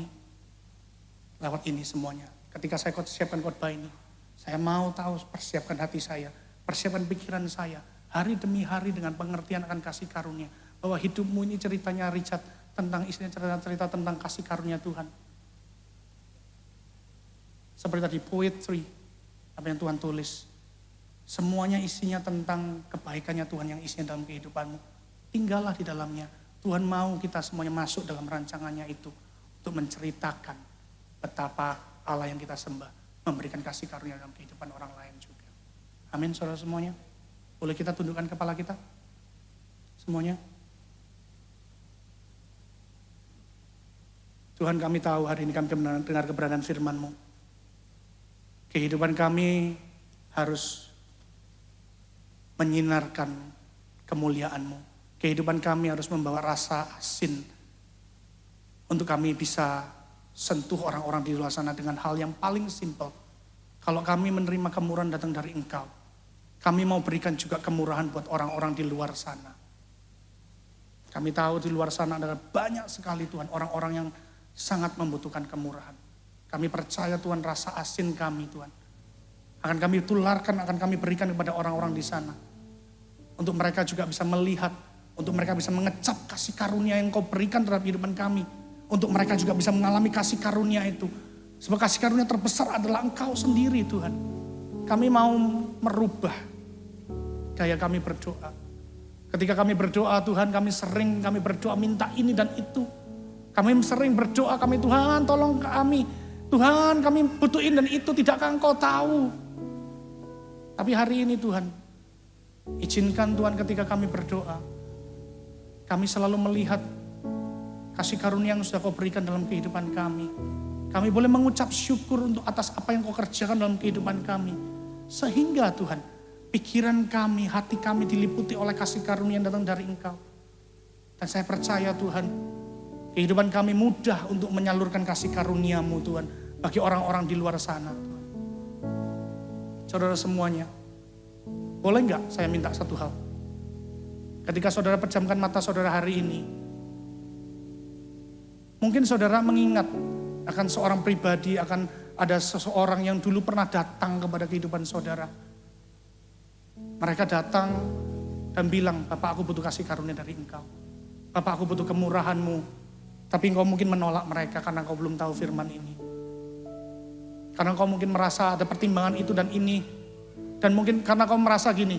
lewat ini semuanya, ketika saya siapkan khotbah ini, saya mau tahu persiapkan hati saya, persiapkan pikiran saya, hari demi hari dengan pengertian akan kasih karunia. Bahwa hidupmu ini ceritanya Richard tentang isinya cerita-cerita tentang kasih karunia Tuhan. Seperti tadi poetry, apa yang Tuhan tulis. Semuanya isinya tentang kebaikannya Tuhan yang isinya dalam kehidupanmu. Tinggallah di dalamnya. Tuhan mau kita semuanya masuk dalam rancangannya itu. Untuk menceritakan betapa Allah yang kita sembah memberikan kasih karunia dalam kehidupan orang lain juga. Amin saudara semuanya. Boleh kita tundukkan kepala kita? Semuanya. Tuhan, kami tahu hari ini kami dengar keberadaan firman-Mu. Kehidupan kami harus menyinarkan kemuliaan-Mu. Kehidupan kami harus membawa rasa asin untuk kami bisa sentuh orang-orang di luar sana dengan hal yang paling simpel. Kalau kami menerima kemurahan datang dari Engkau, kami mau berikan juga kemurahan buat orang-orang di luar sana. Kami tahu di luar sana ada banyak sekali Tuhan, orang-orang yang sangat membutuhkan kemurahan. Kami percaya Tuhan, rasa asin kami Tuhan akan kami tularkan, akan kami berikan kepada orang-orang di sana. Untuk mereka juga bisa melihat, untuk mereka bisa mengecap kasih karunia yang Kau berikan terhadap kehidupan kami. Untuk mereka juga bisa mengalami kasih karunia itu. Sebab kasih karunia terbesar adalah Engkau sendiri Tuhan. Kami mau merubah gaya kami berdoa. Ketika kami berdoa Tuhan, kami berdoa minta ini dan itu. Kami sering berdoa, Tuhan tolong kami. Tuhan kami butuhin dan itu, tidakkah Engkau tahu? Tapi hari ini Tuhan, izinkan Tuhan ketika kami berdoa, kami selalu melihat kasih karunia yang sudah Kau berikan dalam kehidupan kami. Kami boleh mengucap syukur untuk atas apa yang Kau kerjakan dalam kehidupan kami. Sehingga Tuhan, pikiran kami, hati kami diliputi oleh kasih karunia yang datang dari Engkau. Dan saya percaya Tuhan, kehidupan kami mudah untuk menyalurkan kasih karunia-Mu Tuhan bagi orang-orang di luar sana Tuhan. Saudara semuanya, boleh enggak saya minta satu hal? Ketika saudara pejamkan mata saudara hari ini, mungkin saudara mengingat akan seorang pribadi, akan ada seseorang yang dulu pernah datang kepada kehidupan saudara. Mereka datang dan bilang, Bapak aku butuh kasih karunia dari Engkau. Bapak aku butuh kemurahan-Mu. Tapi Engkau mungkin menolak mereka karena Engkau belum tahu firman ini. Karena Engkau mungkin merasa ada pertimbangan itu dan ini. Dan mungkin karena Engkau merasa gini,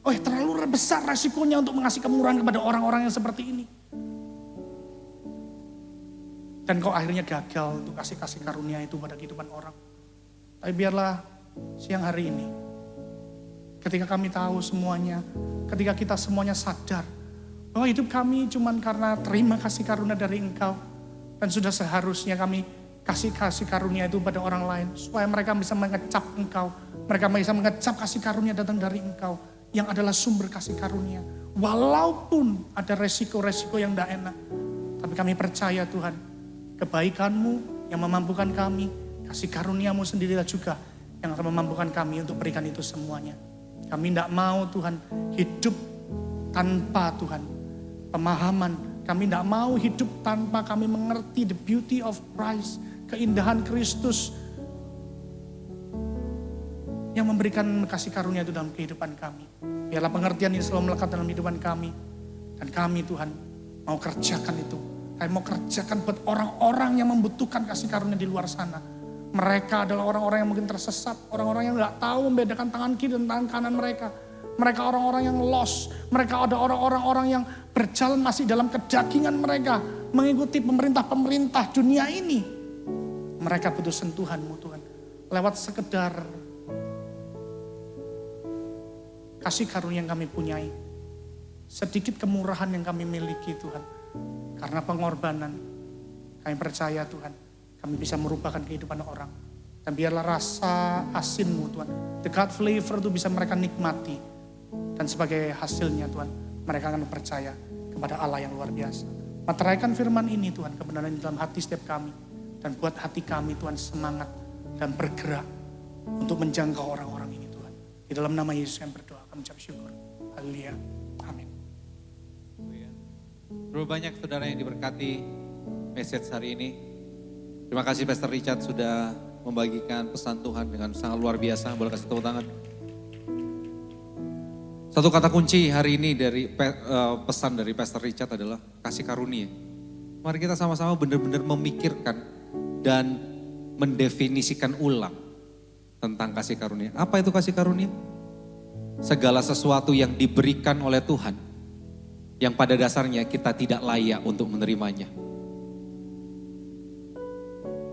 oh terlalu besar resikonya untuk mengasih kemurahan kepada orang-orang yang seperti ini. Dan Engkau akhirnya gagal untuk kasih karunia itu pada kehidupan orang. Tapi biarlah siang hari ini, ketika kami tahu semuanya, ketika kita semuanya sadar, bahwa hidup kami cuman karena terima kasih karunia dari Engkau. Dan sudah seharusnya kami kasih karunia itu pada orang lain. Supaya mereka bisa mengecap Engkau. Mereka bisa mengecap kasih karunia datang dari Engkau. Yang adalah sumber kasih karunia. Walaupun ada resiko-resiko yang tidak enak. Tapi kami percaya Tuhan, kebaikan-Mu yang memampukan kami. Kasih karunia-Mu sendirilah juga yang akan memampukan kami untuk berikan itu semuanya. Kami tidak mau Tuhan hidup tanpa Tuhan pemahaman. Kami tidak mau hidup tanpa kami mengerti the beauty of Christ, keindahan Kristus yang memberikan kasih karunia itu dalam kehidupan kami. Biarlah pengertian ini selalu melekat dalam kehidupan kami. Dan kami Tuhan mau kerjakan itu. Kami mau kerjakan buat orang-orang yang membutuhkan kasih karunia di luar sana. Mereka adalah orang-orang yang mungkin tersesat, orang-orang yang tidak tahu membedakan tangan kiri dan tangan kanan mereka. Mereka orang-orang yang lost. Mereka ada orang-orang yang berjalan masih dalam kedagingan mereka. Mengikuti pemerintah-pemerintah dunia ini. Mereka butuh sentuhan-Mu Tuhan. Lewat sekedar kasih karunia yang kami punyai. Sedikit kemurahan yang kami miliki Tuhan. Karena pengorbanan. Kami percaya Tuhan. Kami bisa merubahkan kehidupan orang. Dan biarlah rasa asin-Mu Tuhan. The God flavor itu bisa mereka nikmati. Dan sebagai hasilnya Tuhan, mereka akan percaya kepada Allah yang luar biasa. Materaikan firman ini Tuhan, kebenaran di dalam hati setiap kami. Dan buat hati kami Tuhan semangat dan bergerak untuk menjangkau orang-orang ini Tuhan. Di dalam nama Yesus yang berdoa, kami ucap syukur. Haleluya. Amin. Berapa banyak saudara yang diberkati message hari ini. Terima kasih Pastor Richard sudah membagikan pesan Tuhan dengan sangat luar biasa. Boleh kasih tepuk tangan. Satu kata kunci hari ini dari pesan dari Pastor Richard adalah kasih karunia. Mari kita sama-sama benar-benar memikirkan dan mendefinisikan ulang tentang kasih karunia. Apa itu kasih karunia? Segala sesuatu yang diberikan oleh Tuhan, yang pada dasarnya kita tidak layak untuk menerimanya.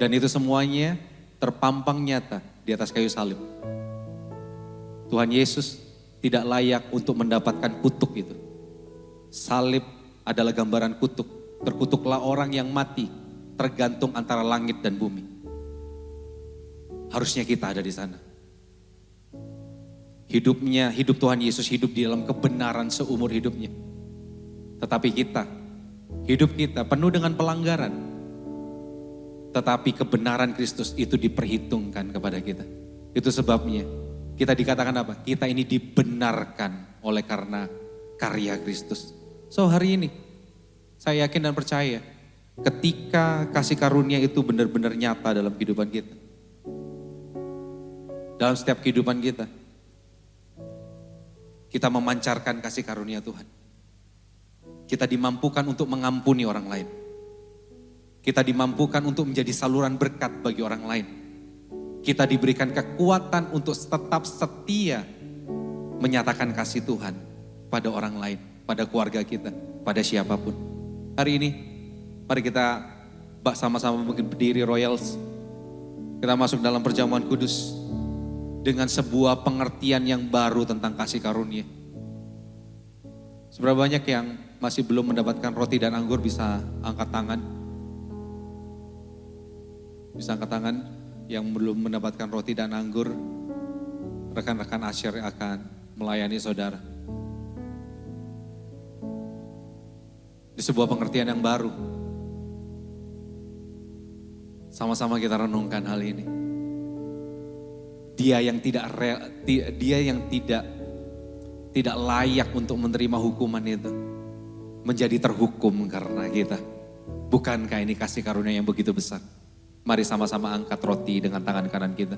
Dan itu semuanya terpampang nyata di atas kayu salib. Tuhan Yesus tidak layak untuk mendapatkan kutuk itu. Salib adalah gambaran kutuk. Terkutuklah orang yang mati, tergantung antara langit dan bumi. Harusnya kita ada di sana. Hidup Tuhan Yesus hidup di dalam kebenaran seumur hidupnya. Tetapi hidup kita penuh dengan pelanggaran. Tetapi kebenaran Kristus itu diperhitungkan kepada kita. Itu sebabnya kita dikatakan apa? Kita ini dibenarkan oleh karena karya Kristus. So hari ini saya yakin dan percaya ketika kasih karunia itu benar-benar nyata dalam kehidupan kita. Dalam setiap kehidupan kita memancarkan kasih karunia Tuhan. Kita dimampukan untuk mengampuni orang lain. Kita dimampukan untuk menjadi saluran berkat bagi orang lain. Kita diberikan kekuatan untuk tetap setia menyatakan kasih Tuhan pada orang lain, pada keluarga kita, pada siapapun. Hari ini, mari kita sama-sama mungkin berdiri Royals. Kita masuk dalam perjamuan kudus dengan sebuah pengertian yang baru tentang kasih karunia. Seberapa banyak yang masih belum mendapatkan roti dan anggur bisa angkat tangan? Bisa angkat tangan yang belum mendapatkan roti dan anggur. Rekan-rekan Asyir akan melayani saudara. Di sebuah pengertian yang baru. Sama-sama kita renungkan hal ini. Dia yang tidak layak untuk menerima hukuman itu menjadi terhukum karena kita. Bukankah ini kasih karunia yang begitu besar? Mari sama-sama angkat roti dengan tangan kanan kita.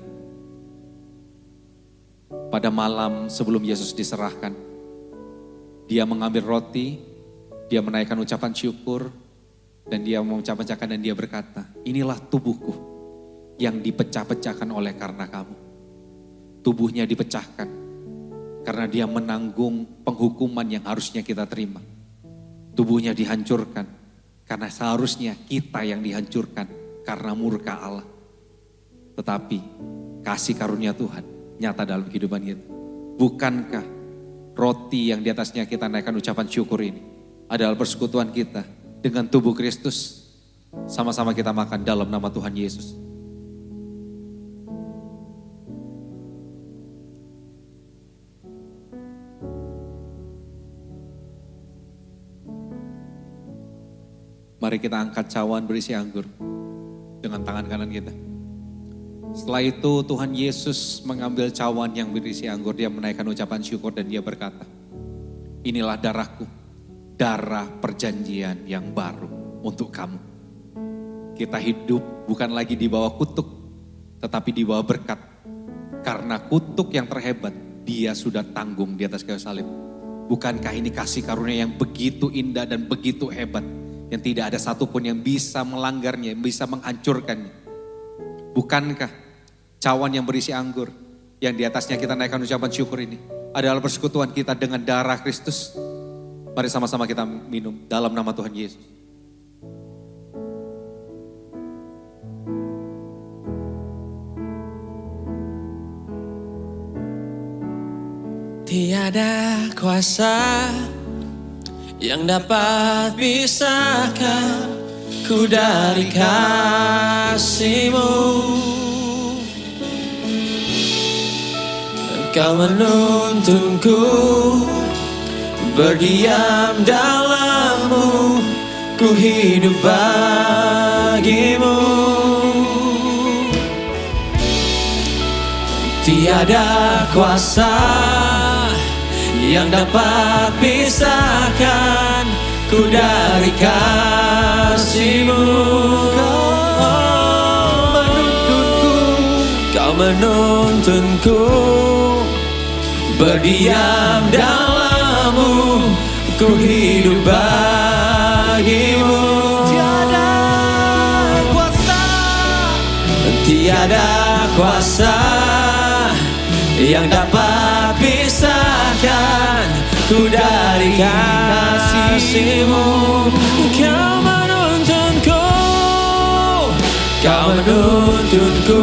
Pada malam sebelum Yesus diserahkan, dia mengambil roti, dia menaikkan ucapan syukur, dan dia mengucapkan dan dia berkata, inilah tubuhku yang dipecah-pecahkan oleh karena kamu. Tubuhnya dipecahkan karena dia menanggung penghukuman yang harusnya kita terima. Tubuhnya dihancurkan karena seharusnya kita yang dihancurkan karena murka Allah. Tetapi kasih karunia Tuhan nyata dalam kehidupan kita. Bukankah roti yang di atasnya kita naikkan ucapan syukur ini adalah persekutuan kita dengan tubuh Kristus. Sama-sama kita makan dalam nama Tuhan Yesus. Mari kita angkat cawan berisi anggur dengan tangan kanan kita. Setelah itu Tuhan Yesus mengambil cawan yang berisi anggur, dia menaikkan ucapan syukur dan dia berkata, inilah darahku, darah perjanjian yang baru untuk kamu. Kita hidup bukan lagi di bawah kutuk, tetapi di bawah berkat. Karena kutuk yang terhebat, dia sudah tanggung di atas kayu salib. Bukankah ini kasih karunia yang begitu indah dan begitu hebat, yang tidak ada satupun yang bisa melanggarnya, yang bisa menghancurkannya. Bukankah cawan yang berisi anggur, yang di atasnya kita naikkan ucapan syukur ini, adalah persekutuan kita dengan darah Kristus. Mari sama-sama kita minum dalam nama Tuhan Yesus. Tiada kuasa yang dapat pisahkan ku dari kasih-Mu. Kau menuntunku berdiam dalam-Mu, ku hidup bagi-Mu. Tiada kuasa yang dapat pisahkan ku dari kasih-Mu. Kau menuntunku berdiam dalam-Mu, ku hidup bagi-Mu. Tiada kuasa yang dapat pisahkan ku dari kasih-Mu. Kau menuntunku, Kau menuntunku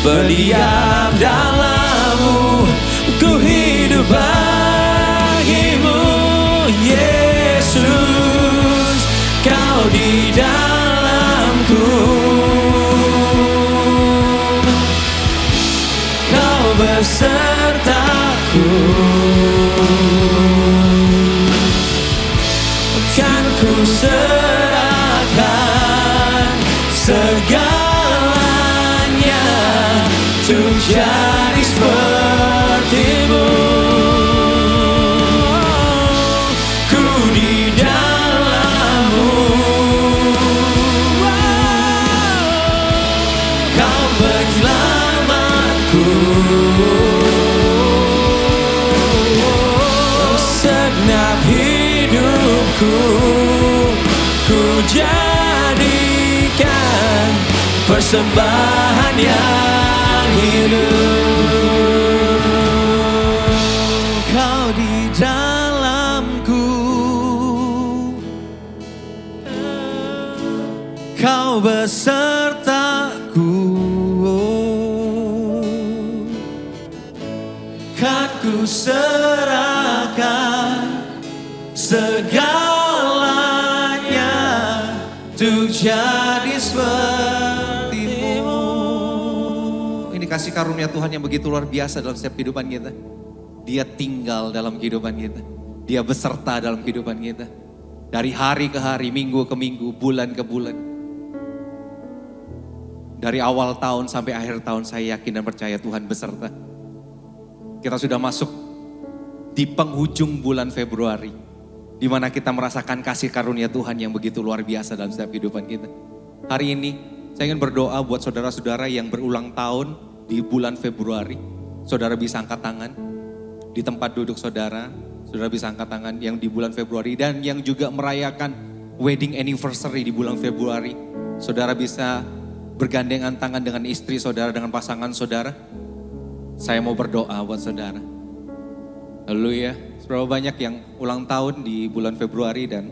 berdiam dalam-Mu, ku hidup bagi-Mu. Yesus, Kau di dalamku, Kau besertaku, kan ku serahkan segalanya untuk jadi seperti-Mu. Ku di dalam-Mu, Kau penyelamatku, segenap hidupku ku jadikan persembahan yang hidup. Kau di dalamku, Kau besertaku, kan ku serahkan segalanya untuk jadi seperti-Mu. Ini kasih karunia Tuhan yang begitu luar biasa dalam setiap kehidupan kita. Dia tinggal dalam kehidupan kita. Dia beserta dalam kehidupan kita. Dari hari ke hari, minggu ke minggu, bulan ke bulan. Dari awal tahun sampai akhir tahun saya yakin dan percaya Tuhan beserta. Kita sudah masuk di penghujung bulan Februari, di mana kita merasakan kasih karunia Tuhan yang begitu luar biasa dalam setiap kehidupan kita. Hari ini saya ingin berdoa buat saudara-saudara yang berulang tahun di bulan Februari. Saudara bisa angkat tangan di tempat duduk saudara. Saudara bisa angkat tangan yang di bulan Februari dan yang juga merayakan wedding anniversary di bulan Februari. Saudara bisa bergandengan tangan dengan istri saudara, dengan pasangan saudara. Saya mau berdoa buat saudara. Haleluya. Seberapa banyak yang ulang tahun di bulan Februari dan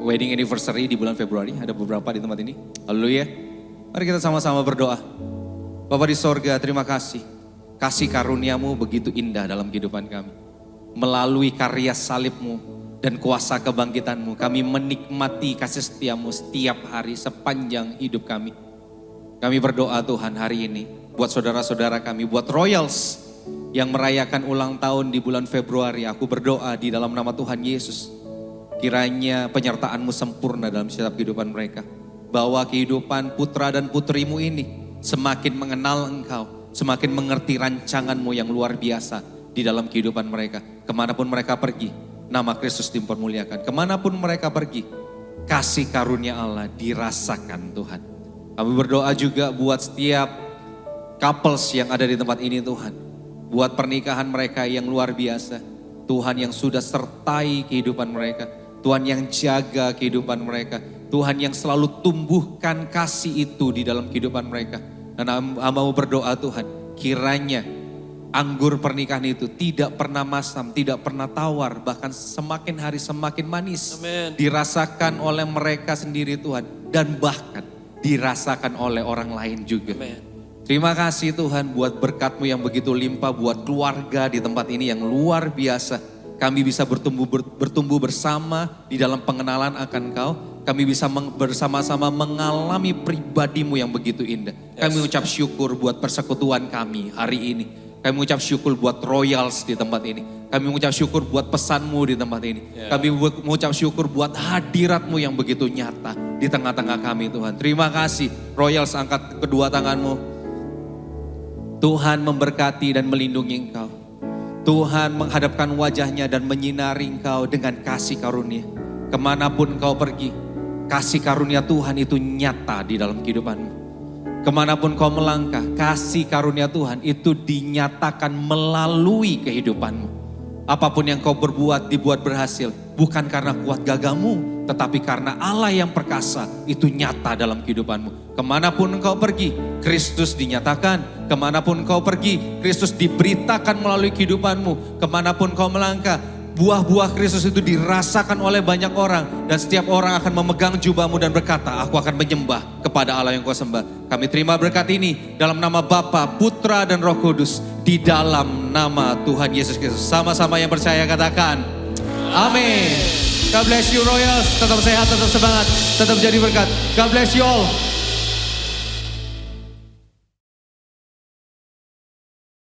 wedding anniversary di bulan Februari? Ada beberapa di tempat ini. Haleluya. Mari kita sama-sama berdoa. Bapa di sorga, terima kasih. Kasih karunia-Mu begitu indah dalam kehidupan kami. Melalui karya salib-Mu dan kuasa kebangkitan-Mu, kami menikmati kasih setia-Mu setiap hari sepanjang hidup kami. Kami berdoa Tuhan hari ini buat saudara-saudara kami, buat Royals yang merayakan ulang tahun di bulan Februari. Aku berdoa di dalam nama Tuhan Yesus, kiranya penyertaan-Mu sempurna dalam setiap kehidupan mereka. Bahwa kehidupan putra dan putri-Mu ini semakin mengenal Engkau, semakin mengerti rancangan-Mu yang luar biasa di dalam kehidupan mereka. Kemanapun mereka pergi, nama Kristus dipermuliakan. Kemanapun mereka pergi, kasih karunia Allah dirasakan Tuhan. Kami berdoa juga buat setiap couples yang ada di tempat ini Tuhan. Buat pernikahan mereka yang luar biasa. Tuhan yang sudah sertai kehidupan mereka. Tuhan yang jaga kehidupan mereka. Tuhan yang selalu tumbuhkan kasih itu di dalam kehidupan mereka. Dan hamba mau berdoa Tuhan, kiranya anggur pernikahan itu tidak pernah masam, tidak pernah tawar, bahkan semakin hari semakin manis. Amen. Dirasakan oleh mereka sendiri Tuhan, dan bahkan dirasakan oleh orang lain juga. Amen. Terima kasih Tuhan buat berkat-Mu yang begitu limpah, buat keluarga di tempat ini yang luar biasa. Kami bisa bertumbuh bersama di dalam pengenalan akan Kau. Kami bisa bersama-sama mengalami pribadi-Mu yang begitu indah. Kami ucap syukur buat persekutuan kami hari ini. Kami mengucap syukur buat Royals di tempat ini. Kami mengucap syukur buat pesan-Mu di tempat ini. Kami mengucap syukur buat hadirat-Mu yang begitu nyata di tengah-tengah kami Tuhan. Terima kasih. Royals, angkat kedua tangan-Mu. Tuhan memberkati dan melindungi Engkau. Tuhan menghadapkan wajahnya dan menyinari Engkau dengan kasih karunia. Kemanapun Engkau pergi, kasih karunia Tuhan itu nyata di dalam kehidupanmu. Kemanapun kau melangkah, kasih karunia Tuhan itu dinyatakan melalui kehidupanmu. Apapun yang kau berbuat, dibuat berhasil. Bukan karena kuat gagahmu, tetapi karena Allah yang perkasa itu nyata dalam kehidupanmu. Kemanapun engkau pergi, Kristus dinyatakan. Kemanapun engkau pergi, Kristus diberitakan melalui kehidupanmu. Kemanapun engkau melangkah, buah-buah Kristus itu dirasakan oleh banyak orang. Dan setiap orang akan memegang jubahmu dan berkata, aku akan menyembah kepada Allah yang kau sembah. Kami terima berkat ini dalam nama Bapa, Putra, dan Roh Kudus. Di dalam nama Tuhan Yesus Kristus. Sama-sama yang percaya katakan, amin. God bless you Royals, tetap sehat, tetap semangat, tetap jadi berkat. God bless you all.